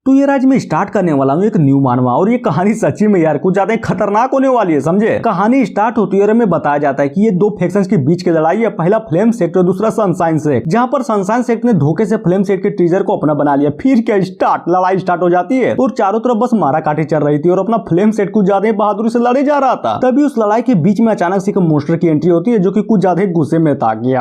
तो ये आज मैं स्टार्ट करने वाला हूँ एक न्यू मानवा, और ये कहानी सच्ची में यार कुछ ज्यादा खतरनाक होने वाली है, समझे। कहानी स्टार्ट होती है और हमें बताया जाता है कि ये दो फैक्शंस के बीच की लड़ाई है। पहला फ्लेम सेक्ट और दूसरा सनशाइन सेक्ट, जहाँ पर सनशाइन सेक्ट ने धोखे से फ्लेम सेक्ट के टीजर को अपना बना लिया। फिर क्या लड़ाई स्टार्ट हो जाती है और चारों तरफ बस मारा काटी चल रही थी और अपना फ्लेम सेक्ट कुछ ज्यादा बहादुरी से लड़े जा रहा था। तभी उस लड़ाई के बीच में अचानक से एक मोस्टर की एंट्री होती है जो कि कुछ ज्यादा गुस्से में था कि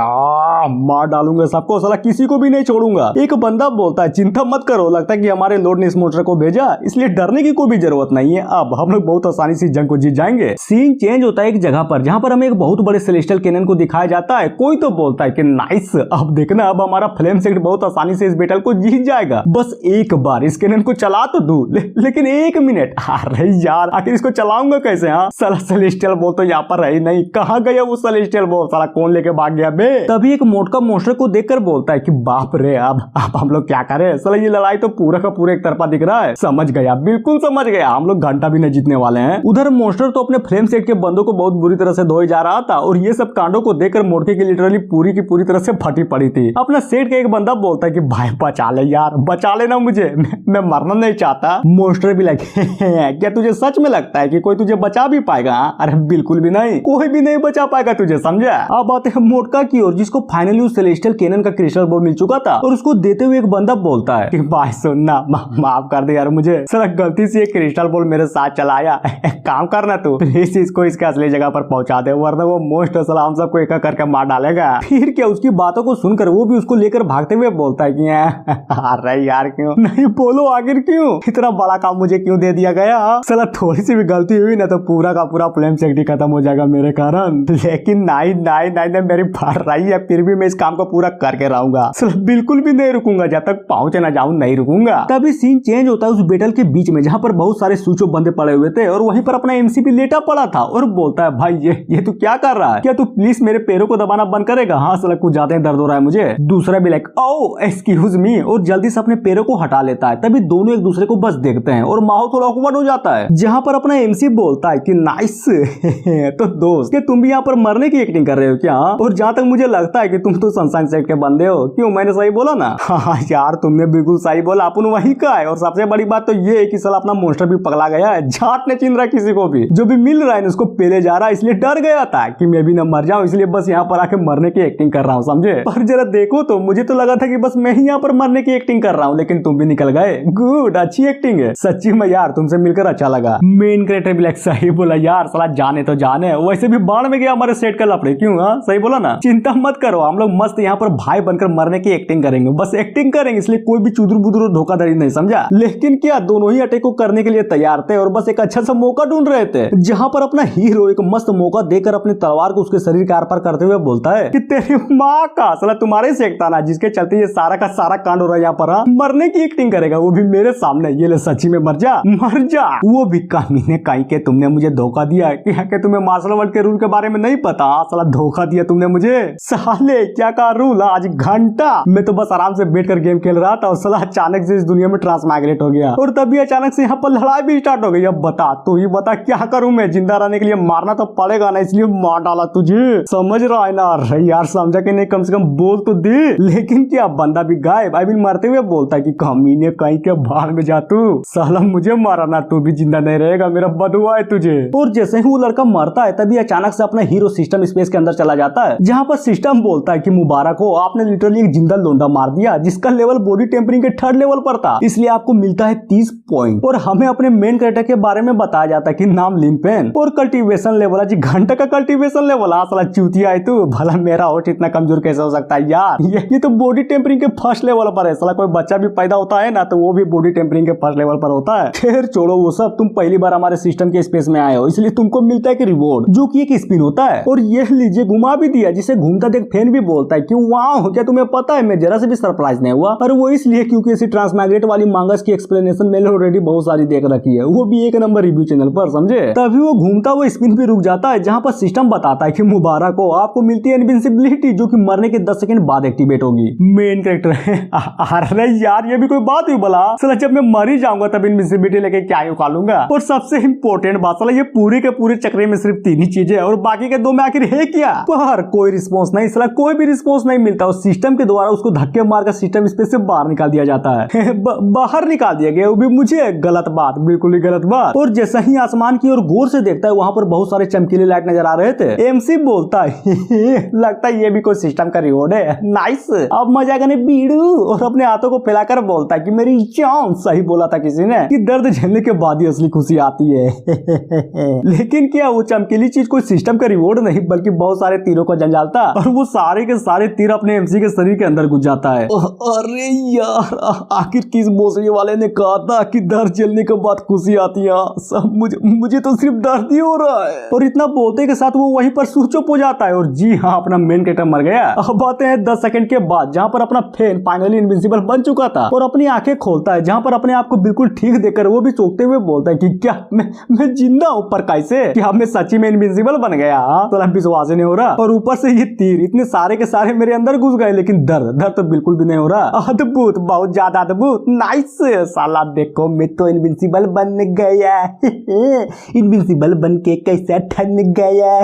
मार डालूंगा सबको, साला किसी को भी नहीं छोड़ूंगा। एक बंदा बोलता है चिंता मत करो, लगता है कि हमारे लॉर्ड ने इस मोस्टर को भेजा, इसलिए डरने की कोई भी जरूरत नहीं है, अब हम लोग बहुत आसानी से जंग को जीत जाएंगे। सीन चेंज होता है एक जगह पर जहां पर हमें एक बहुत बड़े सेलेस्टियल कैनन को दिखाया जाता है। कोई तो बोलता है कि नाइस, अब देखना अब हमारा फ्लेम सेक्ट बहुत आसानी से इस बैटल को जीत जाएगा, बस एक बार इस कैनन को चला तो दूं। लेकिन एक मिनट, अरे यार आखिर इसको चलाऊंगा कैसे? हाँ साला सेलेस्टियल बॉल तो यहाँ पर है नहीं, कहाँ गया वो सेलेस्टियल बॉल, साला कौन लेके भाग गया बे? तभी एक मोटका मोस्टर को देखकर बोलता है कि बाप रे, अब हम लोग क्या करें, साला ये लड़ाई तो पूरा का पूरा एक तरफा दिख रहा है। समझ गया, बिल्कुल समझ गया, हम लोग घंटा भी नहीं जीतने वाले हैं। उधर मोस्टर तो अपने फ्लेम सेट के बंदों को बहुत बुरी तरह से धोए जा रहा था और ये सब कांडों को देखकर मोटके की लिटरली पूरी की पूरी तरह से फटी पड़ी थी। अपना सेट का एक बंदा बोलता है कि भाई बचा ले यार, बचा लेना मुझे, मैं मरना नहीं चाहता। मोस्टर भी लगे क्या तुझे सच में लगता है कि कोई तुझे बचा भी पाएगा? अरे बिल्कुल भी नहीं, कोई भी नहीं बचा पाएगा तुझे, समझा। अब आते हैं मोटका की ओर, जिसको फाइनली उस सेलेस्टियल कैनन का क्रिस्टल बॉल मिल चुका था और उसको देते हुए एक बंदा बोलता है कि भाई सुनना, माफ कर दे यार मुझे, साला गलती से एक क्रिस्टल बॉल मेरे साथ चलाया, काम करना तू प्लीज इसको इसके असली जगह पर पहुंचा दे, वरना वो मोस्ट साला हम सबको एक करके मार डालेगा। फिर क्या उसकी बातों को सुनकर वो भी उसको लेकर भागते हुए बोलता है कि अरे यार क्यों नहीं, बोलो आखिर क्यों इतना बड़ा काम मुझे क्यों दे दिया गया? साला थोड़ी सी भी गलती हुई ना तो पूरा का पूरा फ्लेम सेक्ट खत्म हो जाएगा मेरे कारण। लेकिन नहीं नहीं नहीं नहीं, मेरी फट रही है, फिर भी मैं इस काम को पूरा करके रहूंगा, बिल्कुल भी नहीं रुकूंगा, जब तक पहुंच ना जाऊं नहीं रुकूंगा। तभी सीन चेंज होता है उस बैटल के बीच में जहां पर बहुत सारे सूचो बंदे पड़े हुए थे और वहीं पर अपना एमसीपी लेटा पड़ा था और बोलता है भाई ये तू क्या कर रहा है, क्या तू प्लीज मेरे पैरों को दबाना बंद करेगा? हाँ साला कुछ ज्यादा दर्द हो रहा है मुझे। दूसरा भी लाइक ओ एक्सक्यूज मी और जल्दी से अपने पैरों को हटा लेता है। तभी दोनों एक दूसरे को बस देखते हैं और माहौल थोड़ा ऑकवर्ड हो जाता है, जहां पर अपना एमसी बोलता है कि नाइस तो दोस्त क्या तुम भी यहाँ पर मरने की एक्टिंग कर रहे हो क्या? और जहां तक मुझे लगता है कि तुम तो सनशाइन सेक्ट के बंदे हो, क्यों मैंने सही बोला ना? हाँ यार तुमने बिल्कुल सही बोला, अपन वही का है। और सबसे बड़ी बात तो ये है कि साला अपना मोस्टर भी पगला गया है, झाट ने चिंद रहा किसी को भी, जो भी मिल रहा है उसको पेले जा रहा है, इसलिए डर गया था कि मैं भी न मर जाऊं, इसलिए बस यहाँ पर आके मरने की एक्टिंग कर रहा हूँ, समझे। पर जरा देखो तो मुझे तो लगा था कि बस मैं ही यहाँ पर मरने की एक्टिंग कर रहा हूँ, लेकिन तुम भी निकल गए। गुड, अच्छी एक्टिंग है सच्ची में यार, तुमसे मिलकर अच्छा लगा। मेन कैरेक्टर भी सही बोला यार, साला जाने तो जाने, वैसे भी बाढ़ में गया हमारे सेट का लफड़े, क्यों? हाँ सही बोला ना। चिंता मत करो, हम लोग मस्त यहाँ पर भाई बनकर मरने की एक्टिंग करेंगे, बस एक्टिंग करेंगे, इसलिए कोई भी चुदुर बुदुर धोखाधड़ी नहीं, समझा। लेकिन क्या दोनों ही अटैक को करने के लिए तैयार थे और बस एक अच्छा सा मौका ढूंढ रहे थे, जहां पर अपना हीरो एक मस्त मौका देकर अपनी तलवार को उसके शरीर के आर पार करते हुए बोलता है कि तेरी माँ का साला तुम्हारे सेकता ना, जिसके चलते ये सारा का सारा कांड हो रहा है यहाँ पर। मरने की एक्टिंग करेगा वो भी मेरे सामने, ये ले सच्ची में मर जा मर जा। वो भी कमीने कहीं के तुमने मुझे धोखा दिया कि तुम्हें मार्शल आर्ट के रूल के बारे में नहीं पता? साला धोखा दिया तुमने मुझे साले, क्या का रूल? आज घंटा मैं तो बस आराम से बैठकर गेम खेल रहा था और साला अचानक से इस दुनिया में ट्रांसमाइग्रेट हो गया और तभी अचानक से यहाँ पर लड़ाई भी स्टार्ट हो गई। अब बता तू ही बता क्या करूं मैं, जिंदा रहने के लिए मारना तो पड़ेगा ना, इसलिए मार डाला तुझे, समझ रहा है ना? अरे यार समझा कि नहीं, कम से कम बोल तो दे। लेकिन क्या बंदा भी गायब, आई मीन मरते हुए बोलता है कि कमीने कहीं के भाग में जा तू, साला मुझे मारा ना, तू भी जिंदा नहीं रहेगा, मेरा बदुआ है तुझे। और जैसे ही वो लड़का मरता है तभी अचानक से अपना हीरो सिस्टम स्पेस के अंदर चला जाता है, जहाँ पर सिस्टम बोलता है कि मुबारक हो, आपने लिटरली एक जिंदा लोंडा मार दिया जिसका लेवल बॉडी टेम्परिंग के 3rd लेवल पर था, इसलिए आपको मिलता है 30 पॉइंट। और हमें अपने मेन कैरेक्टर के बारे में बताया जाता है कि नाम लिनपेन और कल्टीवेशन लेवल जी, घंटा का कल्टीवेशन लेवल। साला चूतिया है तू, भला मेरा होश इतना कमजोर कैसे हो सकता है यार? ये तो बॉडी टेम्परिंग के 1st लेवल पर है। साला कोई बच्चा भी पैदा होता है ना तो वो भी बॉडी टेम्परिंग के 1st लेवल पर होता है। फिर छोड़ो वो सब, तुम पहली बार हमारे सिस्टम के स्पेस में आए हो, इसलिए तुमको मिलता है कि रिवॉर्ड, जो कि एक स्पिन होता है। और ये लीजिए घुमा भी दिया, जिसे घूमता देख फैन भी बोलता है कि वाह, क्या तुम्हें पता है मैं जरा से भी सरप्राइज नहीं हुआ? और वो इसलिए क्योंकि इसी ट्रांसमाइग्रेट वाली मांगस की एक्सप्लेनेशन मैंने ऑलरेडी बहुत सारी देख रखी है, वो भी 1 नंबर रिव्यू चैनल पर, समझे। तभी वो घूमता हुआ स्पिन भी रुक जाता है, जहाँ पर सिस्टम बताता है कि मुबारक हो, आपको मिलती है इनविंसिबिलिटी, जो कि मरने के 10 सेकंड बाद एक्टिवेट होगी। मेन कैरेक्टर है अरे यार ये भी कोई बात हुई भला, साला जब मैं मर ही जाऊंगा तब इनविंसिबिलिटी लेके क्या ही उखालूंगा। और सबसे इंपॉर्टेंट बात, साला ये पूरे के पूरे चक्रे में सिर्फ 3 ही चीजें और बाकी के 2 में आखिर है क्या? पर कोई रिस्पॉन्स नहीं, साला कोई भी रिस्पॉन्स नहीं मिलता, उस सिस्टम के द्वारा उसको धक्के मारकर सिस्टम स्पेस से बाहर निकाल दिया जाता है। बाहर निकाल दिया गया, वो भी मुझे गलत बात, बिल्कुल ही गलत बात। और जैसा ही आसमान की ओर गौर से देखता है, वहां पर बहुत सारे चमकीले लाइट नजर आ रहे थे। एमसी बोलता है लगता है ये भी कोई सिस्टम का रिवॉर्ड है, नाइस, अब मजा करने बीड़ू। और अपने हाथों को फैलाकर बोलता है कि मेरी जान, सही बोला था किसी ने कि दर्द झेलने के बाद ही असली खुशी आती है। लेकिन क्या वो चमकीली चीज कोई सिस्टम का रिवॉर्ड नहीं, बल्कि बहुत सारे तीरों का जंजाल था, और वो सारे के सारे तीर अपने एमसी के शरीर के अंदर घुस जाता है। अरे यार, आखिर किस भोसड़ी वाले ने कहा था कि दर्द झेलने के बाद खुशी आती है? सब मुझे तो सिर्फ दर्द ही हो रहा है। और इतना बोलते के साथ वो वहीं पर चुप हो जाता है। और जी हाँ, अपना मेन कैरेक्टर मर गया। अब आते हैं 10 सेकंड के बाद, जहाँ पर अपना फैन फाइनली इनविंसिबल बन चुका था और अपनी आंखें खोलता है, जहाँ पर अपने आप को बिल्कुल ठीक देखकर वो भी चौंकते हुए बोलता है कि क्या मैं जिंदा हूँ? पर कैसे? क्या मैं सच्ची में इनविंसिबल बन गया? तो विश्वास ही नहीं हो रहा। और ऊपर से ये तीर इतने सारे के सारे मेरे अंदर घुस गए, लेकिन दर्द तो बिल्कुल भी नहीं हो रहा। अद्भुत, बहुत ज्यादा अद्भुत, नाइस। साला देखो, मैं तो इनविंसिबल बन गया। इनविंसिबल बन के कैसे ठन गया।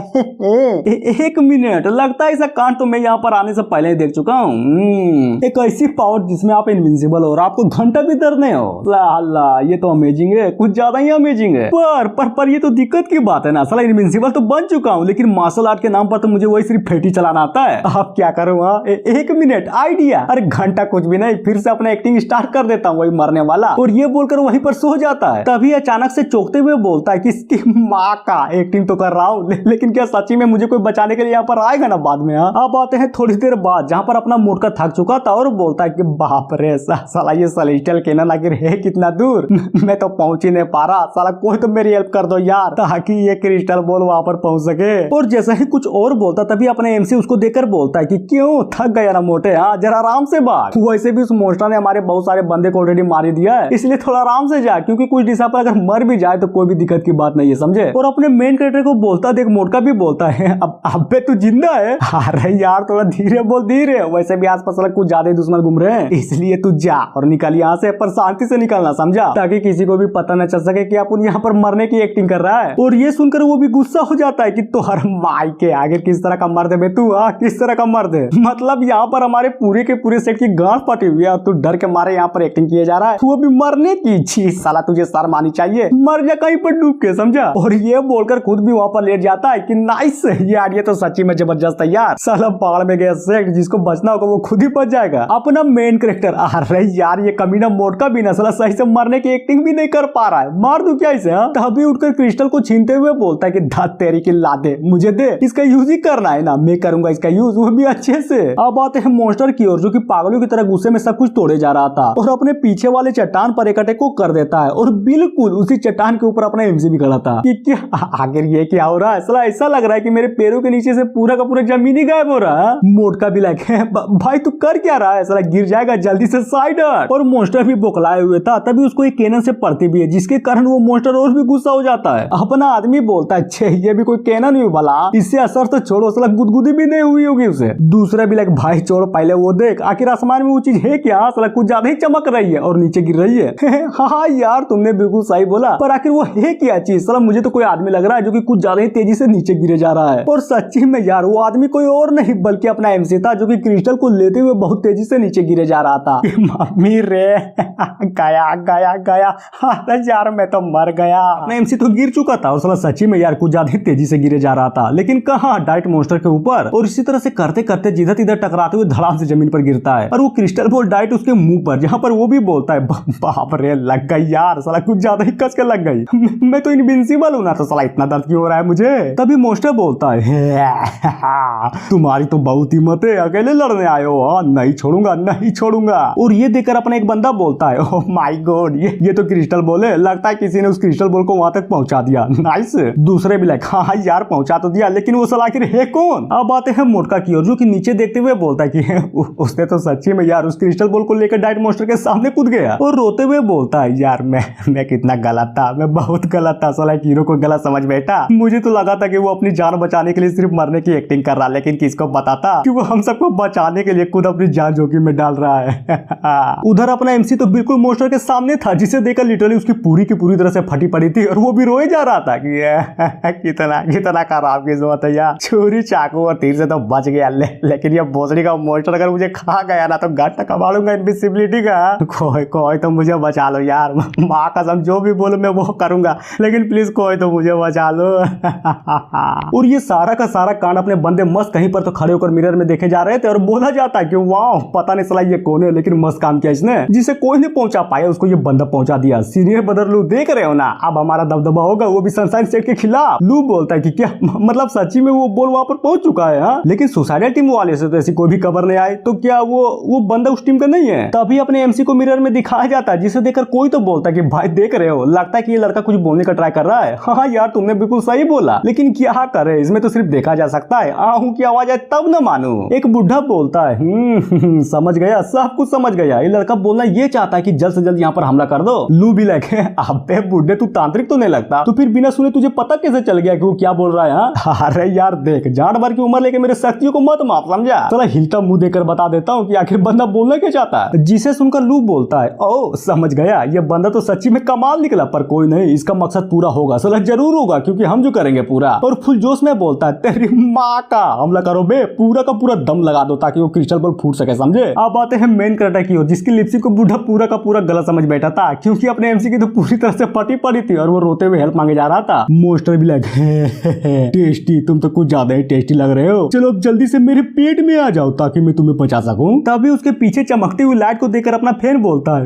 एक मिनट, लगता है ऐसा कांड तो मैं यहाँ पर आने से पहले ही देख चुका हूँ। एक ऐसी पावर जिसमें आप इनविंसिबल हो और आपको घंटा भी दर्द नहीं हो। ला ये तो अमेजिंग है, कुछ ज्यादा ही अमेजिंग है। पर ये तो दिक्कत की बात है ना, साला इनविंसिबल तो बन चुका हूँ, लेकिन मार्शल आर्ट के नाम पर तो मुझे वही सिर्फ फेटी चलाना आता है। अब क्या करूँ? एक मिनट, आइडिया। अरे घंटा कुछ भी नहीं, फिर से अपना एक्टिंग स्टार्ट कर देता हूँ, वही मरने वाला। और ये बोलकर वहीं पर सो जाता है। तभी अचानक से चौंकते हुए बोलता है कि इसकी माँ का एक्टिंग तो कर रहा हूँ, लेकिन क्या सच्ची में मुझे कोई बचाने के लिए यहाँ पर आएगा ना बाद में? अब आते हैं थोड़ी देर बाद, जहाँ पर अपना मोटका थक चुका था और बोलता है कि बाप रे साला, ये सेलेस्टियल कैनन आखिर है कितना दूर? मैं तो पहुंच ही नहीं पा रहा। साला कोई तो मेरी हेल्प कर दो यार, ताकि ये क्रिस्टल बॉल वहां पर पहुंच सके। और जैसा ही कुछ और बोलता, तभी अपने एमसी उसको देखकर बोलता है कि क्यों, थक गया ना मोटे? हाँ, जरा आराम से भाग। वैसे भी उस मोस्टर ने हमारे बहुत सारे बंदे को ऑलरेडी मार दिया है, इसलिए थोड़ा आराम से जा, क्योंकि कुछ डिसाइपल अगर मर भी जाए तो कोई भी दिक्कत की बात नहीं है, समझे? और अपने मेन कैरेक्टर को बोलता देख मोटका भी बोलता है, अब अबे तू जिंदा है? अरे यार थोड़ा धीरे बोल, धीरे। वैसे भी आसपास कुछ ज्यादा ही दुश्मन घूम रहे हैं, इसलिए तू जा और निकल यहाँ से, पर शांति से निकलना, समझा? ताकि किसी को भी पता न चल सके कि अपन यहाँ पर मरने की एक्टिंग कर रहा है। और ये सुनकर वो भी गुस्सा हो जाता है कि तोहर माई के आगे किस तरह का मर्द है तू? किस तरह का मर्द है? मतलब यहाँ पर हमारे पूरे के पूरे सेट की गांठ फटी हुई है और तू डर के मारे यहाँ पर एक्टिंग किए जा रहा है, वो भी मरने की। छी साला, तुझे शर्म आनी चाहिए, मर जा कहीं पर डूब के, समझा? और ये बोलकर खुद भी वहाँ पर लेट जाता है कि नाइस, ये आइडिया तो सच्ची में जबरदस्त है यार। साला बाढ़ में गया सेट, जिसको बचना होगा वो खुद ही बच जाएगा। अपना मेन कैरेक्टर, अरे यार ये कमीना मोटका भी ना साला सही से मरने की एक्टिंग भी नहीं कर पा रहा है, मार दूं क्या इसे? तभी उठकर क्रिस्टल को छीनते हुए बोलता है कि धत तेरी की लादे, मुझे दे, इसका यूज ही करना है ना, मैं करूंगा इसका यूज, वो भी अच्छे से। अब आते हैं मॉन्स्टर की ओर, जो कि पागलों की तरह गुस्से में सब कुछ तोड़े जा रहा था और अपने पीछे वाले चट्टान पर एक अटैक को कर देता है। और बिल्कुल उसी चट्टान के ऊपर अपना एमसी भी खड़ा था। कि क्या आखिर ये क्या हो रहा है? साला ऐसा लग रहा है कि मेरे पैरों के नीचे से पूरा का पूरा जमीन ही गायब हो रहा है। मोटका भी लाइक भाई तू कर क्या रहा है? साला गिर जाएगा, जल्दी से साइड हट। और मॉन्स्टर भी बौखलाए हुए था, तभी उसको एक कैनन से पड़ती भी है, जिसके कारण वो मॉन्स्टर और भी गुस्सा हो जाता है। अपना आदमी बोलता है, छे ये भी कोई कैनन हुई भला, इससे असर तो छोड़ो, साला गुदगुदी भी नहीं हुई होगी उसे। दूसरा भी लाइक भाई छोड़, पहले वो देख आखिर आसमान में वो चीज है क्या? साला कुछ ज्यादा ही चमक रही है और नीचे गिर रही है। हाँ यार तुमने बिल्कुल सही बोला, पर आखिर वो है क्या चीज? साला मुझे तो कोई आदमी लग रहा है जो कि कुछ ज्यादा ही तेजी से नीचे गिरे जा रहा है। और सच्ची में यार वो आदमी कोई और नहीं बल्कि अपना एमसी था, जो कि क्रिस्टल को लेते हुए बहुत तेजी से नीचे गिरे जा रहा था। मम्मी रे गया गया गया, अरे यार मैं तो मर गया। अपना एमसी तो गिर चुका था और साला सच्ची में यार कुछ ज्यादा ही तेजी से गिरे जा रहा था, लेकिन कहाँ, डाइट मॉन्स्टर के ऊपर। और इसी तरह से करते करते जिधर तिधर टकराते हुए धड़ाम से जमीन पर गिरता है और वो क्रिस्टल बॉल डाइट उसके मुंह पर, जहाँ पर वो भी बोलता है बाप रे लग गई यार, साला कुछ ज्यादा ही कस के लग गई। मैं तो इनविंसिबल हूं ना, तो साला इतना दर्द क्यों हो रहा है मुझे? तभी मॉन्स्टर बोलता है, तुम्हारी तो बहुत हिम्मत है, अकेले लड़ने आए हो? नहीं छोड़ूंगा, नहीं छोड़ूंगा। और ये देखकर अपना एक बंदा बोलता है, ओह माय गॉड, ये तो क्रिस्टल बॉल है, लगता है किसी ने उस क्रिस्टल बॉल को वहां तक पहुंचा दिया। नाइस। दूसरे भी लाइक हाँ यार पहुंचा तो दिया, लेकिन वो साला आखिर है कौन? अब आते हैं मोटका की ओर, जो कि नीचे देखते हुए बोलता है कि उसने तो सच्ची में यार उस क्रिस्टल बॉल को लेकर डाइट मॉन्स्टर के सामने कूद गया। और रोते हुए बोलता है, यार मैं कितना गलत था, मैं बहुत गलत था, साला हीरो को गलत समझ बैठा। मुझे तो लगा था कि वो अपनी जान बचाने के लिए सिर्फ मरने की एक्टिंग कर रहा, लेकिन किसको बताता कि वो हम सबको बचाने के लिए खुद अपनी जान जोखिम में डाल रहा है। उधर अपना एमसी तो बिल्कुल मॉन्स्टर के सामने था, जिसे देखकर लिटरली उसकी पूरी की पूरी तरह से फटी पड़ी थी और वो भी रोए जा रहा था कि कितना खराब किस्मत है यार, छुरी चाकू और तीर से तो बच बच गया। लेकिन ये भोसड़ी का मॉन्स्टर अगर मुझे खा गया ना तो घाटा कमा लूंगा इनविजिबिलिटी का। कोई तो मुझे बचा लो यार, माँ कसम जो भी बोलो मैं वो करूंगा, लेकिन प्लीज कोई तो मुझे बचा लो। और ये सारा का सारा कांड अपने बंदे मस्त कहीं पर तो खड़े होकर मिरर में देखे जा रहे थे और बोला जाता है कि वाह पता नहीं चला ये कौन है, लेकिन मस्त काम किया इसने, जिसे कोई नहीं पहुंचा पाया उसको ये बंदा पहुंचा दिया। सीनियर ब्रदर लू देख रहे हो ना, अब हमारा दबदबा होगा, वो भी सनशाइन स्टेट के खिलाफ। लू बोलता है कि क्या मतलब सच्ची में वो बोल वहां पर पहुंच चुका है। हाँ, लेकिन सुसाइडल टीम वाले से तो ऐसी कोई भी खबर नहीं आई, तो क्या वो बंदा उस टीम का नहीं है? तभी अपने एमसी को मिरर में दिखाया जाता है, जिसे देखकर कोई तो बोलता है कि भाई देख रहे हो, लगता है कि ये लड़का कुछ बोलने का ट्राई कर रहा है। हाँ यार तुमने बिल्कुल सही बोला, लेकिन क्या करे, इसमें तो सिर्फ देखा जा सकता है, आहू की आवाज है तब न मानू। एक बुढ़ा बोलता है समझ गया, सब कुछ समझ गया। ये लड़का बोलना ये चाहता है कि जल्द से जल्द यहाँ पर हमला कर दो। लू भी लगे अबे बुढ़े तू तांत्रिक तो नहीं लगता, तो फिर बिना सुने तुझे पता कैसे चल गया कि वो क्या बोल रहा है? हाँ अरे यार देख, जान भर की उम्र लेके मेरे शक्तियों को मत माप, समझा? चला हिलता मुंह देकर बता देता हूँ कि आखिर बंदा बोलना क्या चाहता है। जिसे सुनकर लू बोलता है ओ समझ गया, ये बंदा तो सच्ची में कमाल निकला, पर कोई नहीं, इसका मकसद पूरा होगा, सला जरूर होगा, क्योंकि हम जो करेंगे पूरा। और फुल जोश में बोलता है तेरी माँ का हमला करो बे, पूरा का पूरा दम लगा दो ताकि वो क्रिस्टल बॉल फूट सके, समझे? अब आते हैं मेन कैरेक्टर की ओर, जिसकी लिपसी को बूढ़ा पूरा का पूरा गलत समझ बैठा था, क्योंकि अपने एमसी की तो पूरी तरह से फटी पड़ी थी और वो रोते हुए हेल्प मांगे जा रहा था। मोस्टर भी लगे टेस्टी, तुम तो कुछ ज्यादा ही टेस्टी लग रहे हो, चलो अब जल्दी से मेरे पेट में आ जाओ ताकि मैं तुम्हें बचा सकूं। तभी उसके पीछे चमकती हुई लाइट को देखकर अपना फैन बोलता है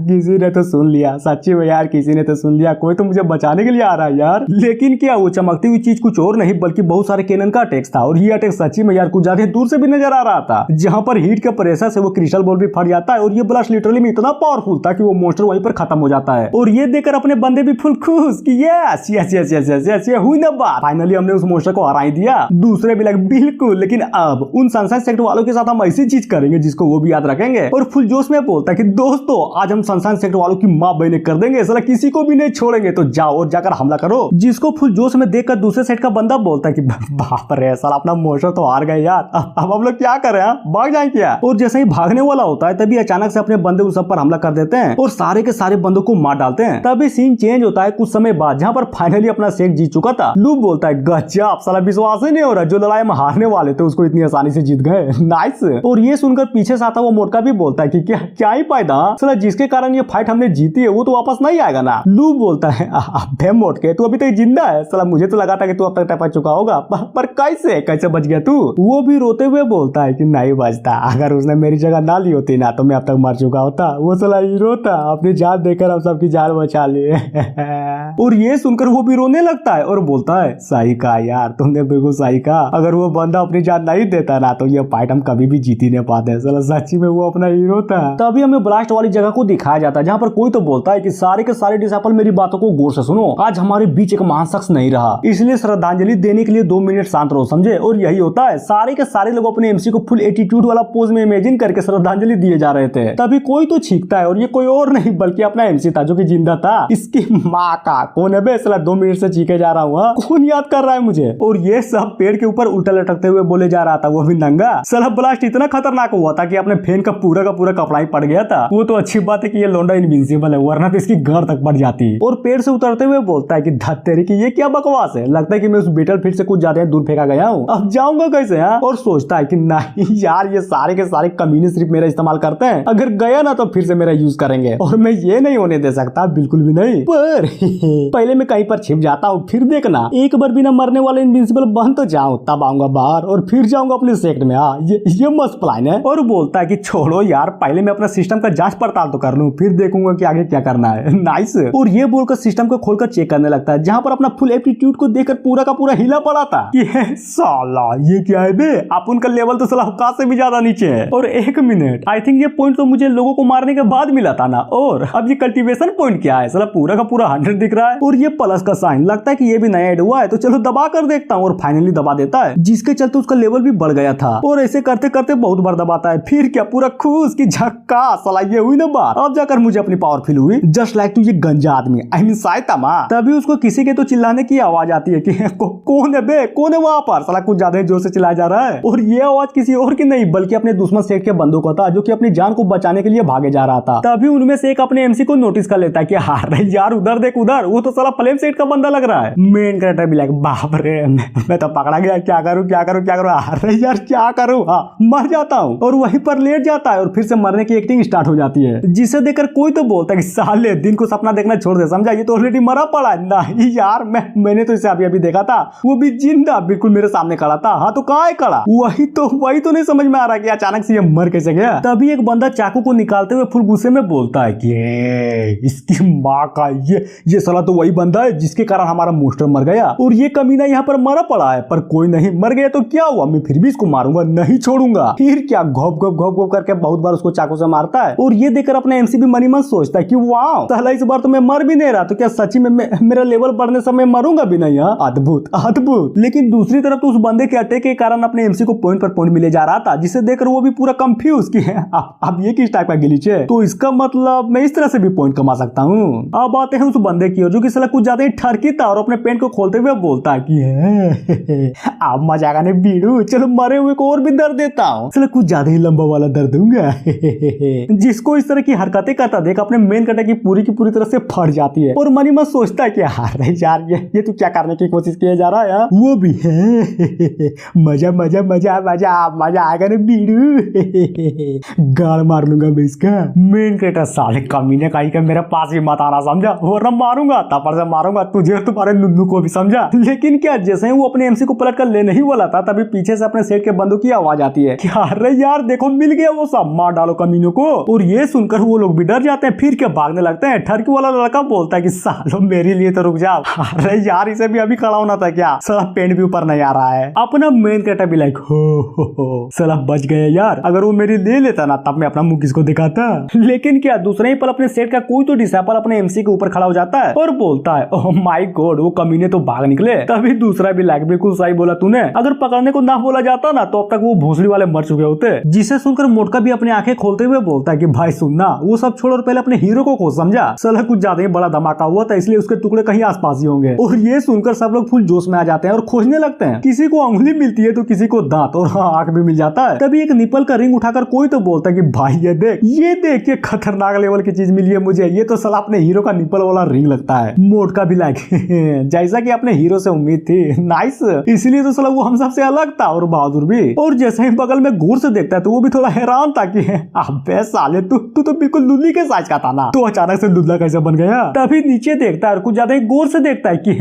किसी ने तो सुन लिया, सच्ची में यार किसी ने तो सुन लिया, कोई तो मुझे बचाने के लिए आ रहा है यार। लेकिन क्या वो चमकती हुई चीज कुछ और नहीं बल्कि बहुत सारे कैनन का अटैक था, और ये अटैक सच्ची में यार कुछ ज्यादा दूर से भी नजर आ रहा था, जहां पर हीट के प्रेशर से वो क्रिस्टल बॉल भी फट जाता है, और ये ब्लास्ट लिटरली में इतना पावरफुल था कि वो मॉन्स्टर वहीं पर खत्म हो जाता है। और ये देखकर अपने बंदे भी फुल खुश कि yes yes yes yes yes yes ये हुई ना बात, फाइनली हमने उस मॉन्स्टर को हरा ही दिया। दूसरे भी लगे बिल्कुल, लेकिन अब उन सनशाइन सेक्टर वालों के साथ हम ऐसी चीज करेंगे जिसको वो भी याद रखेंगे। और फुल जोश में बोलता है कि दोस्तों आज हम सनशाइन सेक्टर वालों की मां बहने कर देंगे, साला किसी को भी नहीं छोड़ेंगे, तो जाओ और जाकर हमला करो। जिसको फुल जोश में देखकर दूसरे साइड का बंदा बोलता है कि बाप रे साला अपना मॉन्स्टर तो हार गए यार, अब हम लोग क्या करें, भाग जाए क्या? और जैसे ही भागने वाला होता है तभी अचानक से अपने बंदे उस सब पर हमला कर देते हैं और सारे के सारे बंदों को मार डालते हैं। तभी सीन चेंज होता है कुछ समय बाद, जहाँ पर फाइनली अपना शेख जीत चुका था। लू बोलता है गजब, साला विश्वास ही नहीं हो रहा, जो लड़ाई में हारने वाले थे उसको इतनी आसानी से जीत गए, नाइस। और ये सुनकर पीछे से आता वो मोटका भी बोलता है कि क्या ही फायदा, साला जिसके कारण ये फाइट हमने जीती है वो तो वापस नहीं आएगा ना। लू बोलता है अबे मोटके तू अभी तक जिंदा है, साला मुझे तो लगा था कि तू अब तक टपक चुका होगा, पर कैसे बच गया तू? वो भी रोते हुए बोलता है कि नहीं बचता, अगर उसने मेरी जगह ना ली होती ना तो मैं अब तक मर चुका होता। वो साला हीरो था, अपनी जान देकर हम सबकी जान बचा लिए। और ये सुनकर वो भी रोने लगता है और बोलता है सही कहा यार, तुमने बिल्कुल सही कहा, अगर वो बंदा अपनी जान नहीं देता ना तो ये फाइट हम कभी भी जीत ही नहीं पाते, साला सच्ची में वो अपना हीरो था। तभी हमें ब्लास्ट वाली जगह को दिखाया जाता है, जहाँ पर कोई तो बोलता है कि सारे के सारे डिसाइपल मेरी बातों को गौर से सुनो, आज हमारे बीच एक महान शख्स नहीं रहा, इसलिए श्रद्धांजलि देने के लिए 2 मिनट शांत रहो, समझे? और यही होता है, सारे के सारे लोग अपने एमसी को फुल एटीट्यूड वाला पोज में इमेजिन करके श्रद्धांजलि दिए जा रहे थे। तभी कोई तो छींकता है और ये कोई और नहीं बल्कि अपना एमसी था जो कि जिंदा था। इसकी माँ का कौन है बे, साला 2 मिनट से चीखे जा रहा हूँ, कौन याद कर रहा है मुझे? और ये सब पेड़ के ऊपर उल्टा लटकते हुए बोले जा रहा था, वो भी नंगा। साला ब्लास्ट इतना खतरनाक हुआ था कि अपने फैन का पूरा कपड़ा ही पड़ गया था। वो तो अच्छी बात है कि ये लोंडा इनविंसिबल है, वरना तो इसकी गांड तक पड़ जाती। और पेड़ से उतरते हुए बोलता है कि धत तेरी की ये क्या बकवास है, लगता है कि मैं उस बैटलफील्ड से कुछ ज्यादा दूर फेंका गया हूँ, अब जाऊंगा कैसे? और सोचता है कि नहीं यार, ये सारे के सारे कमीने सिर्फ मेरा इस्तेमाल करते हैं, अगर गया ना तो फिर से मेरा यूज करेंगे और मैं ये नहीं होने दे सकता, बिल्कुल भी नहीं। पर पहले मैं कहीं पर छिप जाता हूँ, फिर देखना एक बार बिना मरने वाले इनविंसिबल बन तो जाऊं, तब आऊंगा बाहर और फिर जाऊंगा अपने सेक्ट में। ये मस्त प्लान है। और बोलता है कि छोड़ो यार, पहले मैं अपना सिस्टम का जांच पड़ताल तो कर लूं, फिर देखूंगा कि आगे क्या करना है। नाइस। और ये बोलकर सिस्टम को खोलकर चेक करने लगता है, जहाँ पर अपना फुल एप्टीट्यूड को देखकर पूरा का पूरा हिला पड़ा था कि साला ये क्या है बे, अपन का लेवल तो साला औकात से भी ज्यादा नीचे है। और 1 मिनट, आई थिंक ये पॉइंट तो मुझे लोगों को मारने के बाद मिला था ना, और अब ये कल्टीवेशन पॉइंट क्या है? साला पूरा का पूरा 100 दिख रहा है और ये प्लस का साइन, लगता है कि ये भी नया ऐड हुआ है, तो चलो दबा कर देखता हूँ। और फाइनली दबा देता है, जिसके चलते उसका लेवल भी बढ़ गया था। और ऐसे करते करते बहुत बार दबाता है, फिर क्या पूरा खुश की झक्का, साला ये हुई ना बात, अब जाकर मुझे अपनी पावर फील हुई, जस्ट लाइक टू ये गंजा आदमी, आई मीन साइतामा। तभी उसको किसी के तो चिल्लाने की आवाज आती है कि कौन है बे, कौन है वहां पर? साला कुछ ज्यादा जोर से चिल्लाया जा रहा है और ये आवाज किसी और की नहीं बल्कि अपने दुश्मन सेठ के बंदों का था, जो कि अपनी जान को बचाने के लिए भागे जा रहा था। तभी उनमें से एक अपने एमसी को नोटिस कर लेता है कि यार उधर देख, उधर वो तो साला फ्लेम सेठ का बंदा लग रहा है। मेन कैरेक्टर भी लाइक बाप रे, मैं तो पकड़ा गया, क्या करूं क्या करूं क्या करूं, अरे यार क्या करूं, हाँ मर जाता हूँ। और वहीं पर लेट जाता है और फिर से मरने की एक्टिंग स्टार्ट हो जाती है, जिसे देखकर कोई तो बोलता है कि साले दिन को सपना देखना छोड़ दे, समझा, ये तो ऑलरेडी मरा पड़ा है। नहीं यार, मैंने तो इसे अभी अभी देखा था, वो भी जिंदा बिल्कुल मेरे सामने खड़ा था। हाँ तो कहाँ है खड़ा, वही तो नहीं समझ में आ रहा कि अचानक से ये मर कैसे गया। तभी एक बंदा चाकू को निकालते हुए फुल गुस्से में बोलता है कि इसकी माँ का ये साला तो वही बंदा है जिसके कारण हमारा मोस्टर मर गया, और ये कमीना यहाँ पर मरा पड़ा है। पर कोई नहीं, मर गया तो क्या हुआ, मैं फिर भी इसको मारूंगा, नहीं छोड़ूंगा। फिर क्या घोप घोप घोप घोप करके बहुत बार उसको चाकू से मारता है। और ये देखकर अपने एमसी भी मनी मन सोचता है कि वाह साला इस बार तो मैं मर भी नहीं रहा, तो क्या सच्ची में मेरा लेवल बढ़ने से मैं मरूंगा भी नहीं। अद्भुत अद्भुत। लेकिन दूसरी तरफ तो उस बंदे के अटैक के कारण अपने एमसी को पॉइंट पर पॉइंट मिले जा रहा था, जिसे देखकर वो भी पूरा कंफ्यूज कि अब ये किस टाइप का गिलिच है, तो इसका मतलब मैं इस तरह से भी पॉइंट कमा सकता हूँ। अब आते हैं उस बंदे की ओर जो कि साला कुछ ज्यादा ही ठरकी था और अपने पेंट को खोलते हुए बोलता है कि अब मजा आएगा नहीं बीड़ू, चलो मरे हुए को और भी दर्द देता हूँ, चलो कुछ ज्यादा ही लंबा वाला दर्द दूंगा। जिसको इस तरह की हरकतें करता देख अपने मेन कटे की पूरी तरह से फट जाती है और मनी मन सोचता है कि यार ये तू क्या करने की कोशिश किया जा रहा है यार? वो भी है मजा मजा मजा मजा मजा आएगा ना बीड़ू, गाड़ मार लूंगा मैं इसका। मेन क्रेटर साले कमीने का मेरे पास ही मत आना, समझा, वरना मारूंगा, तपर से मारूंगा तुझे और तुम्हारे नुन्नू को भी, समझा। लेकिन क्या जैसे ही वो अपने एमसी को पलट कर ले नहीं वाला था, तभी पीछे से अपने सेठ के बंदूक की आवाज आती है कि अरे यार देखो मिल गया वो सब, मार डालो कमीनों को। और ये सुनकर वो लोग भी डर जाते हैं, फिर क्या भागने लगते हैं। ठरकी वाला लड़का बोलता है कि सालो मेरे लिए तो रुक जाओ। अरे यार इसे भी अभी खड़ा होना था क्या, साला पेंट भी ऊपर नहीं आ रहा है। अपना मेन क्रेटर भी लाइक हो साला बच गए यार, अगर वो मेरी ले लेता ना तब मैं अपना मुंह किसको दिखाता। लेकिन क्या दूसरे ही पल अपने सेठ का कोई तो डिसाइपल अपने एमसी के ऊपर खड़ा हो जाता है और बोलता है ओह माय गॉड वो कमीने तो भाग निकले। तभी दूसरा भी लाइक बिल्कुल सही बोला तूने, अगर पकड़ने को ना बोला जाता ना तो अब तक वो भोसड़ी वाले मर चुके होते। जिसे सुनकर मोटका भी अपनी आंखें खोलते हुए बोलता है कि भाई सुनना, वो सब छोड़ और पहले अपने हीरो को खोज, समझा, साला कुछ ज्यादा ही बड़ा धमाका हुआ था इसलिए उसके टुकड़े कहीं आसपास ही होंगे। और ये सुनकर सब लोग फुल जोश में आ जाते हैं और खोजने लगते हैं। किसी को अंगुली मिलती है तो किसी को दांत और आंख भी मिल जाता है। तभी एक निपल का रिंग उठाकर कोई तो बोलता है कि भाई ये देख के खतरनाक लेवल की चीज मिली है मुझे, ये तो साला अपने हीरो का निपल वाला रिंग लगता है। मोटका भी लाइक जैसा कि अपने हीरो से उम्मीद थी, नाइस, इसलिए तो साला वो हम सबसे अलग था और बहादुर भी। और जैसे ही बगल में गौर से देखता है तो वो भी थोड़ा हैरान था कि अबे साले तू तो बिल्कुल लुल्ली के साइज का था ना, तो अचानक से लुल्ला कैसे बन गया। तभी नीचे देखता है और कुछ ज्यादा ही गौर से देखता है कि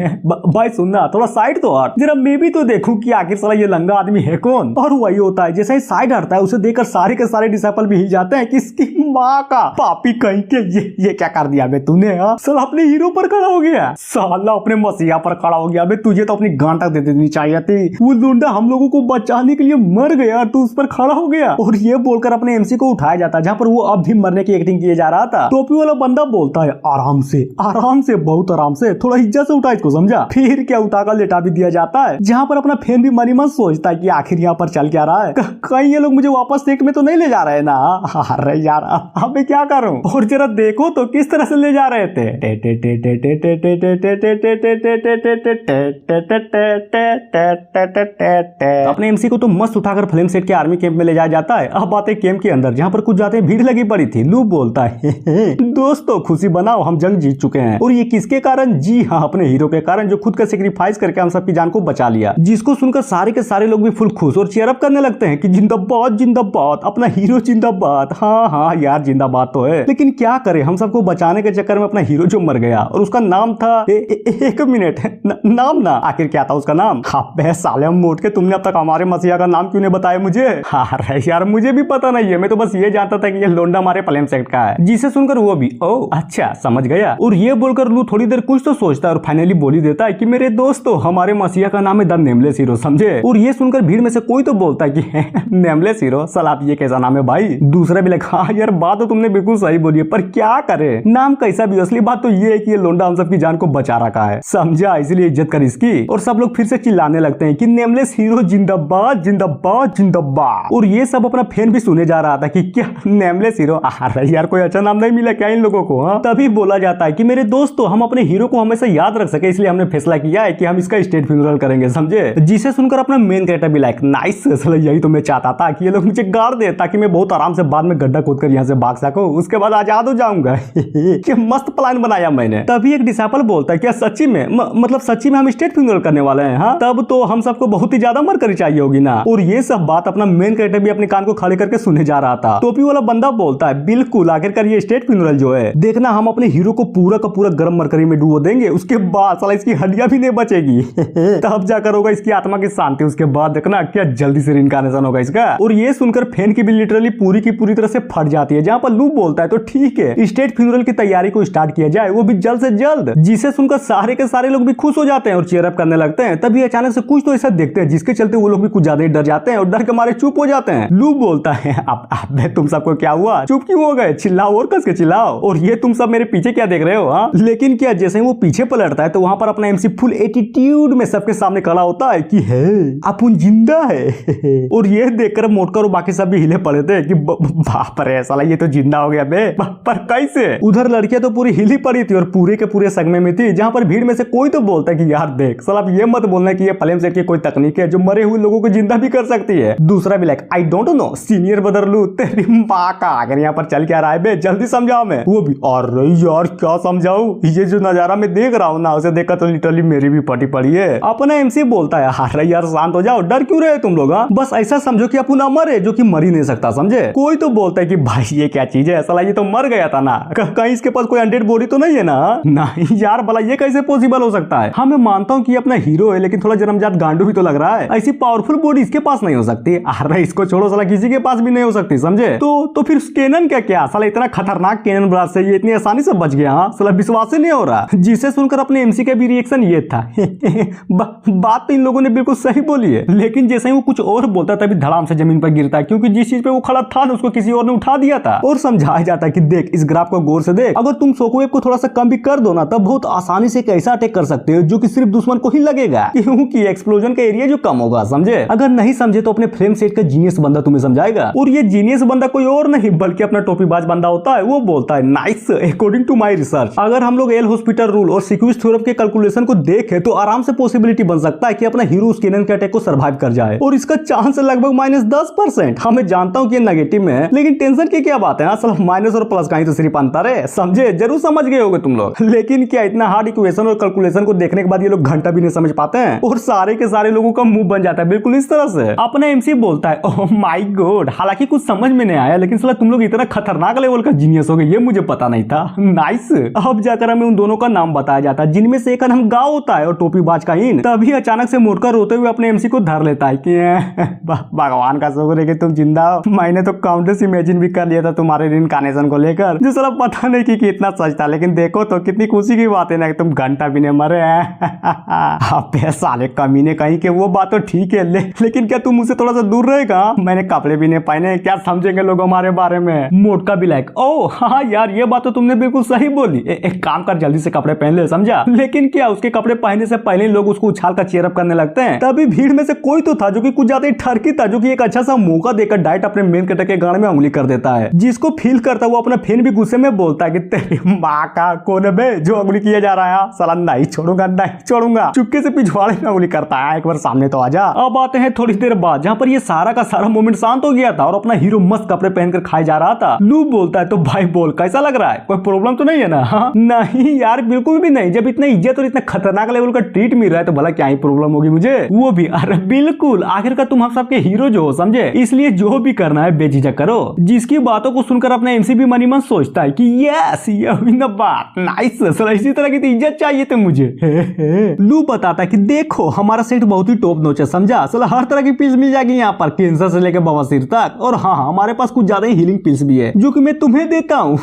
भाई सुनना थोड़ा साइड तो हट, जरा मैं भी तो देखूं कि आखिर साला ये लंगा आदमी है कौन। और वही होता है, जैसे ही साइड हटता है उसे देखकर सारे के सारे डिसाइपल भी हिल जाते हैं कि इसकी माँ का पापी कहीं के ये क्या कर दिया बे तूने, साला अपने हीरो पर खड़ा हो गया, साला अपने मसीहा पर खड़ा हो गया बे, तुझे तो अपनी गांड तक दे देनी चाहिए थी। वो लुंडा हम लोगों को बचाने के लिए मर गया, तू उस पर खड़ा हो गया। और ये बोलकर अपने एमसी को उठाया जाता है जहाँ पर वो अब भी मरने की एक्टिंग किए जा रहा था। टोपी वाला बंदा बोलता है आराम से बहुत आराम से, थोड़ा इज्जत से उठा इसको, समझा। फिर क्या उठाकर लेटा भी दिया जाता है, जहाँ पर अपना फैन भी मनी मन सोचता है कि आखिर यहाँ पर चल क्या रहा है, कहीं ये लोग मुझे वापस सेट में तो नहीं ले जा रहे ना। अरे यार अब मैं क्या करूं, और जरा देखो तो किस तरह से ले जा रहे थे। अपने एमसी को तो मस्त उठाकर फिल्म सेट के आर्मी कैंप में ले जाया जाता है। अब बात है कैंप के अंदर जहाँ पर कुछ जाते भीड़ लगी पड़ी थी। लू बोलता है दोस्तों खुशी बनाओ, हम जंग जीत चुके हैं। और ये किसके कारण? जी हाँ अपने हीरो के कारण, जो खुद का सेक्रीफाइस करके हम सबकी जान को बचा लिया। जिसको सुनकर सारे के सारे लोग भी फुल खुश और चीयर अप करने लगते हैं कि जिंदाबाद जिंदाबाद, अपना हीरो जिंदाबाद। हाँ यार जिंदाबाद तो है, लेकिन क्या करे, हम सबको बचाने के चक्कर में अपना हीरो जो मर गया और उसका नाम था एक मिनट नाम ना, आखिर क्या था उसका नाम? हाँ साले मोट के, तुमने अब तक हमारे मसीहा का नाम क्यों नहीं बताया मुझे? हाँ यार मुझे भी पता नहीं है, मैं तो बस ये जानता था कि ये लोंडा हमारे प्लेन सेक्ट का है। जिसे सुनकर वो भी ओ अच्छा समझ गया। और ये बोलकर लू थोड़ी देर कुछ तो सोचता है और फाइनली बोली देता है कि मेरे दोस्तों हमारे मसीहा का नाम है द नेमलेस हीरो, समझे। और ये सुनकर भीड़ में से कोई तो बोलता है कि नेमलेस हीरो, साला ये कैसा नाम है भाई? दूसरा भी लगा हाँ यार बात तो तुमने बिल्कुल सही बोली है, पर क्या करे, नाम कैसा भी, असली बात तो ये है कि ये लोंडा हम सबकी जान को बचा रखा है, समझा, इसलिए इज्जत कर इसकी। और सब लोग फिर से चिल्लाने लगते हैं कि नेमलेस हीरो जिंदाबाद जिंदाबाद जिंदाबाद। और ये सब अपना फैन भी सुने जा रहा था कि क्या नेमलेस हीरो, अरे यार कोई अच्छा नाम नहीं मिला क्या इन लोगों को। तभी बोला जाता है कि मेरे दोस्तों, हम अपने हीरो को हमेशा याद रख सके, इसलिए हमने फैसला किया है कि हम इसका स्टेट फ्यूनरल करेंगे, समझे। जिसे सुनकर अपना मेन कैरेक्टर भी लाइक नाइस, यही तो मैं चाहता था कि ये लोग मुझे गाड़ दे, ताकि मैं बहुत आराम से बाद में गड्ढा खोदकर यहाँ से भाग सकूं, उसके बाद आजाद हो जाऊंगा। क्या मस्त प्लान बनाया मैंने। तभी एक डिसाइपल बोलता है, क्या सच्ची में मतलब सच्ची में हम स्टेट फ्यूनरल करने वाले हैं? हाँ, तब तो हम सबको बहुत ही ज्यादा मरकरी चाहिए होगी ना। और ये सब बात अपना मेन कैरेक्टर भी अपने कान को खड़े करके सुनने जा रहा था। टोपी वाला बंदा बोलता है, बिल्कुल, आखिरकार ये स्टेट फ्यूनरल जो है, देखना हम अपने हीरो को पूरा का पूरा गर्म मरकरी में डुबो देंगे, उसके बाद साला इसकी हड्डियां भी नहीं बचेगी। तब जाकर होगा इसकी आत्मा की शांति, उसके बाद देखना क्या जल्दी से रिइंकार्नेशन होगा इसका। और ये सुनकर फैन की भी लिटरली पूरी की पूरी तरह से फट जाती है। जहां पर लू बोलता है, तो ठीक है, स्टेट फ्यूनरल की तैयारी को स्टार्ट किया जाए, वो भी जल्द से जल्द। जिसे सुनकर सारे के सारे लोग भी खुश हो जाते हैं और चीयर अप करने लगते हैं। तभी अचानक से कुछ तो ऐसा देखते हैं जिसके चलते वो लोग भी कुछ ज्यादा ही डर जाते हैं और डर के मारे चुप हो जाते हैं। लू बोलता है, अब तुम सबको क्या हुआ, चुप क्यों हो गए, चिल्लाओ और कस के चिल्लाओ, और ये तुम सब मेरे पीछे क्या देख रहे हो? हाँ, लेकिन क्या जैसे ही वो पीछे पलटता है तो वहां पर अपना एमसी फुल एटीट्यूड में सबके सामने खड़ा होता है कि है अपन जिंदा है। और ये देखकर मोटकर और बाकी सब भी हिले पड़े थे कि बाप रे साला, ये तो जिंदा हो गया बे, पर कैसे? उधर लड़कियां तो पूरी हिली पड़ी थी और पूरे के पूरे सगमे में थी। जहां पर भीड़ में से कोई तो बोलता है कि यार देख साला, ये मत बोलना कि ये फिल्म सेट की कोई तकनीक है जो मरे हुए लोगों को जिंदा भी कर सकती है। दूसरा भी like, I don't know senior बदरलू, तेरी माँ का आखिर यहाँ पर चल क्या रहा है बे, जल्दी समझाओ। मैं वो भी, अरे यार क्या समझाऊं, ये जो नजारा मैं देख रहा हूँ ना, उसे देखकर तो लिटरली मेरी भी पटी पड़ी है। अपना एमसी बोलता है, अरे यार शांत हो जाओ, डर क्यों रहे तुम लोग? बस ऐसा समझो कि अपन अमर है जो कि मर ही नहीं सकता, समझे। कोई तो बोलता है कि भाई ये क्या चीज है, साला ये तो मर गया था ना, कहीं इसके पास कोई अनडेड बॉडी तो नहीं है ना? नहीं यार भला ये कैसे पॉसिबल हो सकता है? हाँ मैं मानता हूँ कि अपना हीरो है, लेकिन थोड़ा जन्मजात गांडू भी तो लग रहा है। ऐसी पावरफुल बॉडी इसके पास नहीं हो सकती। अरे इसको छोड़ो साला, किसी के पास भी नहीं हो सकती, समझे। तो फिर कैनन क्या साला, इतना खतरनाक कैनन ब्लास्ट से ये इतनी आसानी से बच गया? साला विश्वास ही नहीं हो रहा। जिसे सुनकर अपने एमसी का भी रिएक्शन ये था। बात तो इन लोगों ने बिल्कुल सही बोली है, लेकिन जैसे ही वो कुछ और बोलता तभी धड़ाम से जमीन पर गिरता है, क्योंकि जिस चीज पे वो खड़ा था ना उसको किसी और ने उठा दिया था। और समझाया जाता है कि देख इस ग्राफ को गौर से देख, अगर तुम शॉकवेव को थोड़ा सा कम भी कर दो ना, तब बहुत आसानी से एक ऐसा अटैक कर सकते हो जो कि सिर्फ दुश्मन को ही लगेगा, क्योंकि एक्सप्लोजन का एरिया जो कम होगा, समझे। अगर नहीं समझे तो अपने फ्रेम सेट का जीनियस बंदा तुम्हें समझाएगा। और ये जीनियस बंदा कोई और नहीं बल्कि अपना टोपीबाज बंदा होता है। वो बोलता है, nice, according to my research, अगर हम लोग एल हॉस्पिटल रूल और सीक्वेंस थ्योरम के कैलकुलेशन को देखें तो आराम से पॉसिबिलिटी बन सकता है कि अपना हीरो उस कैनन के अटैक को सर्वाइव कर जाए। और इसका चांस है लगभग -10%। हाँ मैं जानता हूँ कि ये नेगेटिव में है, लेकिन टेंशन की क्या बात है, असल माइनस और प्लस का ही तो सिर्फ अंतर है, समझे। जरूर समझ गए होगे तुम लोग। लेकिन क्या इतना हार्ड इक्वेशन और कैलकुलेशन को देखने के बाद ये लोग घंटा भी नहीं समझ पाते हैं और सारे के सारे लोगों का मुंह बन जाता है बिल्कुल इस तरह से। अपना एमसी बोलता है, ओह माय गॉड, हालांकि कुछ समझ में नहीं आया, लेकिन साला तुम लोग इतना खतरनाक लेवल का जीनियस हो गए ये मुझे पता नहीं था। नाइस। अब जाकर हमें उन दोनों का नाम बताया जाता है, जिनमें से एक का नाम गाओ होता है और टोपीबाज का इन। तभी अचानक से मोटकर रोते हुए अपने एमसी को धर लेता है कि भगवान का शुक्र है कि तुम जिंदा हो, मैंने तो काउंटलेस इमेजिन भी कर लिया था तुम्हारे रिइंकार्नेशन को लेकर, जो साला पता नहीं कि कितना सच था, लेकिन देखो तो कितनी खुशी की बात है ना कि तुम घंटा भी नहीं मरे हैं। साले कमीने कहीं के, वो बात तो ठीक है, लेकिन क्या तुम मुझसे थोड़ा सा दूर रहेगा? मैंने कपड़े भी नहीं पहने, क्या समझेंगे लोग हमारे बारे में? मोटका भी लाइक, ओ हाँ यार ये बात तो तुमने बिल्कुल सही बोली, एक काम कर जल्दी से कपड़े पहन ले, समझा। लेकिन क्या उसके कपड़े पहनने से पहले लोग उसको उछाल कर चीयर अप करने लगते हैं। तभी भीड़ में से कोई तो था जो कि कुछ ज्यादा ही ठरकी था, जो कि एक अच्छा सा मौका देकर डायरेक्ट अपने मेन कैरेक्टर के गाड़ में उंगली कर देता है। जिसको फील करता वो अपना फैन भी गुस्से में बोलता है कि तेरी माँ का कौन है बे जो उंगली किया जा रहा है? साला नहीं छोड़ूंगा, नहीं छोड़ूंगा। चुपके से पिछवाड़े में उंगली करता है, एक बार सामने तो आजा। अब आते हैं थोड़ी देर बाद, जहाँ पर ये सारा का सारा मोमेंट शांत हो गया था और अपना हीरो मस्त कपड़े पहनकर खाए जा रहा था। लू बोलता है, तो भाई बोल कैसा लग रहा है, कोई प्रॉब्लम तो नहीं है ना? हाँ नहीं यार बिल्कुल भी नहीं, जब इतना इज्जत और इतना खतरनाक लेवल का ट्रीट मिल रहा है तो भला क्या ही प्रॉब्लम होगी मुझे? वो भी, अरे बिल्कुल, आखिरकार तुम हम सबके हीरो जो हो, समझे, इसलिए जो भी करना है बेझिझक करो। जिसकी बातों को सुनकर अपना एमसी भी मनी मन सोचता है कि यस ये हुई ना बात, नाइस, इसी तरह की तो इज्जत चाहिए थी मुझे। लू बताता है कि देखो हमारा सेट बहुत ही टॉप नॉच है, समझा, हर तरह की पिल्स मिल जाएगी यहाँ पर, कैंसर से लेकर बवासीर तक। और हाँ हमारे पास कुछ ज्यादा ही हीलिंग पिल्स भी है जो कि मैं तुम्हें देता हूँ।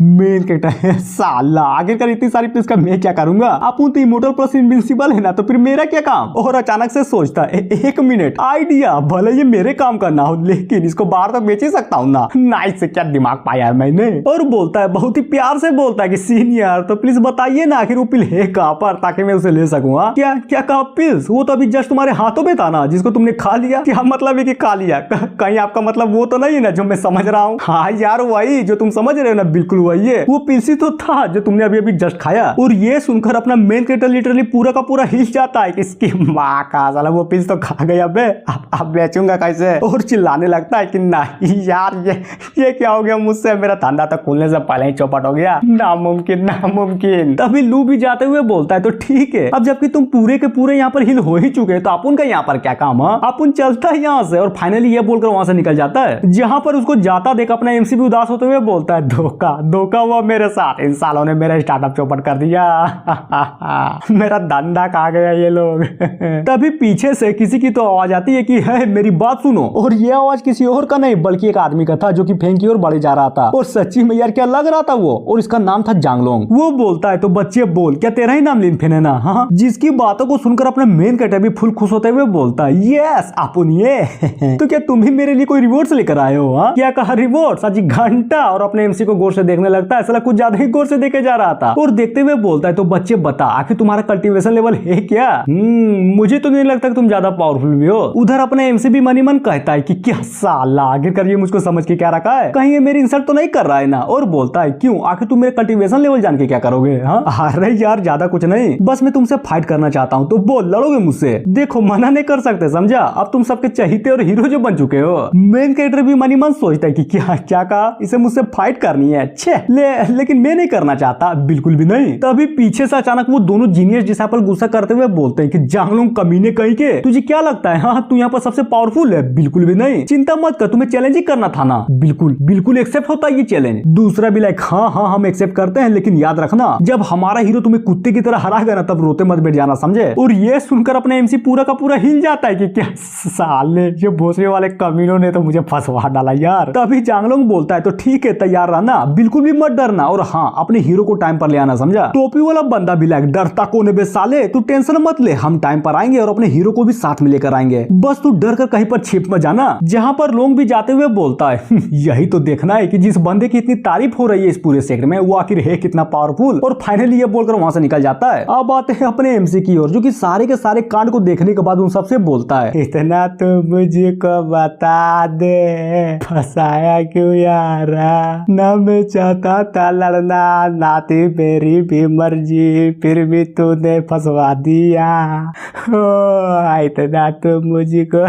मेन कैरेक्टर साला, आखिरकार इतनी सारी पिल्स का मैं क्या करूंगा? आप तो इमोर्टल प्लस इनविंसिबल है ना, तो फिर मेरा क्या काम? और अचानक से सोचता है, एक मिनट, आइडिया, भले ये मेरे काम का ना हो लेकिन इसको बाहर तक बेच ही सकता हूँ ना। नाइस से क्या दिमाग पाया है मैंने। और बोलता है, बहुत ही प्यार से बोलता है कि सीनियर तो प्लीज बताइए ना आखिर वो पिल है कहाँ पर, ताकि मैं उसे ले सकूँ। क्या क्या कहा पिल्स? वो तो अभी जस्ट तुम्हारे हाथों में था ना, जिसको तुमने खा लिया। क्या मतलब है कि खा लिया? कहीं आपका मतलब वो तो नहीं है ना जो मैं समझ रहा हूँ? हाँ यार वही, वही जो तुम समझ रहे हो ना, बिल्कुल वही है। वो पिलसी तो था जो तुमने अभी अभी जस्ट खाया। और ये सुनकर अपना मेन कैरेक्टर लिटरली पूरा का पूरा हिल जाता है कि इसकी माँ का साला वो पिल्स तो खा गया बे, अब बेचूंगा कैसे। और चिल्लाने लगता है कि नहीं यार ये क्या हो गया मुझसे, मेरा धंधा तो खुलने से पहले ही चौपट हो गया, नामुमकिन नामुमकिन। तभी लू भी जाते हुए बोलता है तो ठीक है, अब जबकि तुम पूरे के पूरे यहाँ पर हिल हो ही चुके तो अपन का यहाँ पर क्या काम है, अपन चलता है यहाँ से। और फाइनली ये बोलकर वहां से निकल जाता है। जहाँ पर उसको जाता देख अपना एमसी भी उदास होते हुए बोलता है धोखा धोखा हुआ मेरे साथ, इन सालों ने मेरा स्टार्टअप चौपट कर दिया मेरा धंधा खा गया ये लोग तभी पीछे से किसी की तो आवाज आती है कि है मेरी बात सुनो। और ये आवाज किसी और का नहीं बल्कि एक आदमी का था जो कि फेंक की ओर बढ़े जा रहा था। और सच्ची में यार क्या लग रहा था वो, और इसका नाम था जांगलोंग। वो बोलता है तो बच्चे बोल, क्या तेरा ही नाम लिनफेन है ना? हाँ। जिसकी बातों को सुनकर अपना मेन कैरेक्टर भी फुल खुश होते हुए बोलता है यस अपन ये तो क्या तुम ही मेरे लिए कोई रिवॉर्ड लेकर आए हो? हाँ क्या कहा रिवॉर्ड? सच्ची घंटा। और अपने एमसी को गौर से देखने लगता है, साला कुछ ज्यादा ही गौर से देखे जा रहा था। और देखते हुए बोलता है तो बच्चे बता आखिर तुम्हारा कल्टीवेशन लेवल है क्या? मुझे तो नहीं लगता कि तुम ज्यादा पावरफुल भी हो। उधर अपने एमसी भी मनी मन कहता है कि क्या साला आगे कर ये मुझको समझ के क्या रखा है, कहीं ये मेरी इंसल्ट तो नहीं कर रहा है ना? और बोलता है क्यों, आखिर तुम मेरे कल्टीवेशन लेवल जान के क्या करोगे? हाँ अरे यार ज्यादा कुछ नहीं, बस मैं तुमसे फाइट करना चाहता हूँ, तो बोल लड़ोगे मुझसे? देखो मना नहीं कर सकते समझा, अब तुम सबके चहीते और हीरो जो बन चुके हो। मेन कैरेक्टर भी मनी मन सोचता है कि क्या क्या कहा, इसे मुझसे फाइट करनी है छे लेकिन मैं नहीं करना चाहता, बिल्कुल भी नहीं। तभी पीछे से अचानक वो दोनों जीनियस डिसाइपल गुस्सा करते हुए बोलते हैं कि जांगलोंग कमीने कहीं के, तुझे क्या लगता है हाँ तू यहाँ पर सबसे पावरफुल है? बिल्कुल भी नहीं, चिंता मत कर, तुम्हें चैलेंज ही करना था ना। बिल्कुल बिल्कुल एक्सेप्ट होता है ये चैलेंज। दूसरा भी लाइक हाँ हाँ हम एक्सेप्ट करते हैं, लेकिन याद रखना जब हमारा हीरो तुम्हें कुत्ते की तरह हराएगा ना तब रोते मत बैठ जाना, समझे? और ये सुनकर अपने एमसी पूरा का पूरा हिल जाता है कि क्या साले ये भोसले वाले कमीनों ने तो मुझे फंसवा डाला यार। तभी जांगलोंग बोलता है तो ठीक है तैयार रहना, बिल्कुल भी मत डरना, और हाँ अपने हीरो को टाइम पर ले आना, समझा? टोपी वाला बंदा भी लाइक डरता कोने बे साले, तू टेंशन मत ले, हम टाइम पर आएंगे और अपने हीरो को भी साथ में लेकर आएंगे, बस तू डर कर कहीं पर छिप मत जाना। जहाँ पर लोग भी जाते हुए बोलता है यही तो देखना है कि जिस बंदे की इतनी तारीफ हो रही है इस पूरे सेक्टर में वो आखिर है कितना पावरफुल। और फाइनली ये बोलकर वहां से निकल जाता है। अब आते हैं अपने एमसी की ओर जो कि सारे के सारे कांड को देखने के बाद उन सबसे बोलता है इतना तो मुझको बता दे, फंसाया क्यों यार? ना मैं चाहता था लड़ना, ना थी मेरी भी मर्जी, फिर भी तूने फंसवा दिया, इतना तो मुझको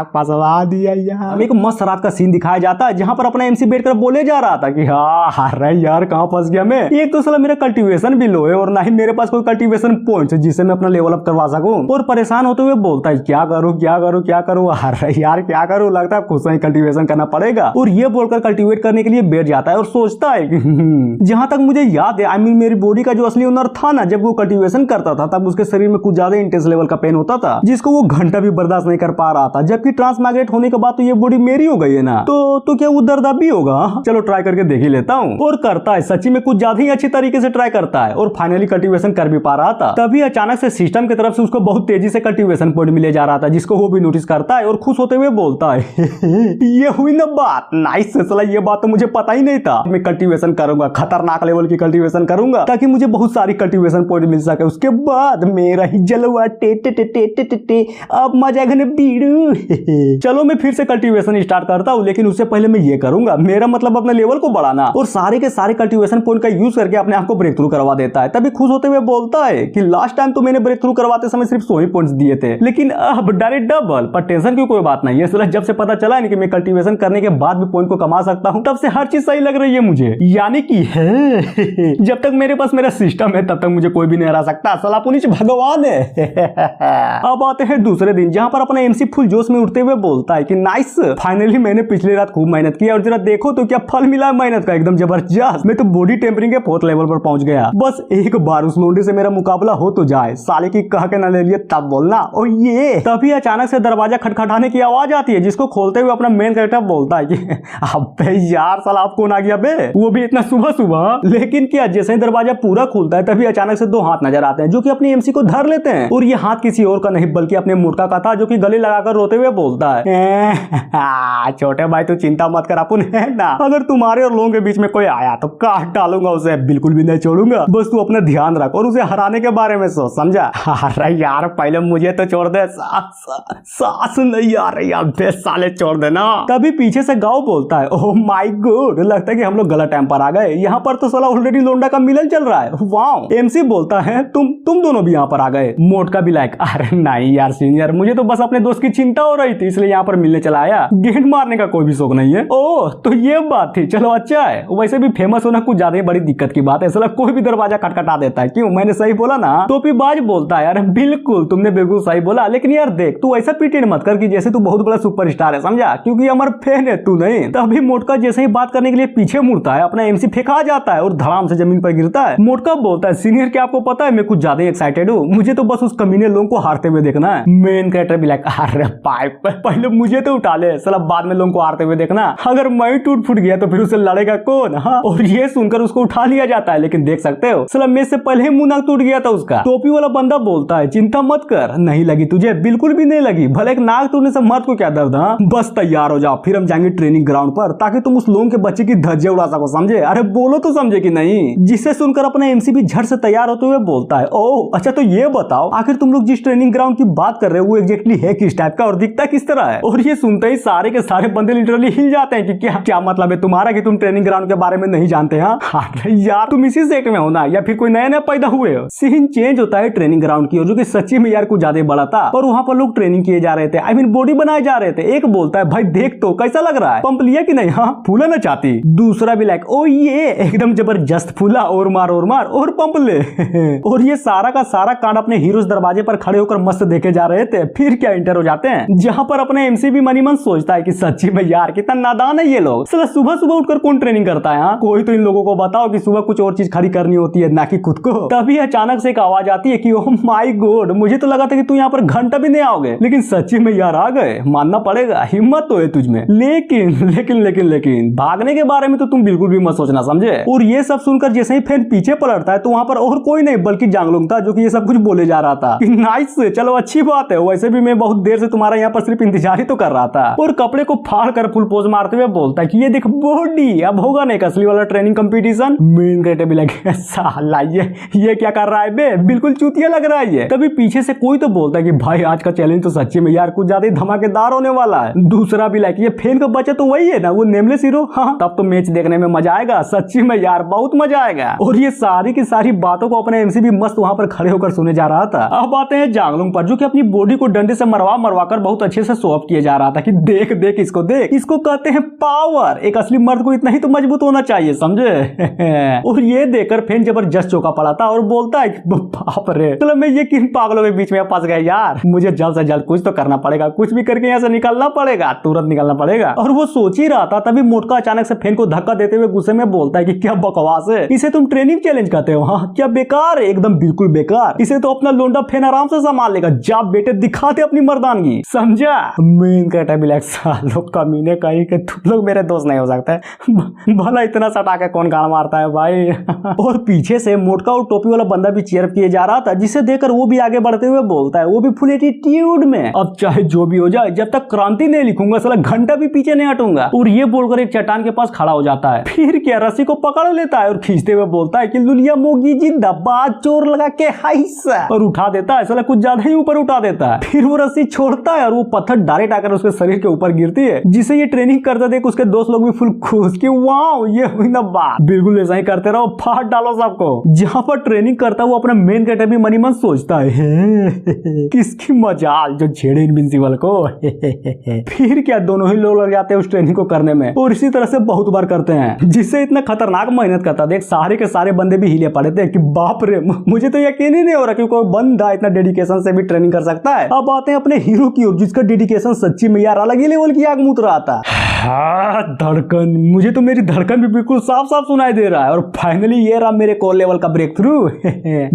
फंसवा दिया यार। एक मस्त रात का सीन दिखाया जाता है जहां पर अपना एमसी बैठकर बोले जा रहा था कि हाँ अरे यार कहाँ फंस गया मैं, एक तो साला मेरा कल्टीवेशन भी लो है और ना ही मेरे पास कोई कल्टीवेशन पॉइंट है जिससे मैं अपना लेवल अप करवा सकूं। और परेशान होते हुए बोलता है क्या करूं क्या करूं क्या करूं, अरे यार क्या करूं, लगता है खुद से ही कल्टीवेशन करना पड़ेगा। और ये बोलकर कल्टीवेट करने के लिए बैठ जाता है और सोचता है कि जहां तक मुझे याद है आई मीन मेरी बॉडी का जो असली ओनर था ना, जब वो कल्टीवेशन करता था तब उसके शरीर में कुछ ज्यादा इंटेंस लेवल का पेन होता था जिसको वो घंटा भी बर्दाश्त नहीं कर पा रहा था, जबकि ट्रांसमाइग्रेट होने के बाद तो ये बॉडी मेरी हो गई है ना, तो क्या वो दर्द भी होगा? चलो ट्राई करके देख ही लेता हूँ। और करता है, सच्ची में कुछ ज्यादा ही अच्छी तरीके से ट्राई करता है और फाइनली कल्टीवेशन कर भी पा रहा था। तभी अचानक से सिस्टम की तरफ से उसको बहुत तेजी से कल्टीवेशन पॉइंट मिले जा रहा था जिसको वो भी नोटिस करता है और खुश होते हुए बोलता है ये हुई ना बात, नाइस सला, ये बात तो मुझे पता ही नहीं था। मैं कल्टीवेशन करूंगा, खतरनाक लेवल की कल्टीवेशन करूंगा ताकि मुझे बहुत सारी कल्टीवेशन पॉइंट मिल सके, उसके बाद मेरा ही जलवा टे टे टे टे टे टे टे अब मजा घने बीड़ू चलो मैं फिर से कल्टीवेशन स्टार्ट करता हूँ, लेकिन उससे पहले मैं ये करूंगा, मेरा मतलब अपने लेवल को बढ़ाना। और सारे के सारे कल्टीवेशन पॉइंट का यूज करके अपने आप को ब्रेक थ्रू करवा देता है। तभी खुश होते हुए बोलता है कि लास्ट टाइम तो मैंने ब्रेक थ्रू करवाते समय सिर्फ 100 ही पॉइंट्स दिए थे, लेकिन अब डायरेक्ट डबल। पर टेंशन की कोई बात नहीं है, जब से पता चला है कि मैं कल्टीवेशन करने के बाद भी पॉइंट को कमा सकता हूँ तब से हर चीज सही लग रही है मुझे, यानी कि है जब तक मेरे पास मेरा सिस्टम है तब तक मुझे कोई भी नहीं हरा सकता, सला पुनिच भगवान है अब आते हैं दूसरे दिन जहां पर अपना एमसी फुल जोश में उठते हुए बोलता है कि नाइस, फाइनली मैंने पिछली रात खूब मेहनत की और जरा देखो तो क्या फल मिला है मेहनत का, एकदम जबरदस्त। मैं तो बॉडी टेम्परिंग के 4th लेवल पर पहुंच गया, बस एक बार उस लोंडे से मेरा मुकाबला हो तो जाए, साले की कह के ना ले लिए तब बोलना। ओ ये तभी अचानक से दरवाजा खटखटाने की आवाज आती है जिसको खोलते हुए अपना मेन कैरेक्टर बोलता है कि अबे यार साला आप कौन आ गया बे, वो भी इतना सुबह सुबह। लेकिन क्या जैसे ही दरवाजा पूरा खुलता है तभी अचानक से 2 हाथ नजर आते हैं जो कि अपनी एमसी को धर लेते हैं, और ये हाथ किसी और का नहीं बल्कि अपने मुर्गा का था जो कि गले लगाकर रोते हुए बोलता है छोटे भाई तू चिंता मत कर, अपन है ना, अगर तुम्हारे और लोगों के बीच में कोई आया तो काट डालूंगा उसे, बिल्कुल भी नहीं छोड़ूंगा, बस तू अपना ध्यान रख और उसे हराने के बारे में सोच, समझा? अरे यार पहले मुझे तो छोड़ दे, सांस नहीं आ रही, अबे साले छोड़ देना। तभी पीछे से गाँव बोलता है ओह माय गॉड, लगता है कि हम लोग गलत टाइम पर आ गए। यहाँ पर तो साला ऑलरेडी लोंडा का मिलन चल रहा है। वाओ। एमसी बोलता है तुम दोनों भी यहाँ पर आ गए। मोटका भी लाइक अरे नहीं यार सीनियर, मुझे तो बस अपने दोस्त की चिंता हो रही थी इसलिए यहाँ पर मिलने चला आया, गेंद मारने का कोई भी शौक नहीं है। ओह तो ये बात थी, चलो अच्छा है। वैसे भी फेमस होना कुछ ज्यादा ही बड़ी दिक्कत की बात है, साला कोई भी दरवाजा खटखटा देता है। क्यों, मैंने सही बोला ना? टोपीबाज बोलता है यार बिल्कुल तुमने बिल्कुल सही बोला, लेकिन यार देख तू ऐसा प्रिटेंड मत कर कि जैसे तू बहुत बड़ा सुपरस्टार है, समझा? क्योंकि हमारा फैन है तू नहीं। तभी मोटका जैसे ही बात करने के लिए पीछे मुड़ता है, अपना एमसी फेंका जाता है और धड़ाम से जमीन पर गिरता है। मोटका बोलता है सीनियर क्या आपको पता है मैं कुछ ज्यादा एक्साइटेड हूँ, मुझे तो बस उस कमीने लोगों को हारते हुए देखना है। मेन कैरेक्टर भी लाइक अरे पाइप पहले मुझे तो उठा ले साला, बाद में लोगों को हारते हुए देखना। अगर मैं टूट फूट गया तो फिर उससे लड़ेगा कौन? हाँ, और ये सुनकर उसको उठा लिया जाता है, लेकिन देख सकते हो साला मेरे से पहले ही मुंह नाक टूट गया था उसका। टोपी वाला बंदा बोलता है चिंता मत कर, नहीं लगी तुझे? बिल्कुल भी नहीं लगी, भले एक नाक टूटने से मर्द को क्या दर्द। हाँ बस तैयार हो जाओ, फिर हम जाएंगे ट्रेनिंग ग्राउंड पर ताकि तुम उस लोगों के बच्चे की धज्जियां उड़ा सको, समझे? अरे बोलो तो समझे कि नहीं? जिसे सुनकर अपना एमसी भी झट से तैयार होते हुए बोलता है ओह अच्छा तो ये बताओ आखिर तुम लोग जिस ट्रेनिंग ग्राउंड की बात कर रहे हो वो एग्जैक्टली है किस टाइप का और दिखता किस तरह है? और ये सुनते ही सारे के सारे बंदे लिटरली हिल जाते हैं कि क्या मतलब है तुम्हारा कि तुम ट्रेनिंग ग्राउंड के बारे में नहीं जानते? हाँ अरे यार तुम इसी सेक्ट में हो ना या फिर कोई नया नया पैदा हुए हो? सीन चेंज होता है ट्रेनिंग ग्राउंड की, जो कि सच्ची में यार कुछ ज्यादा बड़ा था और वहां पर लोग ट्रेनिंग किए जा रहे थे, आई मीन बॉडी बनाए जा रहे थे। एक बोलता है भाई देख तो कैसा लग रहा है, पंप लिया कि नहीं? हाँ फूला ना चाहती। दूसरा भी लाइक ओ ये एकदम जबरदस्त फूला, और मार और पंप ले। और ये सारा का सारा कांड अपने हीरो दरवाजे पर खड़े होकर मस्त देखे जा रहे थे। फिर क्या इंटर हो जाते हैं जहां पर अपने एमसी भी मनी मन सोचता है कि सच्ची में यार कितना नादान है ये लोग, साला सुबह सुबह उठकर कौन ट्रेनिंग करता है? हाँ कोई तो इन लोगों को बताओ कि सुबह कुछ और चीज खड़ी करनी होती है ना कि खुद को। तभी अचानक से एक आवाज आती है कि ओह माय गॉड, मुझे तो लगा था कि तू यहाँ पर घंटा भी नहीं आओगे, लेकिन सच्ची में यार आ गए, मानना पड़ेगा, हिम्मत तो है तुझमें। लेकिन लेकिन लेकिन लेकिन भागने के बारे में तो तुम बिल्कुल भी मत सोचना, समझे? और ये सब सुनकर जैसे ही फैन पीछे पलटता है तो वहां पर और कोई नहीं बल्कि जांगलुंग था, जो कि ये सब कुछ बोले जा रहा था कि नाइस चलो अच्छी बात है, वैसे भी मैं बहुत देर से तुम्हारा यहाँ पर सिर्फ इंतजार ही तो कर रहा था। और कपड़े को फाड़ कर फुल पोज मारते हुए बोलता है कि ये देख बॉडी, अब होगा नहीं असली वाला ट्रेनिंग कंपटीशन। मेन कैरेक्टर भी लगे साला ये क्या कर रहा है बे, बिल्कुल चूतिया लग रहा है ये। तभी पीछे से कोई तो बोलता है कि भाई आज का चैलेंज तो सच्ची में यार कुछ ज्यादा धमाकेदार होने वाला है। दूसरा भी लाइक ये फैन का बच्चा तो वही है ना, वो नेमलेस हीरो। हाँ तब तो मैच देखने में मजा आएगा, सच्ची में यार बहुत मजा आएगा। और ये सारी की सारी बातों को अपने एमसी भी मस्त वहां पर खड़े होकर सुने जा रहा था। अब आते हैं जांगलुंग पर, जो कि अपनी बॉडी को डंडे से मरवा कर बहुत अच्छे से शो ऑफ किया जा रहा था कि देख देख इसको देख, इसको कहते हैं पावर। एक असली मर्द को इतना ही तो मजबूत होना चाहिए, समझे? और ये देखकर फैन जबरदस्त चौका पड़ा था और बोलता है बाप रे, चलो मैं ये किन पागलों के बीच में फंस गया यार, मुझे जल्द से जल्द कुछ तो करना पड़ेगा, कुछ भी करके यहाँ से निकलना पड़ेगा, तुरंत निकलना पड़ेगा। और वो सोच ही रहा था तभी मोटका अचानक से फैन को धक्का देते हुए गुस्से में बोलता है कि क्या बकवास है, इसे तुम ट्रेनिंग चैलेंज कहते हो? हाँ क्या बेकार है, एकदम बिल्कुल बेकार, इसे तो अपना लोंडा फैन आराम से संभाल लेगा। जा बेटे दिखाते अपनी मर्दानगी, समझा? मेन कैरेक्टर भी सालों कमीने कहीं के तुम लोग मेरे दोस्त नहीं हो सकते, भला इतना सटा के कौन गाना मारता है भाई। और पीछे से मोटका और टोपी वाला बंदा भी चीयर किए जा रहा था, जिसे देखकर वो भी आगे बढ़ते हुए बोलता है, वो भी फुल एटीट्यूड में, अब चाहे जो भी हो जाए जब तक क्रांति नहीं लिखूंगा साला घंटा भी पीछे नहीं हटूंगा। और ये बोलकर एक चट्टान के पास खड़ा हो जाता है। फिर क्या रस्सी को पकड़ लेता है और खींचते हुए बोलता है कि लुलिया मोगी जिंदाबाद, चोर लगा के हाइसा, और उठा देता है, साला कुछ ज्यादा ही ऊपर उठा देता है। फिर वो रस्सी छोड़ता है और वो पत्थर डायरेक्ट आकर उसके शरीर के ऊपर गिरती है, जिसे ये ट्रेनिंग करता देख उसके दोस्त लोग भी फुल खुश कि वाओ ये हुई ना बात, बिल्कुल ऐसा ही करते रहो, फाड़ डालो सबको। जहां पर ट्रेनिंग करता वो अपना मेन कैरेक्टर भी मनी मन सोचता है किसकी मजाल जो छेड़े इनविंसिबल को। फिर क्या दोनों ही लोग लग जाते हैं उस ट्रेनिंग को करने में, और इसी तरह से बहुत बार करते हैं, जिससे इतना खतरनाक मेहनत करता देख सारे के सारे बंदे भी हिले पड़े थे कि बाप रे, मुझे तो यकीन ही नहीं हो रहा कि कोई बंदा इतना डेडिकेशन से भी ट्रेनिंग कर सकता है। अब आते हैं अपने हीरो की ओर, जिसका डेडिकेशन सच्ची में यार अलग ही लेवल की आग मूत रहा था। धड़कन, मुझे तो मेरी धड़कन भी बिल्कुल साफ साफ सुनाई दे रहा है। और फाइनली ये रहा मेरे कोर लेवल का ब्रेक थ्रू।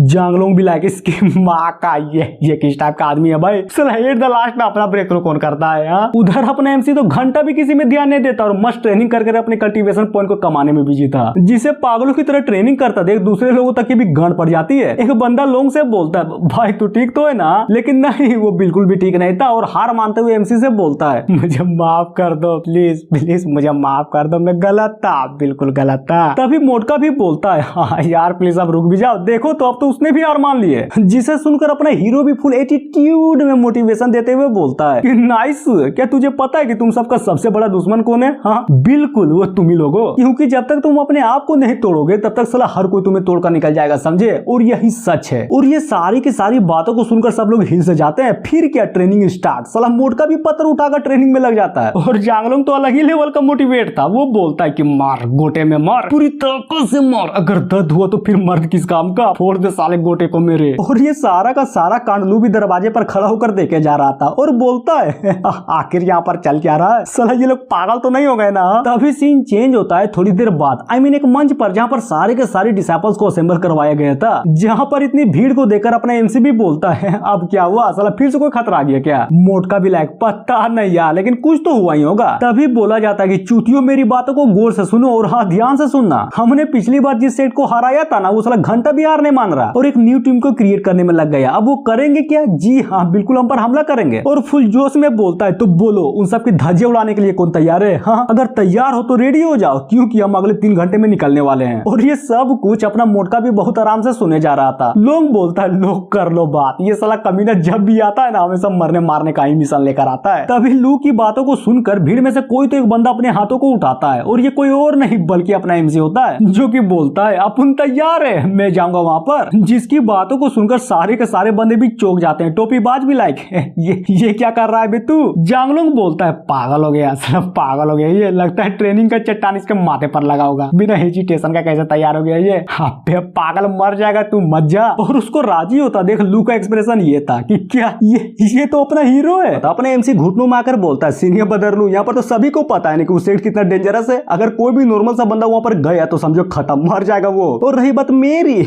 जांगलोंग भी लाइक इसकी माँ का ये किस टाइप का आदमी है भाई, एट द लास्ट में अपना ब्रेक थ्रू कौन करता है? हाँ उधर अपना एमसी तो घंटा भी किसी में ध्यान नहीं देता और मस्त ट्रेनिंग करके अपने कल्टीवेशन पॉइंट को कमाने में बिजी था, जिसे पागलों की तरह ट्रेनिंग करता देख दूसरे लोगों तक की भी गांड पड़ जाती है। एक बंदा लोंग से बोलता है भाई तू ठीक तो है ना, लेकिन नहीं वो बिल्कुल भी ठीक नहीं था और हार मानते हुए एमसी से बोलता है मुझे माफ कर दो प्लीज प्लीज, मुझे माफ कर दो, मैं गलत था, बिल्कुल गलत था। तभी मोटका भी बोलता है हाँ यार प्लीज अब रुक भी जाओ, देखो तो अब तो उसने भी हार मान लिए, जिसे सुनकर अपना हीरो भी फुल एटीट्यूड में मोटिवेशन देते हुए बोलता है कि नाइस, क्या तुझे पता है कि तुम सबका सबसे बड़ा दुश्मन कौन है? हाँ बिल्कुल वो तुम ही लोग हो, क्योंकि जब तक तुम अपने आप को नहीं तोड़ोगे तब तक साला हर कोई तुम्हें तोड़कर निकल जाएगा, समझे। और यही सच है। और ये सारी की सारी बातों को सुनकर सब लोग हिल से जाते हैं। फिर क्या ट्रेनिंग स्टार्ट। साला मोटका भी पत्थर उठाकर ट्रेनिंग में लग जाता है और जांगलोंग तो अलग ही लेवल का मोटिवेट था। वो बोलता है कि मार गोटे में मार, पूरी ताकत से मार, अगर दर्द हुआ तो फिर मर्द किस काम का, फोड़ दे साले गोटे को मेरे। और ये सारा का सारा कांड लू भी दरवाजे पर खड़ा होकर देखे जा रहा था और बोलता है आखिर यहाँ पर चल क्या रहा है, साला ये लोग पागल तो नहीं हो गए ना। तभी सीन चेंज होता है थोड़ी देर बाद। आई मीन एक मंच पर जहाँ पर सारे के सारे डिसाइपल्स को असेंबल करवाया गया था, जहाँ पर इतनी भीड़ को देखकर अपना एमसी भी बोलता है अब क्या हुआ, साला फिर से कोई खतरा आ गया क्या। मोटका भी लायक पता नहीं यार, लेकिन कुछ तो हुआ ही होगा। तभी बोला जाता है कि चूतियों मेरी बातों को गौर से सुनो और हाँ ध्यान से सुनना। हमने पिछली बार जिस सेट को हराया था ना, वो साला घंटा भी हार नहीं मान रहा और एक न्यू टीम को क्रिएट करने में लग गया। अब वो करेंगे क्या? जी हाँ, बिल्कुल हम पर हमला करेंगे। और फुल जोश में बोलता है तो बोलो उन सब की धज्जियां उड़ाने के लिए कौन तैयार है? हाँ, अगर तैयार हो तो रेडी हो जाओ, क्योंकि हम अगले 3 घंटे में निकलने वाले हैं। और ये सब कुछ अपना मोटका भी बहुत आराम से सुने जा रहा था। लोग बोलता है लोग कर लो बात, ये साला कमीना जब भी आता है ना हमेशा मरने मारने का ही मिशन लेकर आता है। तभी लू की बातों को सुनकर भीड़ में से कोई तो एक बंदा अपने हाथों को उठाता है और ये कोई और नहीं बल्कि अपना एमसी होता है, जो कि बोलता है अपन तैयार है, मैं जाऊंगा वहां पर। जिसकी बातों को सुनकर सारे के सारे बंदे भी चौंक जाते हैं। टोपीबाज भी लाइक ये क्या कर रहा है बे तू? जांगलोंग बोलता है पागल हो गया, सब पागल हो गया, ये लगता है ट्रेनिंग का चट्टान इसके माथे पर लगा होगा, बिना हेजिटेशन का कैसे तैयार हो गया ये। अबे पागल मर जाएगा तू, मत जा। और उसको राजी होता देख लू का एक्सप्रेशन ये था कि क्या ये तो अपना हीरो है। तो अपने एमसी घुटनों में आकर बोलता है सीनियर बदर लू, यहाँ पर तो सभी को पता है नहीं कि वो सेट कितना डेंजरस है। अगर कोई भी नॉर्मल सा बंदा वहां पर गया तो समझो खत्म, मर जाएगा वो। और रही बात मेरी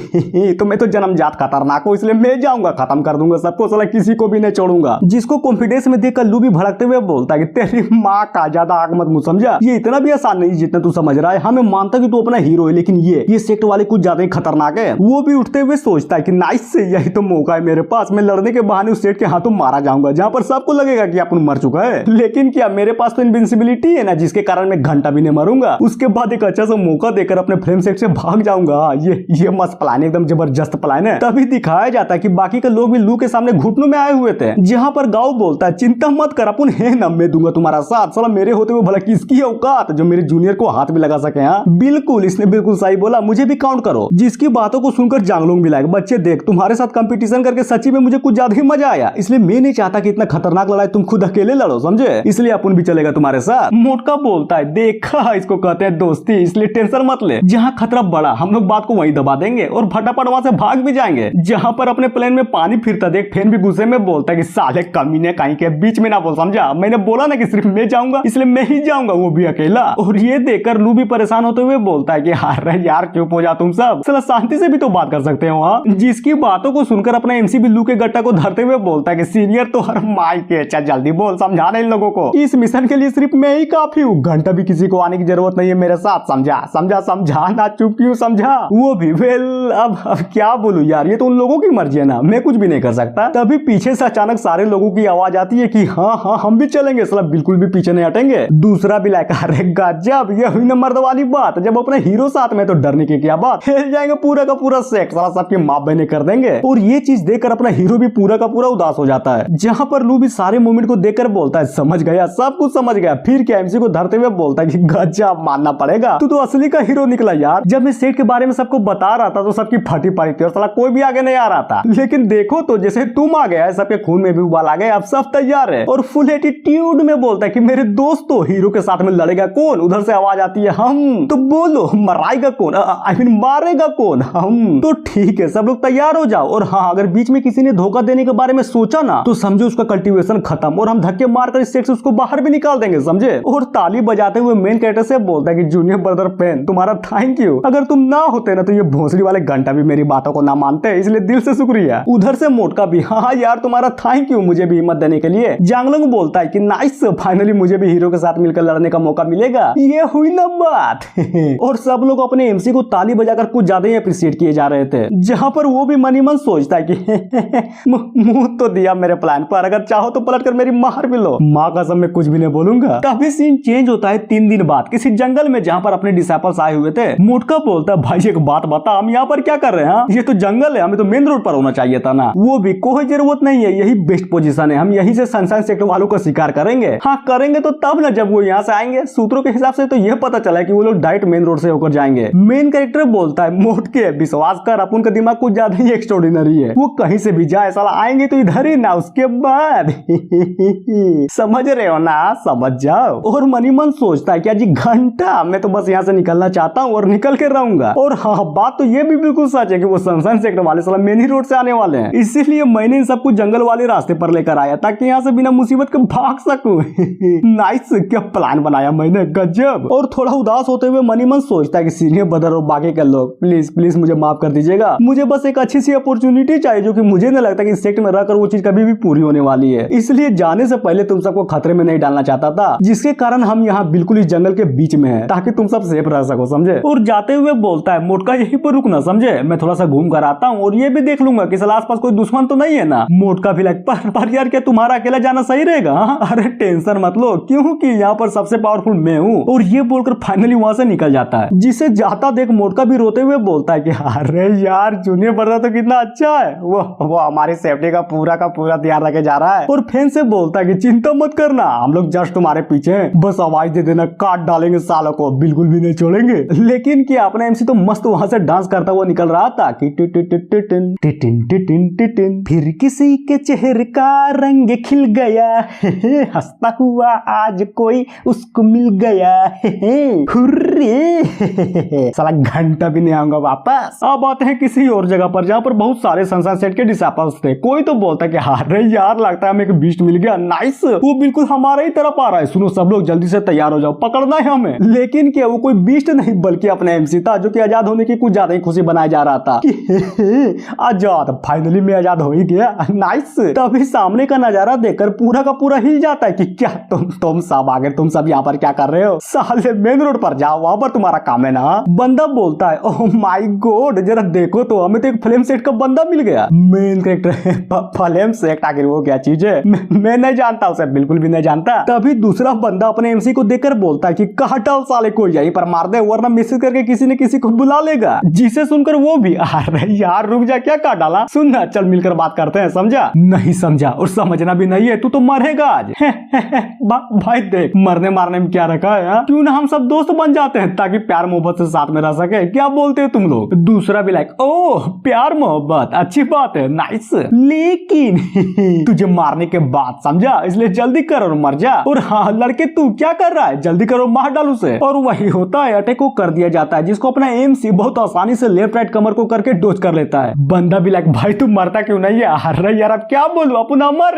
तो मैं तो जन्मजात खतरनाक हूँ, इसलिए मैं जाऊंगा, खत्म कर दूंगा सबको, साला किसी को भी नहीं छोड़ूंगा। जिसको कॉन्फिडेंस में देखकर लू भी भड़कते हुए बोलता है कि तेरी माँ का ज्यादा आग मत मुझ, समझा, ये इतना भी आसान नहीं जितना तू समझ रहा है। हमें मानता कि तू अपना हीरो है, लेकिन ये सेक्ट वाले कुछ ज्यादा ही खतरनाक है। वो भी उठते हुए सोचता है कि नाइस से यही तो मौका है मेरे पास, मैं लड़ने के बहाने उस सेट के हाथों मारा जाऊंगा, जहां पर सबको लगेगा कि अपन मर चुका है। लेकिन क्या मेरे पास तो इनविंसिबिलिटी है ना, जिसके कारण मैं घंटा भी नहीं मरूंगा। उसके बाद एक अच्छा सा मौका देकर अपने फ्रेम सेट से भाग जाऊंगा। ये मस्त प्लान, एकदम जबरदस्त प्लान है। तभी दिखाया जाता है कि बाकी के लोग भी लू के सामने घुटनों में आए हुए थे, जहां पर गाओ बोलता है चिंता मत कर, अपन है ना, मैं दूंगा तुम्हारा साथ। साला मेरे होते हुए भला किसकी औकात जो मेरे जूनियर को हाथ भी लगा सके। हाँ बिल्कुल, इसने बिल्कुल सही बोला, मुझे भी काउंट करो। जिसकी बातों को सुनकर जांगलोंग भी लायक, बच्चे देख तुम्हारे साथ कंपटीशन करके सच्ची में मुझे कुछ ज्यादा ही मजा आया, इसलिए मैं नहीं चाहता कि इतना खतरनाक लड़ाई तुम खुद अकेले लड़ो, समझे, इसलिए अपन भी चलेगा तुम्हारे साथ। मोटका बोलता है देखा इसको कहते हैं दोस्ती, इसलिए टेंशन मत ले, जहाँ खतरा बड़ा हम लोग बात को वहीं दबा देंगे और फटाफट वहां से भाग भी जाएंगे। जहाँ पर अपने प्लेन में पानी फिरता देख फैन भी गुस्से में बोलता है कि साले कमीने कहीं के बीच में ना बोल, समझा, मैंने बोला ना कि सिर्फ मैं जाऊंगा, इसलिए मैं ही जाऊंगा, वो भी अकेला। और ये देखकर लू भी परेशान होते हुए बोलता है कि अरे यार चुप हो जा तुम सब, साला शांति से भी तो बात कर सकते हो। हाँ, जिसकी बातों को सुनकर अपना एमसी भी लू के गट्टा को धरते हुए बोलता है कि सीनियर तो हर माई के, चल जल्दी बोल, समझा इन लोगों को इस मिशन के लिए सिर्फ मैं ही काफी हूँ, घंटा भी किसी को आने की जरूरत नहीं है मेरे साथ, समझा समझा समझा ना, चुप क्यों समझा। वो भी वेल अब क्या बोलूं यार, ये तो उन लोगों की मर्जी है ना, मैं कुछ भी नहीं कर सकता। तभी पीछे से अचानक सारे लोगों की आवाज आती है कि हाँ हाँ हम भी चलेंगे, साला बिल्कुल भी पीछे नहीं हटेंगे। दूसरा भी लाइक अरे गजब, ये हुई ना मर्द वाली बात, जब अपने हीरो साथ में तो डरने की क्या बात, हिल जाएंगे पूरा का पूरा सेक्स, साला सबके माँ बहने कर देंगे। और ये चीज देखकर अपना हीरो भी पूरा का पूरा उदास हो जाता है, जहाँ पर लू भी सारे मूवमेंट को देखकर बोलता है समझ गया, सब कुछ समझ गया। फिर क्या एमसी को धरते हुए बोलता है कि गजब मानना पड़ेगा, तू तो असली का हीरो निकला यार। जब मैं सेट के बारे में सबको बता रहा था तो सबकी फटी पड़ी थी और साला कोई भी आगे नहीं आ रहा था, लेकिन देखो तो जैसे तुम आ गया है, सबके खून में भी उबाल आ गए, अब सब तैयार है। और फुल एटीट्यूड में बोलता है कि मेरे दोस्तों हीरो के साथ में लड़ेगा कौन? उधर से आवाज आती है हम। तो बोलो मराएगा कौन, आई मीन मारेगा कौन? हम। तो ठीक है सब लोग तैयार हो जाओ। और हाँ, अगर बीच में किसी ने धोखा देने के बारे में सोचा ना तो समझो उसका कल्टीवेशन खत्म और हम धक्के मारकर इस सेट से उसको बाहर भी निकाल देंगे, समझे। और ताली बजाते हुए मेन कैरेक्टर से बोलता है कि जूनियर ब्रदर पेन तुम्हारा थैंक यू, अगर तुम ना होते ना तो ये भोसड़ी वाले घंटा भी मेरी बातों को ना मानते, इसलिए दिल से शुक्रिया। उधर से मोटका भी हाँ यार तुम्हारा थैंक यू मुझे भी हिम्मत देने के लिए। जांगलोंग बोलता है कि नाइस, फाइनली मुझे भी हीरो के साथ मिलकर लड़ने का मौका मिलेगा, ये हुई ना बात। और सब लोग अपने एमसी को ताली बजाकर कुछ ज्यादा ही अप्रिशिएट किए जा रहे थे, जहां पर वो भी मनी मन सोचता है कि मुंह तो दिया मेरे प्लान पर, अगर चाहो तो पलट कर मेरी मार भी लो, माँ कसम मैं कुछ भी नहीं बोलूंगा। तभी सीन चेंज होता है 3 दिन बाद किसी जंगल में, जहां पर अपने डिसाइपल्स आए हुए थे। मोटका बोलता है भाई एक बात बता, हम यहाँ पर क्या कर रहे हैं? ये तो जंगल है, हमें तो मेन रोड पर होना चाहिए था ना। वो भी कोई जरूरत नहीं है, यही बेस्ट पोजीशन है, हम यहीं से सनशाइन सेक्टर वालों का शिकार करेंगे। हाँ करेंगे तो तब ना जब वो यहाँ से आएंगे जाएंगे। सूत्रों के हिसाब से तो यह पता चला है कि वो लोग डायरेक्ट मेन रोड से होकर जाएंगे। मेन कैरेक्टर बोलता है मोटके विश्वास कर, अपन का दिमाग कुछ ज्यादा ही एक्स्ट्राऑर्डिनरी है, वो कहीं से भी जाए साला आएंगे तो इधर ही ना, उसके बाद समझ रहे हो ना, समझ जाओ। और मनी मन सोचता है कि अजी घंटा मैं तो बस यहाँ से निकलना चाहता हूँ और निकल के रहूंगा। और हाँ, बात तो ये भी बिल्कुल सच है कि वो सनशाइन सेक्टर वाले साला मेन ही रोड से आने वाले हैं, इसीलिए मैंने इन सबको जंगल वाले रास्ते पर लेकर आया ताकि यहाँ से बिना मुसीबत के भाग सकूं। नाइस, क्या प्लान बनाया मैंने, गजब। और थोड़ा उदास होते हुए मनी मन सोचता है कि सीनियर ब्रदर और बाकी के लोग प्लीज प्लीज मुझे माफ कर दीजिएगा, मुझे बस एक अच्छी सी अपॉर्चुनिटी चाहिए, जो कि मुझे नहीं लगता कि इस सेक्टर में रहकर वो चीज कभी भी पूरी होने वाली है। इसलिए जाने से पहले तुम सबको खतरे में नहीं डालना चाहता था, जिसके कारण हम यहाँ बिल्कुल इस जंगल के बीच में हैं, ताकि तुम सब सेफ रह सको, समझे। और जाते हुए बोलता है मोटका यहीं पर रुकना, समझे, मैं थोड़ा सा घूम कर आता हूँ और ये भी देख लूंगा कि आस पास कोई दुश्मन तो नहीं है ना। मोटका भी लाइक पर यार क्या तुम्हारा अकेला जाना सही रहेगा? अरे टेंशन मत लो, क्योंकि यहाँ पर सबसे पावरफुल मैं हूँ। और ये बोलकर फाइनली वहाँ से निकल जाता है। जिसे जाता देख मोटका भी रोते हुए बोलता है कि अरे यार जूनियर ब्रदर तो कितना अच्छा है, वो हमारी सेफ्टी का पूरा ध्यान रखे जा रहा है। और फैन से बोलता है कि चिंता मत करना, हम लोग जस्ट तुम्हारे पीछे हैं, बस आवाज दे देना, काट डालेंगे सालों को, बिल्कुल भी नहीं छोड़ेंगे। लेकिन क्या अपना एमसी तो मस्त वहाँ से डांस करता हुआ निकल रहा था कि फिर किसी के चेहरे का रंग खिल गया, हंसता हुआ आज कोई उसको मिल गया, हुर्रे। साला घंटा भी नहीं आऊंगा वापस। अब आते हैं किसी और जगह पर जहाँ पर बहुत सारे सनशाइन सेट के डिसाइपल्स थे। कोई तो बोलता है कि अरे यार लगता है हमें एक बीस्ट मिल गया, नाइस, वो बिल्कुल हमारे ही तरफ आ रहा है, सुनो सब लोग जल्दी से तैयार हो जाओ, पकड़ना है हमें। लेकिन क्या वो कोई बीस्ट नहीं बल्कि अपना एमसी था, जो कि आजाद होने की कुछ ज्यादा ही खुशी बनाया जा रहा था। आजाद, फाइनली मैं आजाद हो ही गया, नाइस। तभी सामने का नजारा देखकर पूरा का पूरा हिल जाता है कि क्या तुम सब आगे, तुम सब यहाँ पर क्या कर रहे हो? साले मेन रोड पर जाओ, वहां पर तुम्हारा काम है ना। बंदा बोलता है ओह माय गॉड, जरा देखो तो हमें तो एक फ्लेम सेट का बंदा मिल गया। मेन कैरेक्टर फ्लेम सेट, आखिर वो क्या चीज है? मैं नहीं जानता उसे, बिल्कुल भी नहीं जानता। तभी दूसरा बंदा अपने एमसी को देखकर बोलता है कि काटल साले को यहीं पर मार दे, वरना मैसेज करके किसी न किसी को बुला लेगा। जिसे सुनकर वो भी अरे यार रुक जा, क्या काट डाला, सुनना चल मिलकर बात करते हैं, समझा? नहीं समझा और समझना भी नहीं है, तू तो मरेगा आज। भाई देख मरने मारने में क्या रखा है, क्यों ना हम सब दोस्त बन जाते हैं ताकि प्यार मोहब्बत से साथ में रह सके, क्या बोलते हो तुम लोग? दूसरा भी लाइक ओह प्यार मोहब्बत अच्छी बात है, नाइस, लेकिन तुझे मारने के बाद, समझा, इसलिए जल्दी कर और मर जा। और हाँ लड़के तू क्या कर रहा है, जल्दी करो, मार डाल उसे। और वही होता है, अटैक को कर दिया जाता है, जिसको अपना एमसी बहुत आसानी से लेफ्ट राइट कमर को करके डोज कर लेता है। बंदा भी लाइक भाई तू मरता क्यों नहीं है? अरे यार अब क्या बोलूं, अपना मर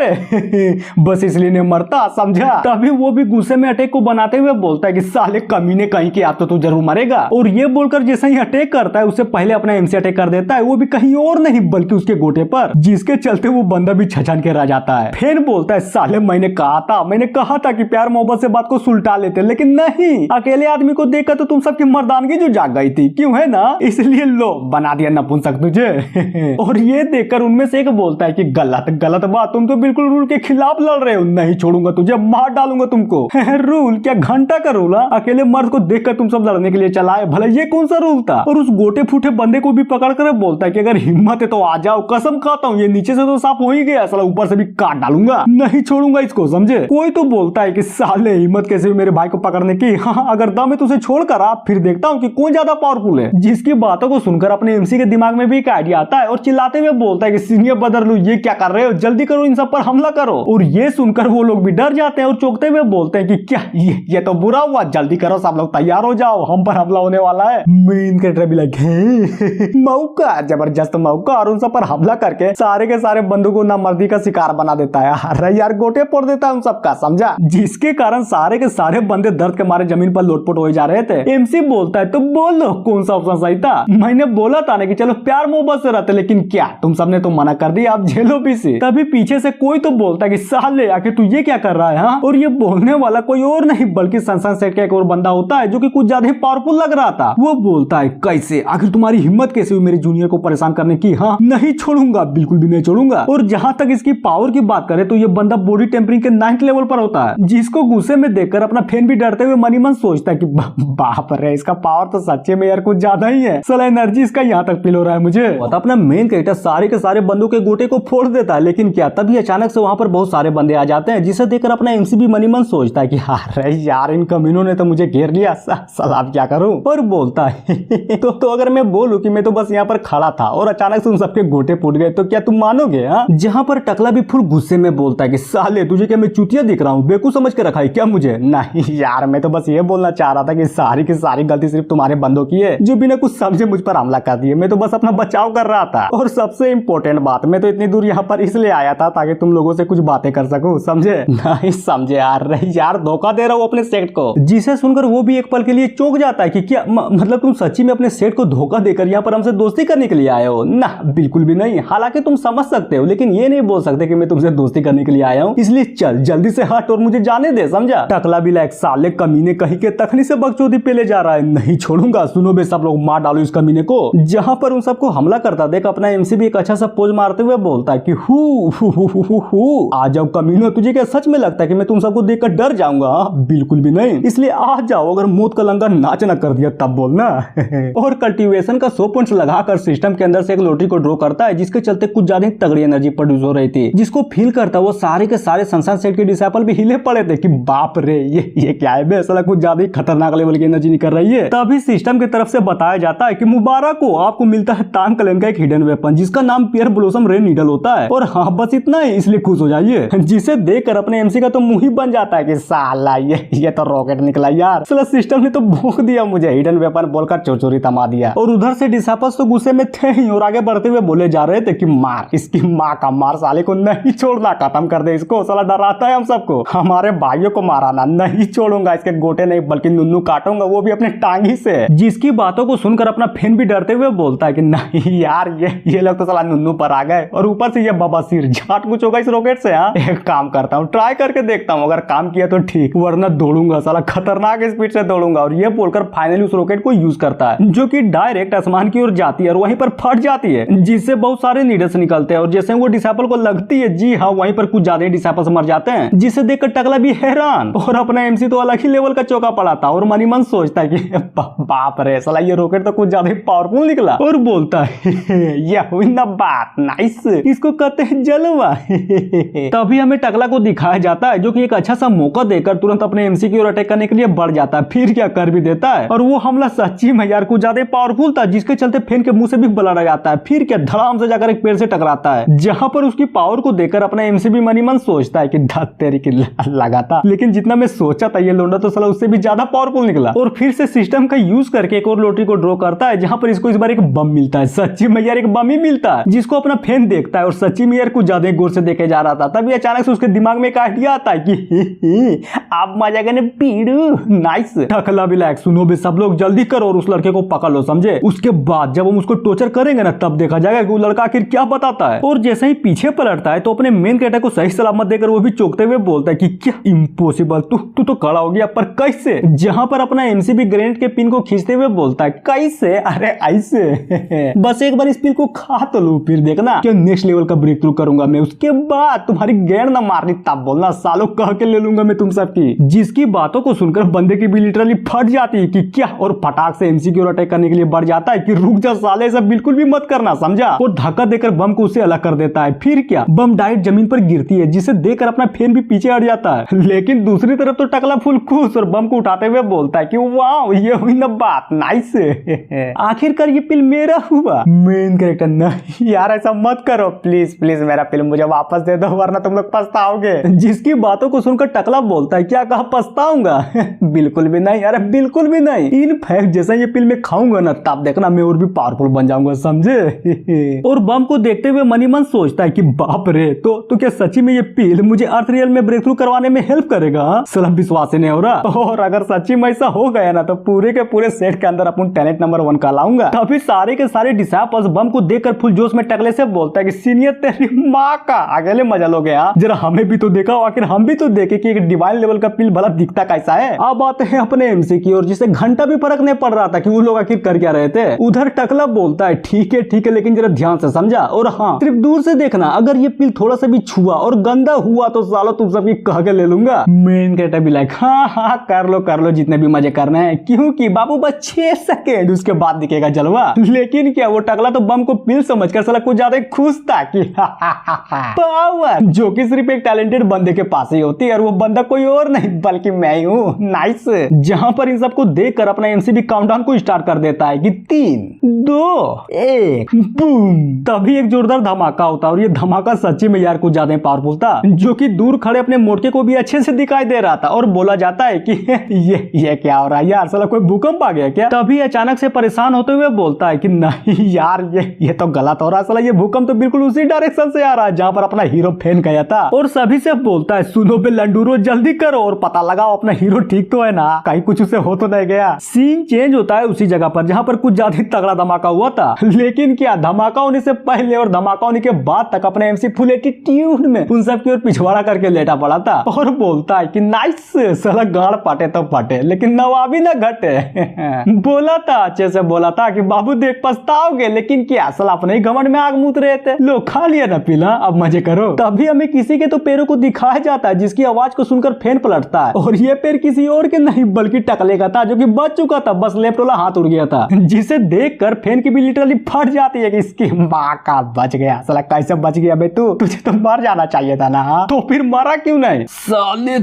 बस इसलिए नहीं मरता, समझा? तभी वो भी गुस्से में अटैक को बनाते हुए बोलता है कि साले कमीने कहीं के, आप तो तू जरूर मरेगा। और ये बोलकर जैसे ही अटैक करता है उससे पहले अपना एमसी अटैक कर देता है, वो भी कहीं और नहीं बल्कि उसके गोटे पर, जिसके चलते वो बंदा भी छछन के रह जाता है। फिर बोलता है साले मैंने कहा था कि प्यार मोहब्बत से बात को सुलटा लेते, लेकिन नहीं, अकेले आदमी को देखकर तो तुम सबकी मर्दानगी जो जाग गई थी, क्यों है ना, इसलिए लो बना दिया नपुंसक तुझे। और ये देखकर उनमें से एक बोलता है कि गलत बात, तुम तो बिल्कुल रूल के खिलाफ लड़ रहे हो, नहीं छोड़ूंगा तुझे, मार डालूंगा तुमको। रूल क्या घंटा का रूल? अकेले मर्द को देखकर तुम सब लड़ने के लिए चलाए, भला ये कौन सा रूल था? और उस गोटे फूटे बंदे को भी पकड़ कर बोलता है कि अगर हिम्मत है तो आ जाओ, कसम खाता हूँ ये नीचे से तो साफ हो ही गया, साला ऊपर से भी काट डालूंगा, नहीं छोड़ूंगा इसको, समझे? कोई तो बोलता है कि साले हिम्मत कैसे मेरे भाई को पकड़ने की, हाँ अगर दम है तो उसे छोड़कर आप, फिर देखता हूँ कि कौन ज्यादा पावरफुल है। जिसकी बातों को सुनकर अपने एमसी के दिमाग में भी एक आइडिया आता है और चिल्लाते हुए बोलता है कि सीनियर बदर ये क्या कर रहे हो, जल्दी करो, इन सब पर हमला करो। और ये सुनकर वो लोग भी डर जाते हैं और चौंकते हुए बोलते हैं कि क्या ये तो बुरा हुआ, जल्दी करो सब लोग तैयार हो जाओ, हम पर हमला होने वाला है। मेन कैरेक्टर भी लगे मौका, जबरदस्त मौका, और उन सब पर हमला करके सारे के सारे बंदूकों ना मर्दी का शिकार बना देता है। अरे यार गोटे फोड़ देता है उन सबका, समझा? जिसके कारण सारे के सारे बंदे दर्द के मारे जमीन पर लोटपोट हो जा रहे थे। एमसी बोलता है तो बोलो कौन सा ऑप्शन सही था? मैंने बोला था ना कि चलो प्यार मोहब्बत से रहते, लेकिन क्या तुम सबने तो मना कर दिया, आप झेलो भी से। तभी पीछे से कोई तो बोलता है कि साले आखिर तू ये क्या कर रहा है, हाँ? और ये बोलने वाला कोई और नहीं बल्कि सनशाइन सेट का एक और बंदा होता है जो कि कुछ ज्यादा ही पावरफुल लग रहा था। वो बोलता है कैसे, आखिर तुम्हारी हिम्मत कैसे हुई मेरे जूनियर को परेशान करने की? हाँ नहीं छोड़ूंगा, बिल्कुल भी नहीं छोड़ूंगा। और जहां तक इसकी पावर की बात करें तो ये बंदा बॉडी टेम्परिंग के 9th लेवल पर होता है, जिसको गुस्से में देखकर अपना फैन भी डरते हुए मनी मन सोचता है कि बाप रे इसका पावर तो सच्चे में यार कुछ ज्यादा ही है, साला एनर्जी इसका यहाँ तक फील हो रहा है मुझे। अपना मेन कैरेक्टर सारे के सारे बंदों के गोटे को फोड़ देता है, लेकिन क्या तभी अचानक से वहां पर बहुत सारे बंदे आ जाते हैं, जिसे देखकर अपना एमसी भी मनी मन सोचता है कि अरे यार इन कमीनों ने तो मुझे घेर लिया, साला अब क्या करूं। और बोलता है तो अगर मैं बोलूं कि मैं तो बस यहाँ पर खड़ा था और अचानक से उन सबके गोटे फूट गए तो क्या तुम मानोगे? हाँ, जहाँ पर टकला भी फुल गुस्से में बोलता है कि साले तुझे क्या मैं चूतिया दिख रहा हूँ, बेवकूफ समझ के रखा है क्या मुझे? नहीं यार, मैं तो बस ये बोलना चाह रहा था कि सारी की सारी गलती सिर्फ तुम्हारे बंदों की है जो बिना कुछ समझे मुझ पर हमला कर दिए। मैं तो बस अपना बचाव कर रहा था। और सबसे इम्पोर्टेंट बात, मैं तो इतनी दूर यहाँ पर इसलिए आया था ताकि तुम लोगों से कुछ बातें कर सकूं, समझे? नहीं समझे यार धोखा दे रहा हूँ अपने सेठ को। जिसे सुनकर वो भी एक पल के लिए चौंक जाता है कि क्या मतलब तुम सच्ची में अपने सेठ को धोखा देकर यहाँ पर हमसे दोस्ती करने के लिए आए हो? ना बिल्कुल भी नहीं। हालांकि तुम समझ सकते हो लेकिन ये नहीं बोल सकते कि मैं तुमसे दोस्ती करने के लिए आया हूँ, इसलिए चल जल्दी से हट और मुझे जाने दे, समझा? टकला भी लायक साले कमीने कहीं के तखनी से बकचोदी पे ले जा रहा है। नहीं छोड़ूंगा, सुनो बे सब लोग, मार डालो इस कमीने को। जहां पर उन सबको हमला करता देख अपना एमसी भी एक अच्छा सा पोज मारते हुए बोलता है कि हु आ जाओ कमीनो, तुझे क्या सच में लगता है कि मैं तुम सबको देखकर डर जाऊंगा? बिल्कुल भी नहीं, इसलिए आ जाओ, अगर मौत का लंगा नाच न कर दिया तब बोलना। और कल्टीवेशन का 100 पॉइंट्स लगाकर सिस्टम के अंदर से एक लॉटरी को ड्रॉ करता है जिसके चलते कुछ ज्यादा तगड़ी एनर्जी प्रोड्यूस हो रही थी, जिसको फील करता वो सारे के सारे सनशाइन सेट के डिसाइपल भी हिले पड़े थे कि बाप रे ये क्या है बे, साला कुछ ज्यादा ही खतरनाक लेवल की एनर्जी निकल रही है। तभी सिस्टम की तरफ से बताया जाता है कि मुबारक हो, आपको मिलता है तांग क्लैन का एक हिडन वेपन जिसका नाम पियर ब्लॉसम रे नीडल होता है। और हाँ बस इतना ही, इसलिए खुश हो जाइए। जिसे देखकर अपने एमसी का तो मुंह ही बन जाता है कि साला ये तो रॉकेट निकला यार, साला सिस्टम ने तो भोंक दिया मुझे, हिडन वेपन बोलकर चोचोरी थमा दिया। और उधर से डिसाइपल्स तो गुस्से में थे ही और आगे बढ़ते हुए बोले जा रहे थे कि मार इसकी माँ का मार, साले को नहीं छोड़ना, खत्म कर दे इसको, साला डराता है हम सबको, हमारे भाइयों को माराना नहीं छोड़ूंगा, इसके गोटे नहीं बल्कि नुन्नू काटूंगा, वो भी अपने टांगी से। जिसकी बातों को सुनकर अपना फैन भी डरते हुए बोलता है कि नहीं यार ये लोग तो साला नुन्नू पर आ गए और ऊपर से ये बाबा सिर झाट कुछ होगा इस रॉकेट से। हाँ एक काम करता हूँ, ट्राई करके देखता हूँ, अगर काम किया तो ठीक, वरना दौड़ूंगा, साला खतरनाक स्पीड से दौड़ूंगा। और ये बोलकर फाइनली उस रॉकेट को यूज करता है जो कि डायरेक्ट आसमान की ओर जाती है और वहीं पर फट जाती है, जिससे बहुत सारे नीडल्स निकलते हैं। और जैसे वो डिसाइपल को लगती है, जी हाँ वहीं पर कुछ ज्यादा डिसाइपल्स मर जाते हैं, जिसे देखकर टकला भी हैरान। और अपना एमसी तो अलग ही लेवल का चौका पड़ा था और मन ही मन सोचता है कि बाप रे, साला ये रॉकेट तो कुछ ज्यादा पावरफुल निकला। और बोलता है ये हुई ना बात, नाइस, इसको कहते हैं जलवा। तभी हमें टकला को दिखाया जाता है जो कि एक अच्छा सा मौका देकर तुरंत अपने एमसी की ओर अटैक करने के लिए बढ़ जाता है, फिर क्या कर भी देता है। और वो हमला सच्ची में यार कुछ ज्यादा पावरफुल था, जिसके चलते फैन के मुंह से भी ब्लड आ जाता है, फिर क्या धड़ाम से जाकर एक पेड़ से टकराता है, जहां पर उसकी पावर को देखकर अपना एमसी भी मन ही मन सोचता है कि धत तेरी की लगा था, लेकिन जितना मैं सोचा था ये लोंडा तो साला उससे भी ज्यादा पावरफुल निकला। और फिर से सिस्टम का यूज करके एक और लॉटरी को ड्रॉ करता है जहां पर इसको इस बार एक बम मिलता है, सच्ची में यार एक बम ही मिलता है, जिसको अपना फैन देखता है और सच्ची में यार कुछ ज्यादा गौर से देखे जा रहा था। तभी अचानक से उसके दिमाग में एक आइडिया आता है कि आप मजा करने पीड़ू, नाइस। टकला भी लायक, सुनो भी सब लोग जल्दी करो और उस लड़के को पकड़ लो, समझे? उसके बाद जब हम उसको टॉर्चर करेंगे ना तब देखा जाएगा कि वो लड़का आखिर क्या बताता है। और जैसे ही पीछे पलटता है तो अपने मेन कैरेक्टर को सही सलामत देकर वो भी चौंकते हुए बोलता है कि क्या इम्पॉसिबल, तू तो खड़ा हो गया, पर कैसे? जहां पर अपना एमसी भी ग्रेनेड के पिन को खींचते हुए बोलता है कैसे? अरे ऐसे बस एक बार इस पिन को खा तो लूं, फिर देखना कि नेक्स्ट लेवल का ब्रेक थ्रू करूंगा मैं, उसके बाद तुम्हारी गेंद ना मारनी तब बोलना, सालों कह के ले लूंगा मैं तुम सबकी। जिसकी बातों को सुनकर बंदे की भी लिटरली फट जाती है कि क्या, और फटाक से एमसी की ओर अटैक करने के लिए बढ़ जाता है कि रुक जा साले, सब बिल्कुल भी मत करना, समझा? और धक्का देकर बम को उससे अलग कर देता है, फिर क्या बम डायरेक्ट जमीन पर गिरती है, जिसे देखकर अपना फैन भी पीछे हट जाता है। लेकिन दूसरी तरफ तो टकला फुल खुश और बम को उठाते हुए बोलता है कि वाह ये हुई ना बात, नाइस। आखिरकार ये पिल मेरा हुआ। मेन कैरेक्टर, नहीं यार ऐसा मत करो प्लीज प्लीज, मेरा पिल मुझे वापस दे दो वरना तुम लोग पछताओगे। जिसकी बातों को सुनकर टकला बोलता है क्या कहा पछताऊंगा? बिल्कुल भी नहीं, अरे बिल्कुल भी नहीं। इनफैक्ट जैसा ये पिल मैं खाऊंगा ना तब देखना मैं और भी पावरफुल बन जाऊंगा, समझे? और बम को देखते हुए मन ही मन सोचता है कि बाप रे, तो क्या सच्ची में ये पिल मुझे अर्थ रियल में ब्रेक थ्रू करवाने में हेल्प करेगा? सलाम विश्वास ही नहीं हो रहा। और अगर सच्ची में ऐसा हो गया ना तो पूरे के पूरे सेट के अंदर अपन टैलेंट नंबर 1 का लाऊंगा। तभी सारे के सारे डिसाइपल्स बम को देखकर फुल जोश में टकले से बोलता है कि सीनियर तेरी माँ का, अगले मजा लोगे हाँ, जरा हमें भी तो देखा, आखिर हम भी तो देखे कि एक डिवाइन लेवल का पिल भला दिखता कैसा है। अब आते हैं अपने एमसी की ओर, जिसे घंटा भी फर्क नहीं पड़ रहा था कि वो लोग आखिर कर क्या रहे थे। उधर टकला बोलता है ठीक है लेकिन जरा ध्यान से समझा, और हाँ सिर्फ दूर से देखना, अगर ये पिल थोड़ा सा भी छुआ और गंदा हुआ तो सालो तुम सबकी कह के ले लूंगा। मेन कैरेक्टर भी लाइक हाँ कर लो जितने भी मजे करने हैं, क्योंकि बाबू बस 6 सेकेंड उसके बाद दिखेगा जलवा। लेकिन क्या वो टकला तो बम को पिल समझकर साला कुछ ज्यादा खुश था कि पावर जो कि सिर्फ एक टैलेंटेड बंदे के पास ही होती है, और वो बंदा कोई और नहीं नहीं बल्कि मैं ही हूँ। नाइस। जहाँ पर इन सबको देखकर अपना एमसी भी काउंटडाउन को स्टार्ट कर देता है कि 3, 2, 1 बूम। तभी एक जोरदार धमाका होता है और ये धमाका सच्ची में यार कुछ ज्यादा पावरफुल था, जो कि दूर खड़े अपने मोटके को भी अच्छे से दिखाई दे रहा था। और बोला जाता है कि ये क्या हो रहा है यार, साला कोई भूकंप आ गया क्या? तभी अचानक से परेशान होते हुए बोलता है कि नहीं यार ये तो गलत हो रहा है, साला ये भूकंप तो बिल्कुल उसी डायरेक्शन से आ रहा है जहाँ पर अपना हीरो फेन गया था। और सभी से बोलता है सुनो बे लंडूरो, जल्दी करो और पता लगाओ अपना हीरो ठीक तो है ना, कहीं कुछ उसे हो तो नहीं गया। सीन चेंज होता है उसी जगह पर जहाँ पर कुछ ज्यादा तगड़ा धमाका हुआ था। लेकिन क्या धमाका होने से पहले और धमाका होने के बाद तक अपने एमसी फुल एटीट्यूड में उन सब की ओर पिछवाड़ा करके लेटा पड़ा था और बोलता है कि नाइस, साला गाड़ पाटे तो पाटे लेकिन नवाबी ना घटे। बोला था अच्छे से बोला था कि बाबू देख पछताओगे, लेकिन क्या साला अपने ही घमंड में आग मूत रहे थे। लो खा लिया ना पीला, अब मजे करो। तभी हमें किसी के तो पैरों को दिखाया जाता है जिसकी आवाज को सुनकर फैन पलटता है और ये पैर किसी और के नहीं बल्कि टकले का था जो कि बच चुका था, बस लेफ्ट वाला हाथ उड़ गया था, जिसे देखकर फैन की भी लिटरली फट जाती है कि इसकी माँ का बच गया। साला कैसे बच गया बे तू, तुझे तो मर जाना चाहिए था ना। तो फिर मरा क्यों नहीं? साले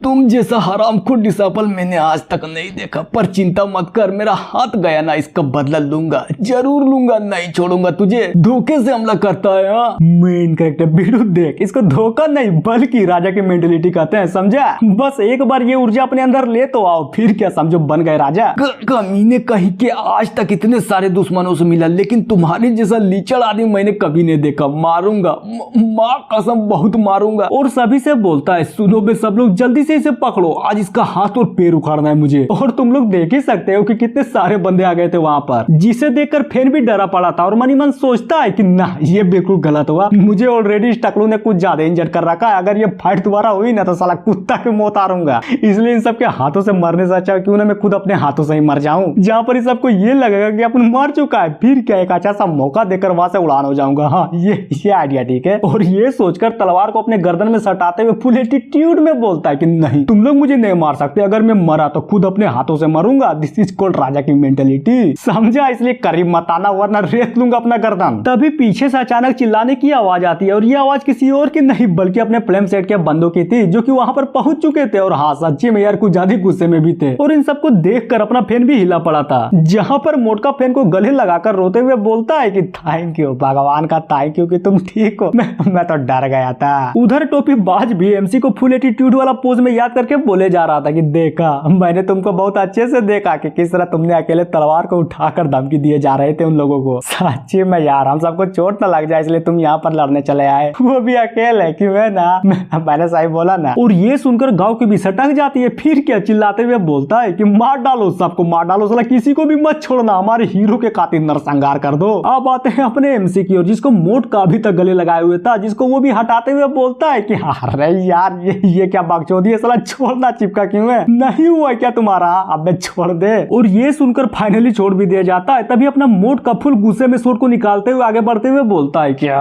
तुम जैसा हरामखोर डिसाइपल मैंने आज तक नहीं देखा, पर चिंता मत कर, मेरा हाथ गया ना, इसका बदला लूंगा, जरूर लूंगा, नहीं छोड़ूंगा तुझे। धोखे से हमला करता है। मेन कैरेक्टर बिडू देख, इसको धोखा नहीं बल्कि राजा की मेंटेलिटी कहते हैं, समझा? बस एक बार ये ऊर्जा अपने अंदर ले तो आओ, फिर क्या समझो बन गए राजा। कमीने कहीं के आज तक इतने सारे दुश्मनों से मिला, लेकिन तुम्हारे जैसा लीचड़ आदमी मैंने कभी नहीं देखा। मारूंगा, माँ कसम बहुत मारूंगा। और सभी से बोलता है सुनो बे सब लोग, जल्दी से इसे पकड़ो, आज इसका हाथ और पैर उखाड़ना है मुझे। और तुम लोग देख ही सकते हो कि कितने सारे बंदे आ गए थे वहां पर, जिसे देखकर फैन भी डरा पड़ा था और मनी मन सोचता है कि ना ये बिल्कुल गलत हुआ, मुझे ऑलरेडी इस टकलू ने कुछ ज्यादा इंजर्ड कर रखा है, अगर ये फाइट दोबारा हुई ना तो साला कुत्ता के मौत आरूंगा, इसलिए इन सबके हाथों से मरने से अच्छा क्यों ना मैं खुद अपने हाथों से ही मर जाऊं, जहां पर इस सबको ये लगेगा कि अपन मर चुका है, फिर क्या एक अच्छा सा मौका देकर वहां से उड़ान हो जाऊंगा। हाँ ये आइडिया ठीक है। और ये सोचकर तलवार को अपने गर्दन में सटाते हुए फुल एटीट्यूड में बोलता है कि नहीं तुम लोग मुझे नहीं मार सकते, अगर मैं मरा तो खुद अपने हाथों से मरूंगा, दिस इज कॉल्ड राजा की मेंटेलिटी, समझा? इसलिए करीब मत आना वरना रेत लूंगा अपना गर्दन। तभी पीछे से अचानक चिल्लाने की आवाज आती है और ये आवाज किसी और की नहीं बल्कि अपने फ्लेम सेट के बंदों की थी जो कि वहां पर पहुंच चुके थे और हाँ सच्ची में यार कुछ ज्यादा गुस्से में भी थे। और इन सबको देखकर अपना फैन भी हिला पड़ा था, जहां पर मोटका फैन को गले लगाकर रोते हुए बोलता है कि थैंक यू भगवान का, थैंक यू कि तुम ठीक हो, मैं तो डर गया था। उधर टोपी बाज भी एमसी को फुल एटीट्यूड वाला पोज में याद करके बोले जा रहा था कि देखा मैंने तुमको बहुत अच्छे से देखा कि किस तरह तुमने अकेले तलवार को उठाकर धमकी दिए जा रहे थे उन लोगों को, सच्ची में यार हम सबको चोट न लग जाए इसलिए तुम यहाँ पर लड़ने चले आए, वो भी अकेले कि मैं ना, मैंने सही बोला ना। और ये सुनकर गाँव की भी सटक जाती है, फिर क्या चिल्लाते हुए बोलता है कि मार डालो सबको, मार डालो साला, किसी को भी मत छोड़ना, हमारे हीरो के खातिर नरसंहार कर दो। अब आते हैं अपने एमसी की ओर जिसको मोट का अभी तक गले लगाए हुए था, जिसको वो भी हटाते हुए बोलता है कि अरे यार ये क्या बकचोदी है साला, छोड़ना चिपका क्यों है, नहीं हुआ क्या तुम्हारा, अब छोड़ दे। और ये सुनकर फाइनली छोड़ भी दिया जाता है। तभी अपना मोट का फुल गुस्से में सूट को निकालते हुए आगे बढ़ते हुए बोलता है क्या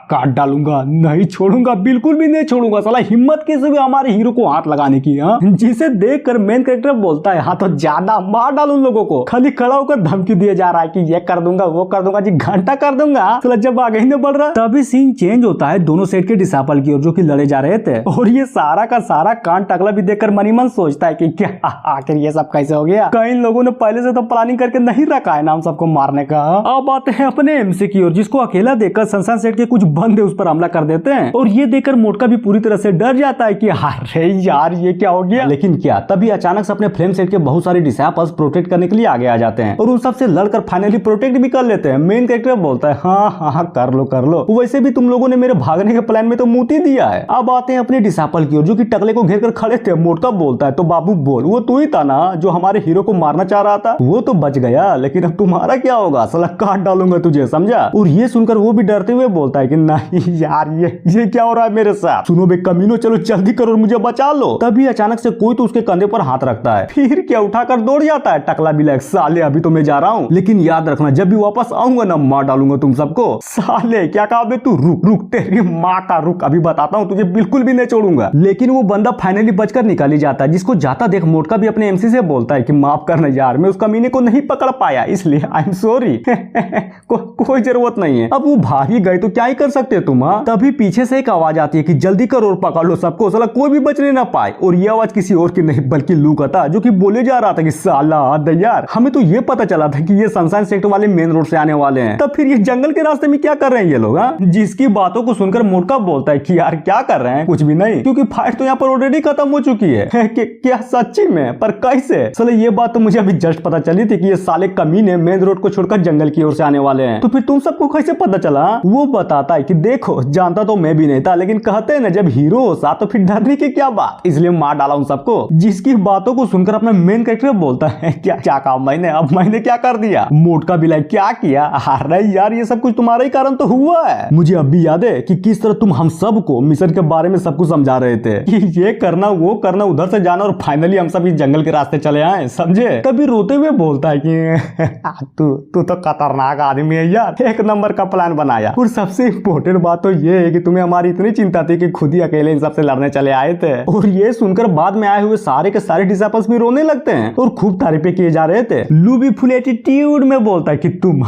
काट डालूंगा, नहीं छोड़ूंगा, बिल्कुल भी नहीं छोड़ूंगा, साला हिम्मत कैसे हुई हमारे हीरो को हाथ लगाने की। जिसे देखकर मेन कैरेक्टर बोलता है हाँ तो ज्यादा मार डालू उन लोगों को, खाली खड़ा होकर धमकी दिए जा रहा है कि ये कर दूंगा वो कर दूंगा जी, घंटा कर दूंगा, साला जब आगे ही नहीं बढ़ रहा। तभी सीन चेंज होता है दोनों सेट के डिसाइपल की ओर जो कि लड़े जा रहे थे और ये सारा का सारा कांड टकला भी देखकर मनी मन सोचता है कि क्या आखिर ये सब कैसे हो गया, कई लोगों ने पहले से तो प्लानिंग करके नहीं रखा है ना हम सबको मारने का। अब आते हैं अपने एमसी की ओर जिसको अकेला देखकर संसान सेट के कुछ बंदे उस पर हमला कर देते हैं और ये देखकर मोटका भी पूरी तरह से डर जाता है कि अरे यार ये क्या हो गया। लेकिन क्या तभी अचानक से अपने फ्लेम सेट के बहुत सारे डिसाइपल्स प्रोटेक्ट करने के लिए आगे आ जाते हैं और उन सबसे लड़कर फाइनली प्रोटेक्ट भी कर लेते हैं। मेन कैरेक्टर बोलता है हाँ कर लो, वैसे भी तुम लोगों ने मेरे भागने के प्लान में तो मूती दिया है। अब आते हैं अपने डिसाइपल की ओर जो कि टकले को घेर कर खड़े थे। मोटका बोलता है तो बाबू बोल, वो तू ही था ना जो हमारे हीरो को मारना चाह रहा था, वो तो बच गया लेकिन अब तुम्हारा क्या होगा, साला काट डालूंगा तुझे, समझा। और ये सुनकर वो भी डरते हुए बोलता है कि नहीं यार ये क्या हो रहा है मेरे साथ, सुनो बे कमीनो चलो जल्दी करो मुझे बचा लो। तभी अचानक से कोई तो उसके कंधे पर हाथ रखता है, फिर क्या उठाकर दौड़ जाता है। टकला भी लाइक साले अभी तो मैं जा रहा हूँ लेकिन याद रखना जब भी वापस आऊंगा ना मार डालूंगा तुम सबको। साले क्या कहा बे तू, रुक तेरी माँ का रुक, अभी बताता हूँ तुझे, बिल्कुल भी नहीं छोड़ूंगा। लेकिन वो बंदा फाइनली बचकर निकाली जाता है जिसको जाता देख मोटका भी अपने एमसी से बोलता है कि माफ करना यार मैं उस कमीने को नहीं पकड़ पाया इसलिए आई एम सॉरी। कोई जरूरत नहीं है, अब वो भाग ही गए तो क्या ही कर सकते तुम। तभी पीछे से एक आवाज आती है कि जल्दी करो और पकड़ लो सबको, साला कोई भी बच बचने न पाए। और ये आवाज किसी और की नहीं बल्कि लू का था, जो कि बोले जा रहा था कि साला यार, हमें तो ये पता चला था कि ये सनशाइन सेक्टर वाले मेन रोड से आने वाले हैं, तब फिर ये जंगल के रास्ते में क्या कर रहे हैं ये लोग? जिसकी बातों को सुनकर मोटका बोलता है कि यार क्या कर रहे हैं, कुछ भी नहीं, क्योंकि फाइट तो यहाँ पर ऑलरेडी खत्म हो चुकी है। क्या सच्ची में? पर कैसे? साले ये बात तो मुझे अभी जस्ट पता चली थी कि ये साले कमीने मेन रोड को छोड़कर जंगल की ओर से आने वाले हैं। तो फिर तुम सबको कैसे पता चला? वो बताता है कि देखो, जानता तो मैं भी नहीं था, लेकिन कहते हैं ना जब हीरो हो साथ तो फिर डरने की क्या बात, इसलिए मार डाला उन सबको। जिसकी बातों को सुनकर अपना मेन कैरेक्टर बोलता है क्या क्या काम मैंने, अब मैंने क्या कर दिया? मोटका भी लाइक क्या किया? अरे यार ये सब कुछ तुम्हारा ही कारण तो हुआ है। मुझे अब भी याद है कि किस तरह तुम हम सबको मिशन के बारे में सब कुछ समझा रहे थे कि ये करना वो करना, उधर से जाना, और फाइनली हम सब इस जंगल के रास्ते चले आए, समझे? तभी रोते हुए बोलता है कि तू तो खतरनाक आदमी है यार, एक नंबर का प्लान बनाया। और सबसे इम्पोर्टेंट बात तो ये है कि तुम्हें हमारी इतनी चिंता थी कि खुद ही अकेले इन सबसे लड़ने चले आए थे। और ये सुनकर बाद में आए हुए सारे के सारे डिसाइपल्स भी रोने लगते हैं और खूब तारीफें किए जा रहे थे। लू भी फुल एटीट्यूड में बोलता है कि तुम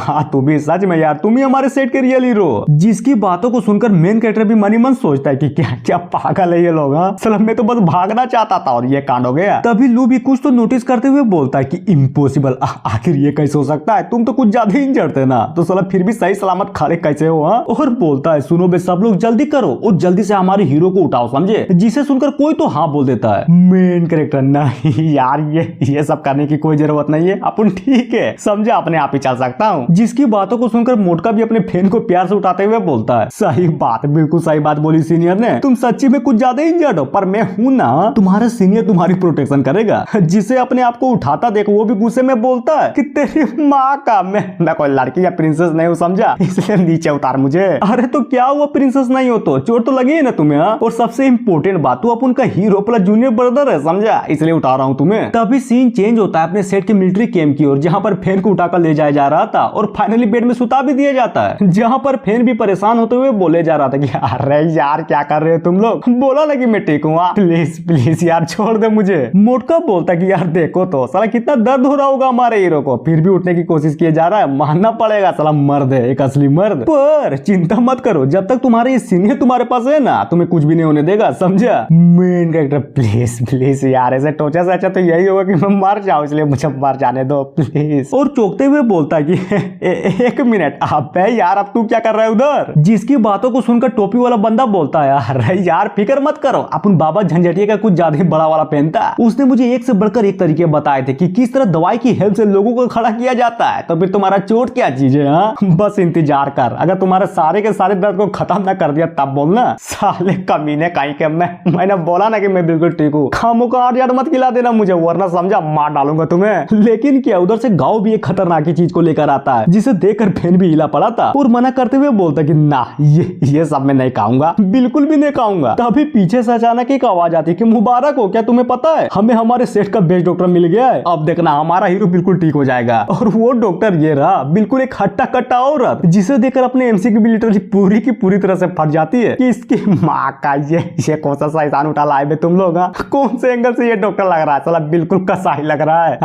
भी सच में यार, तुम ही हमारे सेट के रियल हीरो। जिसकी बातों को सुनकर मेन कैरेक्टर भी मन ही मन सोचता है कि क्या क्या पागल है ये लोग। सलम में तो बस भागना चाहता था और ये कांड हो गया। तभी लू भी कुछ तो नोटिस करते हुए बोलता है कि इम्पॉसिबल, आखिर ये कैसे हो सकता है? तुम तो कुछ ज्यादा ही इंजर्ड थे ना, तो साला फिर भी सही सलामत खड़े कैसे हो? और बोलता है सुनो बे सब लोग जल्दी करो और जल्दी से हमारे हीरो को उठाओ, समझे? जिसे सुनकर कोई तो हाँ बोल देता है। मेन कैरेक्टर नहीं यार, ये सब करने की कोई जरूरत नहीं है, अपन ठीक है, समझा, अपने आप ही चल सकता हूँ। जिसकी बातों को सुनकर मोटका भी अपने फैन को प्यार से उठाते हुए बोलता है सही बात, बिल्कुल सही बात बोली सीनियर ने, तुम सच्ची में कुछ ज्यादा इंजर्ड हो, पर मैं हूं ना, तुम्हारा सीनियर तुम्हारी प्रोटेक्शन करेगा। जिसे अपने आप को उठाता देखो वो भी गुस्से में बोलता है कि तेरी माँ का, मैं कोई लड़की या प्रिंसेस नहीं हूँ, समझा, इसलिए नीचे उतार मुझे। अरे तो क्या हुआ, प्रिंसेस नहीं हो तो चोट तो लगी है ना तुम्हें? और सबसे इम्पोर्टेंट बात, तू अपन का हीरो प्लस जूनियर ब्रदर है, समझा, इसलिए उठा रहा हूँ तुम्हें। तभी सीन चेंज होता है अपने सेट के मिलिट्री कैंप की ओर, जहाँ पर फैन को उठाकर ले जाया जा रहा था और फाइनली बेड में सुता भी दिया जाता है, जहाँ पर फैन भी परेशान होते हुए बोले जा रहा था कि अरे यार क्या कर रहे हो तुम लोग, बोला ना कि मैं ठीक हूँ, प्लीज प्लीज यार छोड़ दे मुझे। मोटका बोलता कि यार देखो तो साला कितना दर्द हो रहा होगा हमारे हीरो को, फिर भी उठने की कोशिश किए जा रहा है, मानना पड़ेगा साला मर्द है, एक असली मर्द। पर चिंता मत करो, जब तक तुम्हारे ये सीनियर तुम्हारे पास है ना, तुम्हें कुछ भी नहीं होने देगा, समझा? मेन कैरेक्टर प्लीज प्लीज यार, ऐसे टोचा से अच्छा तो यही होगा कि मैं मर जाऊं, इसलिए मुझे मर जाने दो प्लीज। और चौंकते हुए बोलता है कि एक मिनट, अबे यार अब तू क्या कर रहा है उधर? जिसकी बातों को सुनकर टोपी वाला बंदा बोलता है अरे यार फिक्र मत करो, अपन बाबा झंझटिया का कुछ ज्यादा ही बड़ा वाला पेन था, उसने मुझे एक से बढ़कर एक तरीके बताए थे कि किस तरह दवाई की हेल्प से लोगों को खड़ा किया जाता है, तो फिर तुम्हारा चोट क्या चीज है? बस इंतजार कर, अगर तुम्हारे सारे के सारे दर्द को खत्म ना कर दिया तब बोलना। साले कमीने कहीं के, मैंने बोला ना कि मैं बिल्कुल ठीक हूँ, खामों का यार मत खिला देना मुझे, वरना समझा मार डालूंगा तुम्हें। लेकिन क्या उधर से गाँव भी एक खतरनाक चीज को लेकर आता है, जिसे देखकर फैन भी हिला पड़ा था और मना करते हुए बोलता कि ना ये सब मैं नहीं खाऊंगा, बिल्कुल भी नहीं खाऊंगा। तभी पीछे से अचानक एक आवाज आती है कि मुबारक हो, क्या तुम्हें पता है हमें हमारे सेट का बेस्ट डॉक्टर मिल गया है, अब देखना हमारा हीरो बिल्कुल ठीक हो जाएगा। और वो डॉक्टर ये रहा, बिल्कुल एक हट्टा कट्टा औरत, जिसे देखकर अपने एमसी की लिटरली पूरी की पूरी तरह से फट जाती है कि इसकी माँ का ये कौन सा शैतान उठा लाए बे तुम लोग? कौन से एंगल से ये डॉक्टर लग रहा है, साला बिल्कुल कसाई लग रहा है।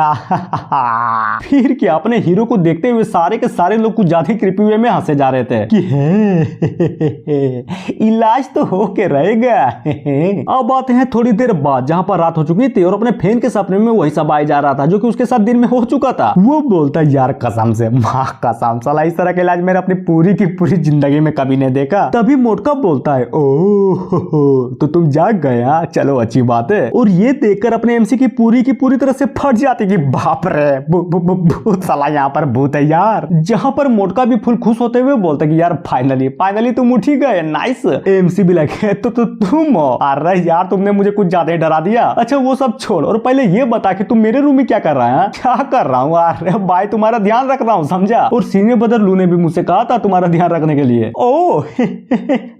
फिर क्या अपने हीरो को देखते हुए सारे के सारे लोग कुछ ज्यादा क्रिपी वे में हंसे जा रहे थे कि इलाज तो हो के रहेगा। अब आते हैं थोड़ी देर बाद, जहाँ पर रात हो चुकी थी और अपने फैन के सपने में वही सब आया जा रहा था जो कि उसके साथ दिन में हो चुका था। वो बोलता यार कसम से, माँ कसम, साला इस तरह का इलाज मैंने अपनी पूरी की पूरी जिंदगी में कभी नहीं देखा। तभी मोटका बोलता है ओह तो तुम जाग गया, चलो अच्छी बात है। और ये देखकर अपने एमसी की पूरी तरह से फट जाती कि बाप रे भूत, साला यहाँ पर भूत है यार। जहाँ पर मोटका भी फुल खुश होते हुए बोलता कि यार फाइनली तुम उठ ही गए, नाइस। एमसी भी लगे तो तुम हो, अरे यार तुमने मुझे कुछ ज्यादा ही डरा दिया। अच्छा वो सब छोड़ और पहले ये बता कि तुम मेरे रूम में क्या कर रहा है? क्या कर रहा हूँ? अरे भाई तुम्हारा ध्यान रख रहा हूँ, समझा। और सीनियर ब्रदर लू ने भी मुझसे कहा था तुम्हारा ध्यान रखने के लिए। ओ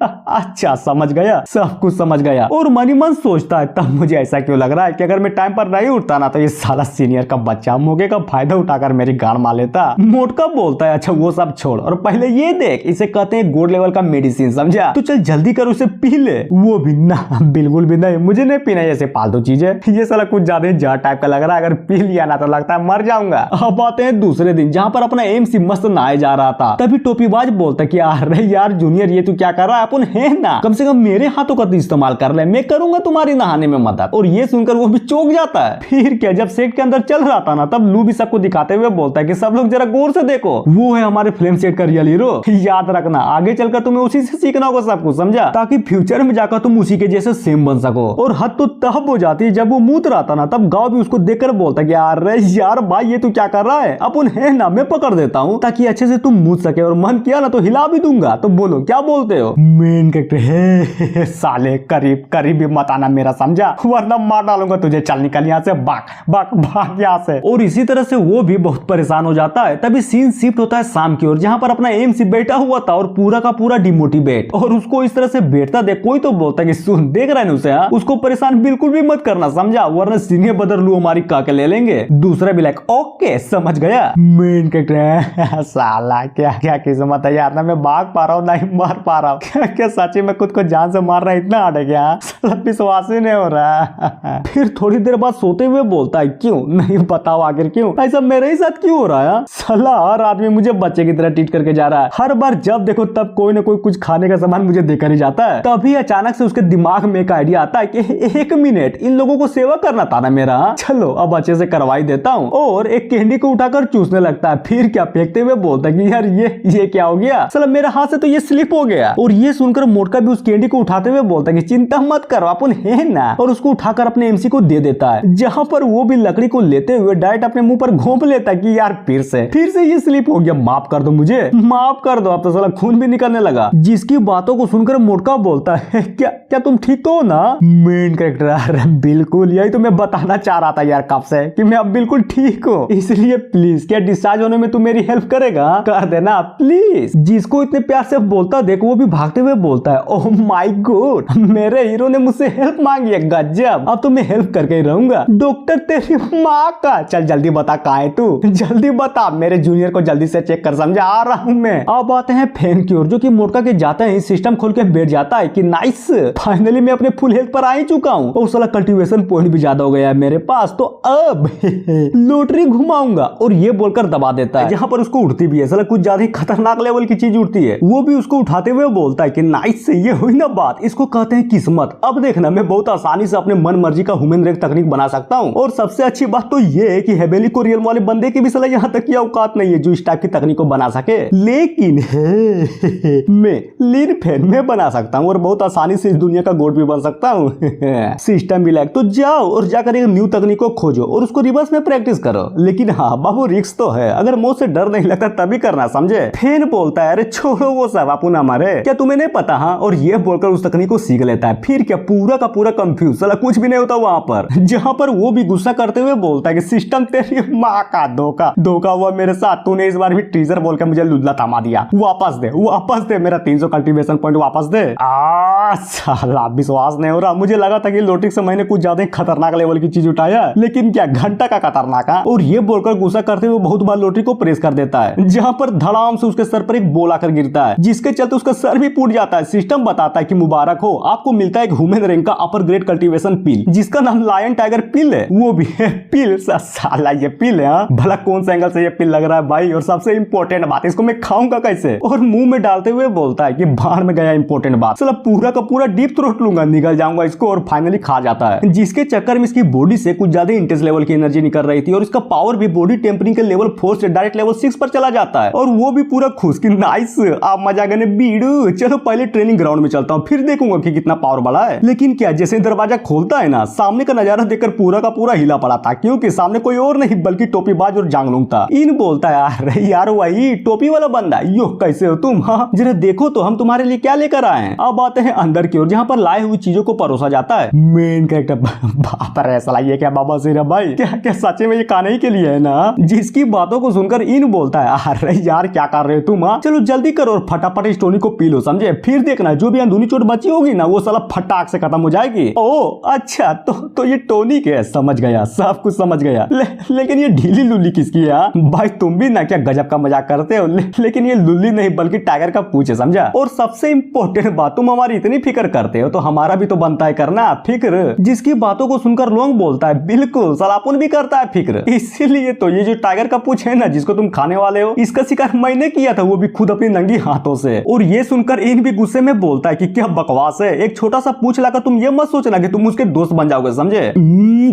अच्छा समझ गया, सब कुछ समझ गया। और मन ही मन सोचता है तब मुझे ऐसा क्यों लग रहा है कि अगर मैं टाइम पर नहीं उठता ना तो ये साला सीनियर का बच्चा मौके का फायदा उठाकर मेरी गांड मार लेता। मोटका बोलता है अच्छा वो सब छोड़ और पहले ये देख, इसे कहते हैं गोल्ड लेवल का मेडिसिन, समझा। तो चल जल्दी कर उसे पी ले। वो भी ना, बिल्कुल भी नहीं, मुझे नहीं पीना ऐसे फालतू चीजें, ये साला कुछ ज्यादा जहर टाइप का लग रहा है, अगर पी लिया ना तो लगता है मर जाऊंगा। अब आते हैं दूसरे दिन, जहाँ पर अपना एमसी मस्त नहाए जा रहा था। तभी टोपीबाज बोलता कि अरे यार जूनियर ये तू क्या कर रहा है, अपन है ना, कम से कम मेरे हाथों का तो इस्तेमाल कर ले, मैं कर करूंगा तुम्हारी नहाने में मदद। और ये सुनकर वो भी चौंक जाता है। फिर क्या, जब सेट के अंदर चल रहा था ना, तब लू भी सबको दिखाते हुए बोलता है कि सब लोग जरा गौर से देखो, वो है हमारे फिल्म सेट का रियल हीरो। याद रखना, आगे चलकर तुम्हें उसी से सीखना होगा सब कुछ, समझा, ताकि फ्यूचर में जाकर तुम उसी के जैसे सेम बन सको। और हद तो तब हो जाती है जब वो मूत रहा था ना, तब गाँव भी उसको देखकर बोलता है कि यार भाई ये तू क्या कर रहा है, अपन है ना, मैं पकड़ देता हूँ ताकि अच्छे से तुम मूत सके, और मन किया ना तो हिला भी दूंगा। तो बोलो क्या बोलते हो? मेन कैरेक्टर है साले, करीब करीब भी मत आना मेरा, समझा, वरना मार डालूंगा तुझे। चल निकल यहाँ से, भाग यहाँ से। और इसी तरह से वो भी बहुत परेशान हो जाता है। तभी सीन शिफ्ट होता है शाम की ओर, जहाँ पर अपना एमसी बैठा हुआ था और पूरा का पूरा डिमोटिवेट। और उसको इस तरह से बैठता देख कोई तो बोलता है कि सुन, देख रहा है उसे, उसको परेशान बिल्कुल भी मत करना, समझा, वरना सीने बदल लू हमारी काके ले लेंगे। दूसरा भी लाइक ओके समझ गया। मेन कैरेक्टर साला क्या क्या किस्मत है यार, ना मैं भाग पा रहा हूँ ना ही मार पा रहा हूँ। क्या क्या सच्ची में खुद को जान से मार रहा है, इतना अड़े क्या, विश्वास ही नहीं हो रहा। फिर थोड़ी देर बाद सोते हुए बोलता है क्यों, नहीं बताओ आखिर क्यों, ऐसा मेरे ही साथ क्यों हो रहा है? साला हर आदमी मुझे बच्चे की तरह ट्रीट करके जा रहा है। हर बार जब देखो तब कोई ना कोई कुछ खाने का सामान मुझे देकर ही जाता है। तभी अचानक से उसके दिमाग में एक आइडिया आता है कि 1 मिनट इन लोगों को सेवा करना था ना मेरा, चलो अब अच्छे से करवाई देता हूँ। और एक कैंडी को उठाकर चूसने लगता है। फिर क्या फेंकते हुए बोलता है कि यार ये क्या हो गया, साला मेरे हाथ से तो ये स्लिप हो गया। और ये सुनकर मोटका भी उस कैंडी को उठाते हुए बोलता है कि चिंता मत करो अपन है ना, और उसको उठाकर अपने एमसी को दे देता है। जहां पर वो भी लकड़ी को लेते हुए डायरेक्ट अपने मुंह पर घोंप लेता है कि यार फिर से ये स्लिप हो गया, माफ कर दो मुझे, माफ कर दो। अब तो साला खून भी निकलने लगा। जिसकी बातों को सुनकर मोटका बोलता है क्या तुम ठीक तो हो ना? मेन कैरेक्टर बिल्कुल, यही तो मैं बताना चाह रहा था यार कब से कि मैं अब बिल्कुल ठीक हूँ, इसलिए प्लीज क्या डिस्चार्ज होने में तू मेरी हेल्प करेगा, कर देना प्लीज। जिसको इतने प्यार से बोलता देखो वो भी भागते हुए बोलता है ओह माय गॉड, मेरे हीरो ने मुझसे हेल्प मांगी है, गजब, अब तो मैं हेल्प करके ही रहूंगा। डॉक्टर तेरी माँ का, चल जल्दी बता कहाँ है तू, जल्दी बता, मेरे जूनियर को जल्दी से चेक कर, समझा, आ रहा हूँ मैं। अब आते हैं फैन की ओर, जो कि मोटका के जाते हैं सिस्टम खोल के बैठ जाता है कि नाइस, फाइनली मैं अपने फुल हेल्थ पर आ ही चुका हूँ। और साला कल्टीवेशन पॉइंट भी ज्यादा हो गया है मेरे पास, तो अब लॉटरी घुमाऊंगा। और ये बोलकर दबा देता है, जहाँ पर उसको उठती भी है, साला कुछ ज्यादा ही खतरनाक लेवल की चीज उठती है। वो भी उसको उठाते हुए बोलता है कि नाइस से ये हुई ना बात, इसको कहते हैं किस्मत। अब देखना मैं बहुत आसानी से अपने मन मर्जी का ह्यूमन रेक तकनीक बना सकता हूँ। और सबसे अच्छी बात तो ये है कि हेबेली को रियल वाले बंदे की भी साला यहाँ तक की औकात नहीं है जो इस टाइप की तकनीक को बना सके। लेकिन मैं लीन फैन में बना सकता हूँ और बहुत आसानी से इस दुनिया का गोड भी बन सकता हूँ। सिस्टम भी लाइक, तो जाओ और जाकर एक न्यू तकनीक को खोजो और उसको रिवर्स में प्रैक्टिस करो। लेकिन हाँ बाबू रिस्क तो है, अगर मौत से डर नहीं लगता तभी करना, समझे। फैन बोलता है अरे छोड़ो वो सब अपन हमारे, क्या तुम्हें नहीं पता? हाँ, और ये बोलकर उस तकनीक को सीख लेता है। फिर क्या पूरा का पूरा कंफ्यूज, साला कुछ भी नहीं होता वहां पर। जहां पर वो भी गुस्सा करते हुए बोलता है कि सिस्टम तेरी माँ का धोखा हुआ मेरे साथ, तूने इस बार भी टीजर बोलकर मुझे लुल्ला थमा दिया, वापस दे मेरा 300 कल्टीवेशन पॉइंट वापस दे। साला विश्वास नहीं हो रहा, मुझे लगा था कि लॉटरी से मैंने कुछ ज्यादा खतरनाक लेवल की चीज उठाया, लेकिन क्या घंटा का खतरनाक। और ये बोलकर गुस्सा करते हुए बहुत बार लॉटरी को प्रेस कर देता है, जहां पर धड़ाम से उसके सर पर एक बॉल आकर गिरता है, जिसके चलते उसका सर भी फूट जाता है। सिस्टम बताता है कि मुबारक हो, आपको मिलता है एक ह्यूमन रैंक का अपर ग्रेड कल्टीवेशन पिल, जिसका नाम लायन टाइगर पिल है। वो भी है पिल, साला ये पिल है, भला कौन सा एंगल से ये पिल लग रहा है भाई। और सबसे इंपॉर्टेंट बात, इसको मैं खाऊंगा कैसे? और मुंह में डालते हुए बोलता है कि बाहर में गया इंपॉर्टेंट बात, साला पूरा का पूरा डीप थ्रोट लूंगा, निगल जाऊंगा इसको। और फाइनली खा जाता है, जिसके चक्कर में इसकी बॉडी से कुछ ज्यादा इंटेंस लेवल की एनर्जी निकल रही थी और इसका पावर भी बॉडी टेम्परिंग के लेवल 4 से डायरेक्ट लेवल 6 पर चला जाता है। और वो भी पूरा खुश कि नाइस, आप मजा करने बीड़ू, चलो पहले ट्रेनिंग ग्राउंड में चलता हूँ, फिर देखूंगा कि कितना पावर बढ़ा है। लेकिन क्या जैसे दरवाजा खोलता है ना, सामने का नजारा देखकर पूरा का पूरा हिला पड़ा था, क्योंकि सामने कोई और नहीं बल्कि टोपीबाज और जांगलुंग था। इन बोलता है यार वही टोपी वाला बंदा, यो कैसे हो तुम? हाँ जरा देखो तो हम तुम्हारे लिए क्या लेकर आए हैं। अब आते हैं अंदर की ओर, जहाँ पर लाए हुई चीजों को परोसा जाता है। मेन कैरेक्टर बाप रे साला ये क्या बाबा सिर भाई, क्या सच्चे में ये खाने ही के लिए है ना? जिसकी बातों को सुनकर इन बोलता है अरे यार क्या कर रहे हो तुम? चलो जल्दी करो और फटाफट इस टोनिक को पी लो, समझे। फिर देखना जो भी अंदरूनी चोट बची होगी ना, वो साला फटाक से खत्म हो जाएगी। ओ अच्छा, तो ये टोनिक है, समझ गया, सब कुछ समझ गया। लेकिन ये ढीली लुल्ली किसकी है भाई? तुम भी ना क्या गजब का मजाक करते हो। लेकिन ये लुल्ली नहीं बल्कि टाइगर का पूछ है, समझा। और सबसे इंपॉर्टेंट बात, तुम हमारी इतनी इतनी फिक्र करते हो तो हमारा भी तो बनता है करना फिक्र। जिसकी बातों को सुनकर लोंग बोलता है बिल्कुल सलापुन भी करता है फिक्र। इसीलिए तो ये जो टाइगर का पूंछ है ना जिसको तुम खाने वाले हो, इसका शिकार मैंने किया था, वो भी खुद अपनी नंगी हाथों से। और ये सुनकर इन भी गुस्से में बोलता है कि क्या बकवास है, एक छोटा सा पूंछ लाकर तुम ये मत सोचना कि तुम उसके दोस्त बन जाओगे, समझे।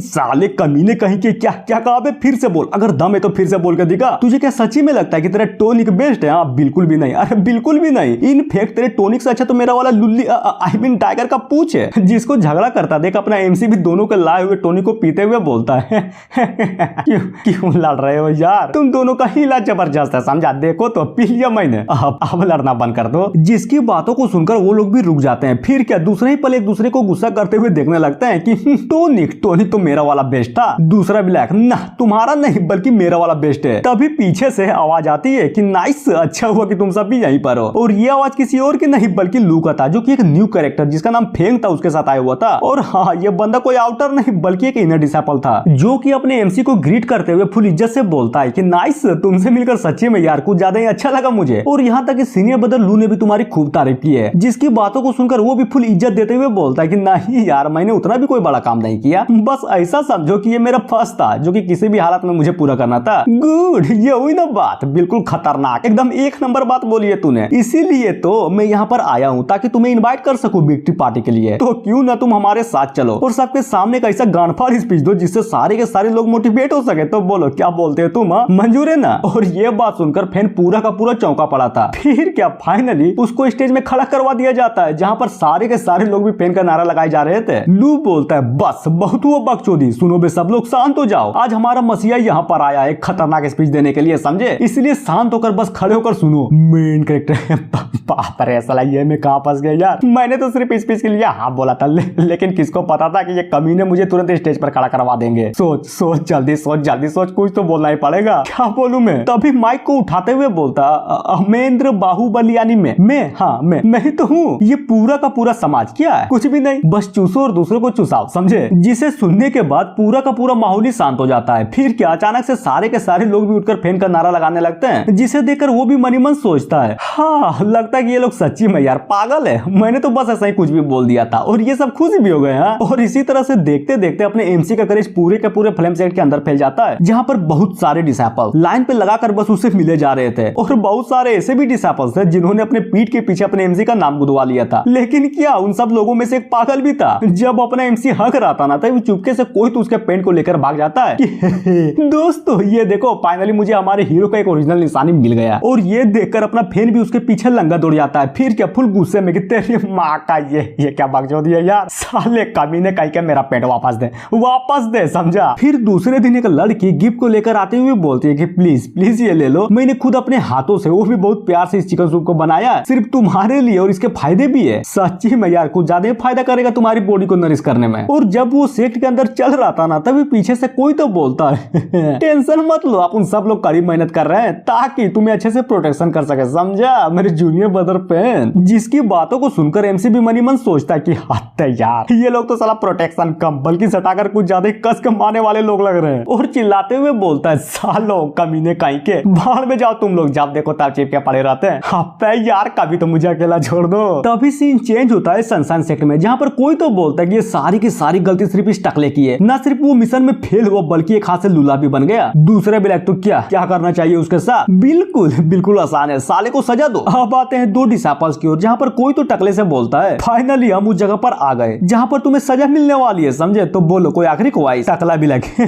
साले कमीने कहीं के, क्या क्या कहा बे, फिर से बोल, अगर दम है तो फिर से बोल के दिखा। तुझे क्या सच्ची में लगता है कि तेरा टॉनिक बेस्ट है? हाँ बिल्कुल भी नहीं, अरे बिल्कुल भी नहीं। इनफैक्ट तेरे टॉनिक से अच्छा तो मेरा वाला लुल्ली आई मीन टाइगर का पूंछ है। जिसको झगड़ा करता देख अपना एमसी भी दोनों के लाए हुए टॉनिक को पीते हुए बोलता है क्यों लड़ रहे हो यार, तुम दोनों का ही इलाज जबरदस्त है, समझा। देखो तो पी लिया मैंने, अब लड़ना बंद कर दो। जिसकी बातों को सुनकर वो लोग भी रुक जाते हैं। फिर क्या दूसरे ही पल एक दूसरे को गुस्सा करते हुए देखने लगते हैं कि टॉनिक तो मेरा वाला बेस्ट था। दूसरा भी लायक ना तुम्हारा नहीं बल्कि मेरा वाला बेस्ट है। तभी पीछे से आवाज आती है कि नाइस, अच्छा हुआ कि तुम सब भी यहीं पर हो। और ये आवाज किसी और की नहीं बल्कि लू का था, जो कि एक न्यू कैरेक्टर जिसका नाम फेंग था उसके साथ आया हुआ था। और हाँ, ये बंदा कोई आउटर नहीं बल्कि एक इनर डिसाइपल था, जो कि अपने एमसी को ग्रीट करते हुए फुल इज्जत से बोलता है कि नाइस, तुमसे मिलकर सच्ची में यार कुछ ज्यादा ही अच्छा लगा मुझे। और यहाँ तक कि सीनियर ब्रदर लू ने भी तुम्हारी खूब तारीफ की है। जिसकी बातों को सुनकर वो भी फुल इज्जत देते हुए बोलता है कि नहीं यार, मैंने उतना भी कोई बड़ा काम नहीं किया, बस ऐसा समझो कि ये मेरा फर्स्ट था जो कि किसी भी हालत में मुझे पूरा करना था। गुड, ये हुई ना बात, बिल्कुल खतरनाक, एकदम एक नंबर बात बोली है तूने। इसीलिए तो मैं यहाँ पर आया हूँ ताकि तुम्हें इनवाइट कर सकूं विक्ट्री पार्टी के लिए। तो क्यों ना तुम हमारे साथ चलो और सबके सामने एक ऐसा गांडफाड़ स्पीच दो जिससे सारे के सारे लोग मोटिवेट हो सके। तो बोलो क्या बोलते हो तुम? मंजूर है ना? और ये बात सुनकर फैन पूरा का पूरा चौंका पड़ा था। फिर क्या फाइनली उसको स्टेज में खड़ा करवा दिया जाता है, जहाँ पर सारे के सारे लोग भी फैन का नारा लगाए जा रहे थे। लू बोलता है बस बहुत हुआ बकचोदी, सुनो बे सब लोग शांत हो जाओ, आज हमारा मसीहा यहाँ पर आया है खतरनाक स्पीच देने के लिए, समझे। इसलिए शांत होकर बस खड़े होकर सुनो। मेन कैरेक्टर बाप रे साला, ये मैं कहाँ फंस गया यार। मैंने तो सिर्फ स्पीच के लिए हाँ बोला था, लेकिन किसको पता था कि ये कमीने मुझे तुरंत स्टेज पर खड़ा करवा देंगे। सोच सोच जल्दी सोच, कुछ तो बोलना ही पड़ेगा। क्या बोलूं मैं? तभी माइक को उठाते हुए बोलता अमेंद्र बाहुबली यानी मैं ही तो हूँ। ये पूरा का पूरा समाज क्या है? कुछ भी नहीं, बस चूसो और दूसरों को चुसाओ, समझे। जिसे सुनने के बाद पूरा का पूरा माहौल ही शांत हो जाता है। फिर क्या अचानक से सारे के सारे लोग भी उठकर फैन का नारा लगाने लगते हैं, जिसे देखकर वो भी मनी मन सोचता है हाँ लगता है कि ये लोग सच्ची में यार पागल है, मैंने तो बस ऐसा ही कुछ भी बोल दिया था। और ये सब खुश भी हो गए हैं। और इसी तरह से देखते देखते अपने एमसी का करेज पूरे के पूरे फ्लेम सेट के अंदर फैल जाता है, जहाँ पर बहुत सारे डिसाइपल लाइन पे लगाकर बस उससे मिले जा रहे थे। और बहुत सारे ऐसे भी डिसाइपल्स थे जिन्होंने अपने पीठ के पीछे अपने एमसी का नाम गुदवा लिया था। लेकिन क्या उन सब लोगों में से एक पागल भी था, जब अपना एमसी हक रहा था ना तभी चुपके से कोई तो उसके पेंट को लेकर भाग जाता है कि दोस्तों ये देखो फाइनली मुझे हमारे हीरो का एक ओरिजिनल निशानी मिल गया। और ये देखकर अपना फैन भी उसके पीछे लंगा दौड़ जाता है। फिर क्या फुल गुस्से में कि तेरी माँ का ये क्या बकचोदी है यार, साले कमीने कहीं के मेरा पेंट वापस दे, समझा। फिर दूसरे दिन एक लड़की गिफ्ट को लेकर आते हुए बोलती है कि प्लीज प्लीज ये ले लो, मैंने खुद अपने हाथों से, वो भी बहुत प्यार से इस चिकन सूप को बनाया सिर्फ तुम्हारे लिए, और इसके फायदे भी है। सच्ची में यार कुछ ज्यादा फायदा करेगा तुम्हारी बॉडी को नरिश करने में। और जब वो सेक्ट के अंदर चल रहा था ना तभी पीछे से कोई तो बोलता है टेंशन मत लो, अपन सब लोग कड़ी मेहनत कर रहे हैं ताकि तुम्हें अच्छे से प्रोटेक्शन कर सके, समझा मेरे जूनियर ब्रदर पेन। जिसकी बातों को सुनकर एमसी भी मनी मन सोचता है कि हद है यार, ये लोग तो साला प्रोटेक्शन कम बल्कि सटाकर कुछ ज्यादा कस के मारने वाले लोग लग रहे हैं। और चिल्लाते हुए बोलता है सालो कमीने कहीं के, भाड़ में जाओ तुम लोग, जब देखो तब चिपके पड़े रहते हैं। हद है यार, कभी तो मुझे अकेला छोड़ दो। तभी सीन चेंज होता है सनशाइन सेक्ट में, जहाँ पर कोई तो बोलता है कि ये सारी की सारी गलती सिर्फ इस टकले की है, ना सिर्फ वो मिशन में फेल हुआ बल्कि एक हाथ से लूला भी बन गया। दूसरे भी तो क्या करना चाहिए उसके साथ? बिल्कुल आसान है, साले को सजा दो। अब आते हैं दो डिसाइपल्स की ओर, जहाँ पर कोई तो टकले से बोलता है फाइनली हम उस जगह पर आ गए जहाँ पर तुम्हें सजा मिलने वाली है, समझे। तो बोलो कोई आखिरी ख्वाहिश? टकला भी लगे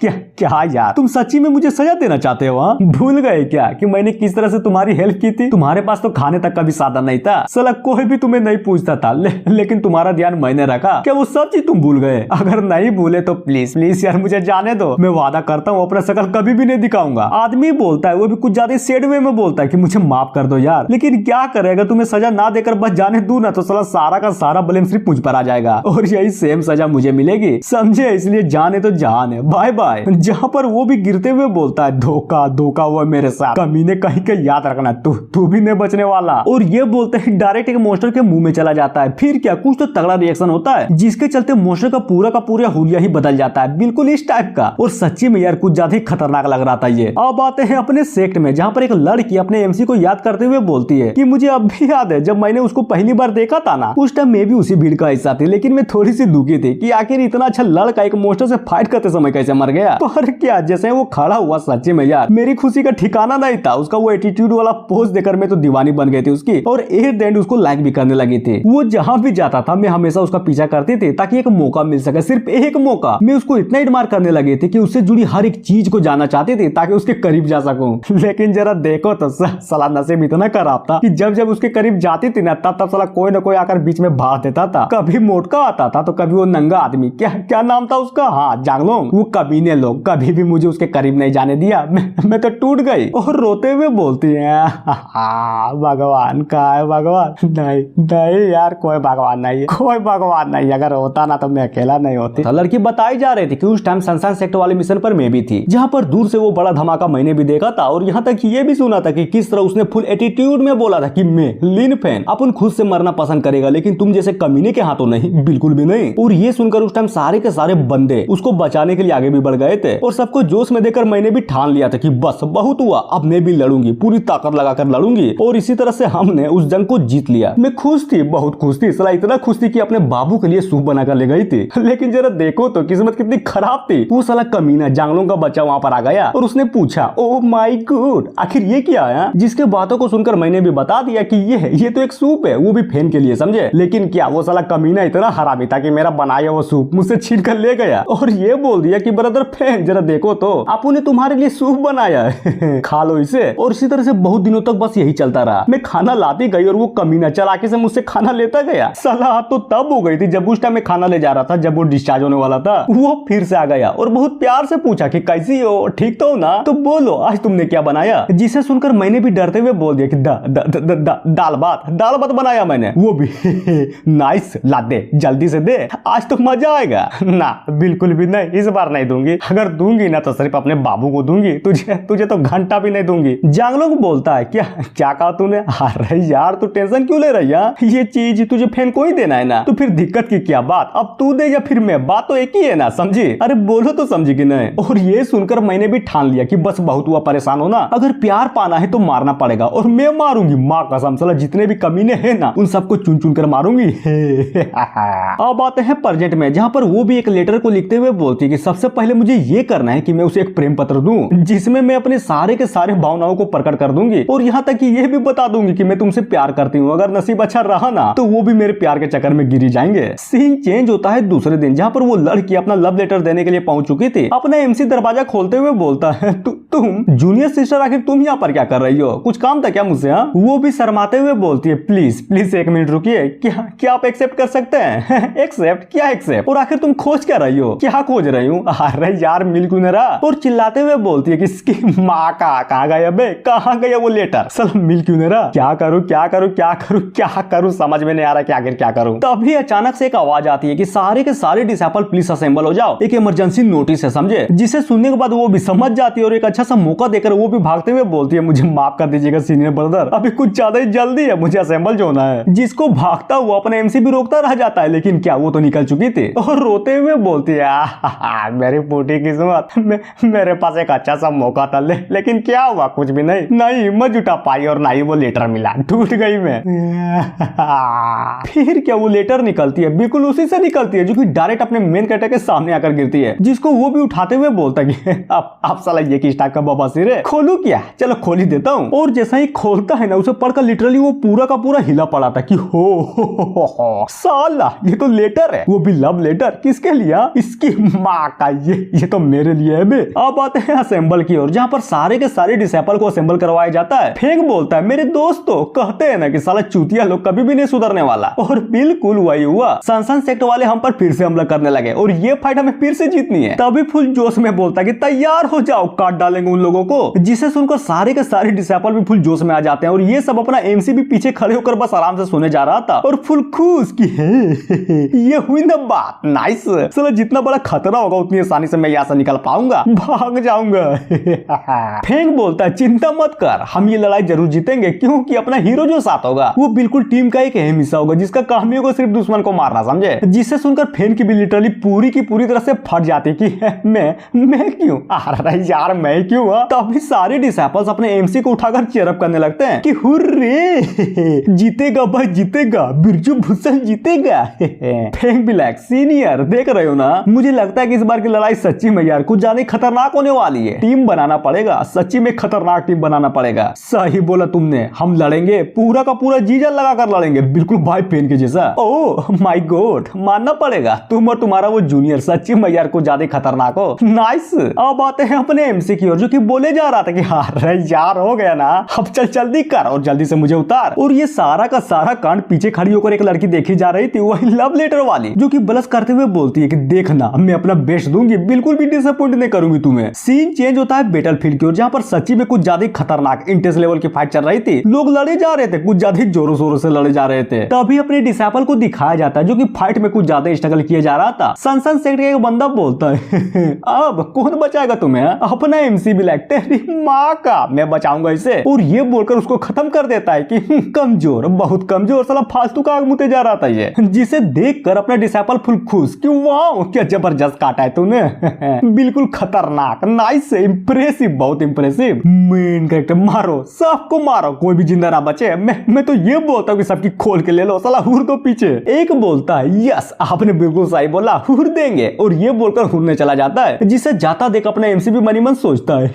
क्या यार, तुम सच्ची में मुझे सजा देना चाहते हो? भूल गए क्या कि मैंने किस तरह से तुम्हारी हेल्प की थी? तुम्हारे पास तो खाने तक का भी साधन नहीं था, साला कोई भी तुम्हें नहीं पूछता था, लेकिन तुम्हारा ध्यान मैंने रखा। क्या वो सब चीज तुम भूल गए? अगर नहीं भूले तो प्लीज यार मुझे जाने दो, मैं वादा करता हूँ अपना शकल कभी भी नहीं दिखाऊंगा। आदमी बोलता है, वो भी कुछ ज्यादा सैड वे में बोलता है कि मुझे माफ कर दो यार, लेकिन क्या करेगा, तुम्हें सजा ना देकर बस जाने दूं ना तो सारा का सारा ब्लेम सिर्फ मुझ पर आ जाएगा और यही सेम सजा मुझे मिलेगी, समझे। इसलिए जाने तो जान है, बाय बाय। जहाँ पर वो भी गिरते हुए बोलता है धोखा हुआ मेरे साथ, कमीने कहीं के याद रखना, तू भी नहीं बचने वाला। और ये बोलते हैं डायरेक्ट एक मॉन्स्टर के मुंह में चला जाता है। फिर क्या कुछ तो तगड़ा रिएक्शन होता है जिसके चलते मॉन्स्टर का पूरा हुलिया ही बदल जाता है, बिल्कुल इस टाइप का। और सच्ची में यार कुछ ज्यादा ही खतरनाक लग रहा था ये। अब आते हैं अपने सेक्ट में, जहाँ पर एक लड़की अपने एमसी को याद करते हुए बोलती है कि मुझे अब भी याद है जब मैंने उसको पहली बार देखा था ना, उस टाइम मैं भी उसी भीड़ का हिस्सा थी, लेकिन मैं थोड़ी सी दुखी थी कि आखिर इतना अच्छा लड़का एक मोस्टर से फाइट करते समय कैसे मर गया। पर क्या जैसे वो खड़ा हुआ, सच्ची में यार मेरी खुशी का ठिकाना नहीं था। उसका वो एटीट्यूड वाला पोज देखकर मैं तो दीवानी बन गई थी उसकी, और एट एंड उसको लाइक भी करने लगी थी। वो जहां भी जाता था मैं हमेशा उसका पीछा करती थी ताकि एक मौका मिल सके, सिर्फ एक मौका। मैं उसको इतना एडमायर करने लगी थी कि उससे जुड़ी हर एक चीज को जानना चाहती थी ताकि उसके करीब जा सकूं। लेकिन जरा देखो तो साला नसीब इतना खराब था कि जब जब उसके करीब जाती थी ना, तब साला कोई ना कोई आकर बीच में बांध देता था। कभी मोटका आता था तो कभी वो नंगा आदमी, क्या क्या नाम था उसका, हाँ जांगलोंग। वो कमीने लोग कभी भी मुझे उसके करीब नहीं जाने दिया। मैं तो टूट गई और रोते हुए बोलती है, भगवान का है भगवान। नहीं नहीं यार, कोई भगवान नहीं है, कोई भगवान नहीं। अगर होता ना तो मैं अकेला नहीं होती। तो लड़की बताई जा रही थी कि उस टाइम सनशाइन सेक्टर वाले मिशन पर मैं भी थी, जहाँ पर दूर से वो बड़ा धमाका मैंने भी देखा था। और यहाँ तक ये भी सुना था कि किस तरह उसने फुल एटीट्यूड में बोला था कि मैं लिन फैन अपन खुद से मरना पसंद करेगा, लेकिन तुम जैसे कमीने के हाथों नहीं, बिल्कुल भी नहीं। और ये सुनकर उस टाइम सारे के सारे बंदे उसको बचाने के लिए आगे भी बढ़ गए थे, और सबको जोश में देकर मैंने भी ठान लिया था कि बस बहुत हुआ, अब मैं भी लड़ूंगी, पूरी ताकत लगाकर लड़ूंगी। और इसी तरह से हमने उस जंग को जीत लिया। मैं खुश थी, बहुत खुश थी, साला इतना खुश थी कि अपने बाबू के लिए सूप बनाकर ले गई थी। लेकिन जरा देखो तो किस्मत कितनी खराब थी। वो साला कमीना जांगलों का बच्चा वहां पर आ गया और उसने पूछा, ओ माय गॉड, आखिर ये क्या है? जिसके बातों को सुनकर मैंने भी बता दिया कि ये तो एक सूप है, वो भी फैन के लिए, समझे। लेकिन क्या वो साला कमीना इतना हरामी था कि मेरा बनाया वो सूप मुझसे छीन कर ले गया और ये बोल दिया कि ब्रदर फैन जरा देखो तो, आपू ने तुम्हारे लिए सूप बनाया है, खा लो इसे। और इसी तरह से बहुत दिनों तक बस यही चलता रहा। मैं खाना लाती गई और वो कमीना चालाकी से मुझसे खाना लेता गया। साला तो तब हो गई थी जब उस टाइम मैं खाना ले जा रहा था, जब वो डिस्चार्ज होने वाला था। वो फिर से आ गया और बहुत प्यार से पूछा कि कैसी हो, ठीक तो हो ना? तो बोलो आज तुमने क्या बनाया? जिसे सुनकर मैंने भी डरते हुए बोल दिया कि दाल भात बनाया मैंने, वो भी नाइस, ला दे जल्दी से दे, आज तो मजा आएगा। ना बिल्कुल भी नहीं, इस बार नहीं दूंगी। अगर दूंगी ना तो सिर्फ अपने बाबू को दूंगी, तुझे तो घंटा भी नहीं दूंगी। जांगलों को बोलता है, क्या कहा तूने? अरे यार तू टेंशन क्यों ले रही है? ये चीज तुझे फैन को ही देना है ना, तो फिर दिक्कत की क्या बात? अब तू दे या फिर मैं, बात तो एक ही है ना, समझी? अरे बोलो तो समझी कि नहीं? और ये सुनकर मैंने भी ठान लिया कि बस बहुत हुआ, परेशान होना, अगर प्यार पाना है तो मारना पड़ेगा, और मैं मारूंगी, माँ कसम साला जितने भी कमीने हैं ना उन सबको चुन चुन कर मारूंगी। अब आते हैं प्रेजेंट में, जहाँ पर वो भी एक लेटर को लिखते हुए बोलती है कि सबसे पहले मुझे ये करना है कि मैं उसे एक प्रेम पत्र दूं, जिसमें मैं अपने सारे के सारे भावनाओं को प्रकट कर दूंगी, और यहाँ तक कि ये भी बता दूंगी कि मैं तुमसे प्यार करती हूँ। अगर नसीब अच्छा रहा ना तो वो भी मेरे प्यार के चक्कर में गिरी जाएंगे। सीन चेंज होता है दूसरे दिन, जहाँ पर वो लड़की अपना लव लेटर देने के लिए पहुंच चुकी थी। अपना एमसी दरवाजा खोलते हुए बोलता है, तुम जूनियर सिस्टर, आखिर तुम यहाँ पर क्या कर रही हो? कुछ काम था क्या मुझसे? हाँ, वो भी शर्माते हुए बोलती है, प्लीज प्लीज एक मिनट रुकिए, क्या आप एक्सेप्ट कर सकते हैं? एक्सेप्ट? क्या एक्सेप्ट? और आखिर तुम खोज क्या रही हो? क्या खोज रही हूँ? अरे यार मिल्क नरा। और चिल्लाते हुए बोलती है कि इसकी माँ का कहाँ गया बे, कहाँ गया वो लेटर? सल मिल्क नरा, क्या करूँ समझ में नहीं आ रहा कि आखिर क्या करूँ। तभी अचानक से एक आवाज आती है कि सारे के सारे डिसेबल प्लीज असेंबल हो जाओ, एक इमरजेंसी नोटिस है, समझे। जिसे सुनने के बाद वो भी समझ जाती है और एक अच्छा सा मौका देकर वो भी भागते हुए बोलती है, मुझे माफ कर दीजिएगा सीनियर ब्रदर, अभी कुछ ज्यादा ही जल्दी है, मुझे असेंबल जो होना है। जिसको भागता हुआ अपने एमसी भी रोकता रह जाता है, लेकिन क्या वो तो निकल चुकी थी, और रोते हुए बोलती है, मेरी फूटी किस्मत, मेरे पास एक अच्छा सा मौका था, लेकिन क्या हुआ? कुछ भी नहीं हिम्मत जुटा पाई और ना ही वो लेटर मिला, टूट गई मैं। फिर क्या वो लेटर निकलती है, बिल्कुल उसी से निकलती है जो कि डायरेक्ट अपने मेन कैरेक्टर के सामने आकर गिरती है, जिसको वो भी उठाते हुए बोलता है, आप साला ये किस टाइप का बाबा सिर है, खोलू क्या? चलो खोल ही देता हूँ। और जैसा ही खोलता है ना, उसे पढ़कर लिटरली वो पूरा का पूरा हिला पड़ा था कि हो साला ये तो लेटर है, वो भी लव लेटर। किसके लिए? इसकी माँ का, ये तो मेरे लिए है बे। अब आते हैं असेंबल की ओर, जहाँ पर सारे के सारे डिसेबल को असेंबल करवाया जाता है। फेंक बोलता है, मेरे दोस्तों कहते हैं ना कि साला चूतिया लोग कभी भी नहीं सुधरने वाला, और बिल्कुल वही हुआ। सनशाइन सेक्टर वाले हम पर फिर से हमला करने लगे और ये फाइट हमें फिर से जीतनी है। तभी फुल जोश में बोलता है कि तैयार हो जाओ, काट डालेंगे उन लोगों को। जिसे सुनकर सारे के सारे डिसेबल भी फुल जोश में आ जाते हैं, और ये सब अपना एमसी भी पीछे खड़े होकर बस आराम से सोने जा रहा था और फुल खुश की ये हुई ना बात, नाइस। चलो जितना बड़ा खतरा होगा उतनी आसानी से मैं यहाँ से निकल पाऊंगा, भाग जाऊंगा। फेंक बोलता है, चिंता मत कर, हम ये लड़ाई जरूर जीतेंगे, क्योंकि अपना हीरो जो साथ होगा वो बिल्कुल टीम का एक अहम हिस्सा होगा, जिसका काम ही होगा सिर्फ दुश्मन को मारना, समझे। जिसे सुनकर फेन की भी लिटरली पूरी की पूरी तरह से फट जाती कि मैं क्यों? अरे यार मैं क्यों? तभी सारे डिसेबल्स अपने एमसी को उठाकर चेयरअप करने लगते हैं कि हुर्रे जीतेगा अब जीतेगा, बिरजू भूषण जीतेगा। फेंक ब्लैक सीनियर देख रहे हो ना, मुझे लगता है कि इस बार की लड़ाई सच्ची में यार कुछ ज्यादा खतरनाक होने वाली है। टीम बनाना पड़ेगा, सच्ची में खतरनाक टीम बनाना पड़ेगा। सही बोला तुमने, हम लड़ेंगे पूरा का पूरा जीजा लगा कर लड़ेंगे, बिल्कुल भाई पेन के जैसा। ओह माय गॉड, मानना पड़ेगा तुम और तुम्हारा वो जूनियर सच्ची में यार कुछ ज्यादा खतरनाक हो। नाइस। अब आते हैं अपने एमसी की ओर, जो कि बोले जा रहा था कि अरे यार हो गया ना, अब चल जल्दी कर और जल्दी से मुझे उतार। और ये सारा का सारा कांड पीछे खड़ी होकर एक लड़की देखी जा रही थी, वही लव लेटर वाली, जो कि बलस करते हुए बोलती है कि देखना मैं अपना बेस्ट दूंगी, बिल्कुल भी डिसअपॉइंट नहीं करूंगी तुम्हें। सीन चेंज होता है बैटलफील्ड की ओर, जहां पर सच्ची में कुछ ज्यादा खतरनाक इंटेंस लेवल की फाइट चल रही थी। लोग लड़े जा रहे थे, कुछ ज्यादा जोरों शोरों से लड़े जा रहे थे। तभी अपने डिसाइपल को दिखाया जाता है, जो कि फाइट में कुछ ज्यादा स्ट्रगल किया जा रहा था। सनसन सेक्टर का एक बंदा बोलता है अब कौन बचाएगा तुम्हें? अपना एमसी ब्लैक, तेरी माँ का मैं बचाऊंगा इसे। और ये बोलकर उसको खत्म कर देता है कि कमजोर, बहुत कमजोर, साला फालतू का आग मुते जा रहा था ये। जिसे देखकर अपना डिसाइपल फुल खुश कि वाह क्या जबरदस्त काटा है तूने। बिल्कुल खतरनाक, नाइस, इंप्रेसिव, बहुत इंप्रेसिव। मेन कैरेक्टर मारो, सबको मारो, कोई भी जिंदा ना बचे। मैं तो ये बोलता हूँ कि सबकी खोल के ले लो, साला हुर दो पीछे। एक बोलता है यस आपने बिल्कुल सही बोला, हुर देंगे, और ये बोलकर हुरने चला जाता है। जिसे जाता देख अपना एमसीबी मनी मन सोचता है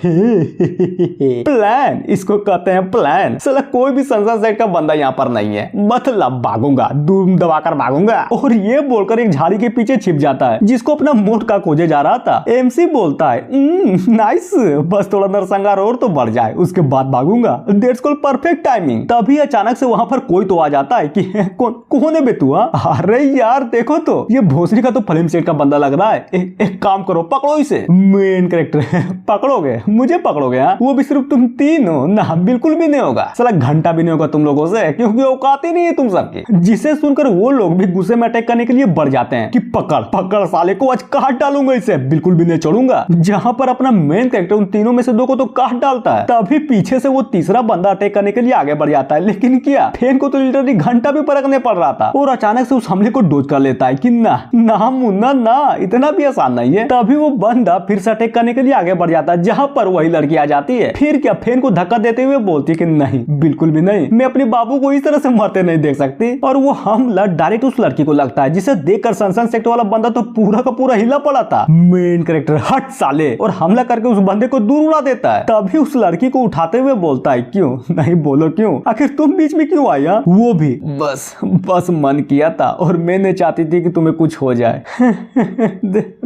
प्लान, इसको कहते हैं प्लान। साला कोई भी संसद सेट का बंदा यहाँ पर नहीं है, मतलब भागूंगा, दूर दबाकर भागूंगा। और ये बोलकर एक झाड़ी के पीछे छिप जाता है, जिसको अपना मोट का खोजे जा रहा था। एमसी बोलता है नाइस, बस थोड़ा नरसंहार और तो बढ़ जाए, उसके बाद भागूंगा, दैट्स कॉल्ड परफेक्ट टाइमिंग। तभी अचानक से वहां पर कोई तो आ जाता है कि कौन है बे तू? अरे यार देखो तो ये भोसड़ी का तो फिल्म सेट का बंदा लग रहा है। एक काम करो, पकड़ो इसे। मेन कैरेक्टर पकड़ोगे? मुझे पकड़ोगे? वो भी सिर्फ तुम तीन हो ना? बिल्कुल भी नहीं होगा, साला घंटा भी नहीं होगा तुम लोगों से, क्योंकि औकात ही नहीं है तुम सबकी। जिसे सुनकर वो लोग भी गुस्से में अटैक करने के लिए बढ़ जाते हैं कि पकड़ पकड़ साले को, आज काट डालूंगा इसे, बिल्कुल भी नहीं छोड़ूंगा। जहां पर अपना मेन कैरेक्टर उन तीनों में से दो को तो काट डालता है, तभी पीछे से वो तीसरा बंदा अटैक करने के लिए आगे बढ़ जाता है। लेकिन क्या फेन को तो लिटरली घंटा भी परखने पड़ रहा था, और अचानक से उस हमले को डोज कर लेता है कि ना मुन्ना ना, इतना भी आसान नहीं है। तभी वो बंदा फिर से अटैक करने के लिए आगे बढ़ जाता है, जहां पर वही लड़की आ जाती है। फिर क्या फेन को धक्का देते हुए बोलती है कि नहीं, बिल्कुल भी नहीं, मैं अपने बाबू को इस तरह से मरते नहीं देख सकती। और वो हमला डायरेक्ट उस लड़की को लगता है, जिसे देखकर सनसन सेक्टर वाला बंदा तो पूरा का पूरा हिला पड़ा था। मेन कैरेक्टर हट साले, और हमला करके उस बंदे को दूर उड़ा देता है। तभी उस लड़की को उठाते हुए बोलता है क्यों नहीं, बोलो क्यों, आखिर तुम बीच में क्यों आई? वो भी बस मन किया था, और मैंने चाहती थी कि तुम्हें कुछ हो जाए।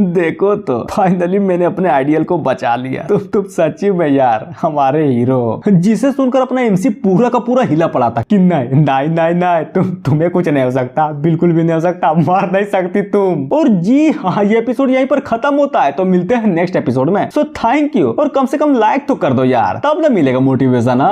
देखो तो फाइनली मैंने अपने आइडियल को बचा लिया। तुम सच्ची में यार हमारे हीरो। जिसे सुनकर अपना एमसी पूरा का पूरा हिला पड़ा था कि नहीं नहीं नहीं नहीं, तुम्हें कुछ नहीं हो सकता, बिल्कुल भी नहीं हो सकता, मार नहीं सकती तुम। और जी हाँ, ये एपिसोड यहीं पर खत्म होता है, तो मिलते हैं नेक्स्ट एपिसोड में। सो थैंक यू, और कम से कम लाइक तो कर दो यार, तब ना मिलेगा मोटिवेशन।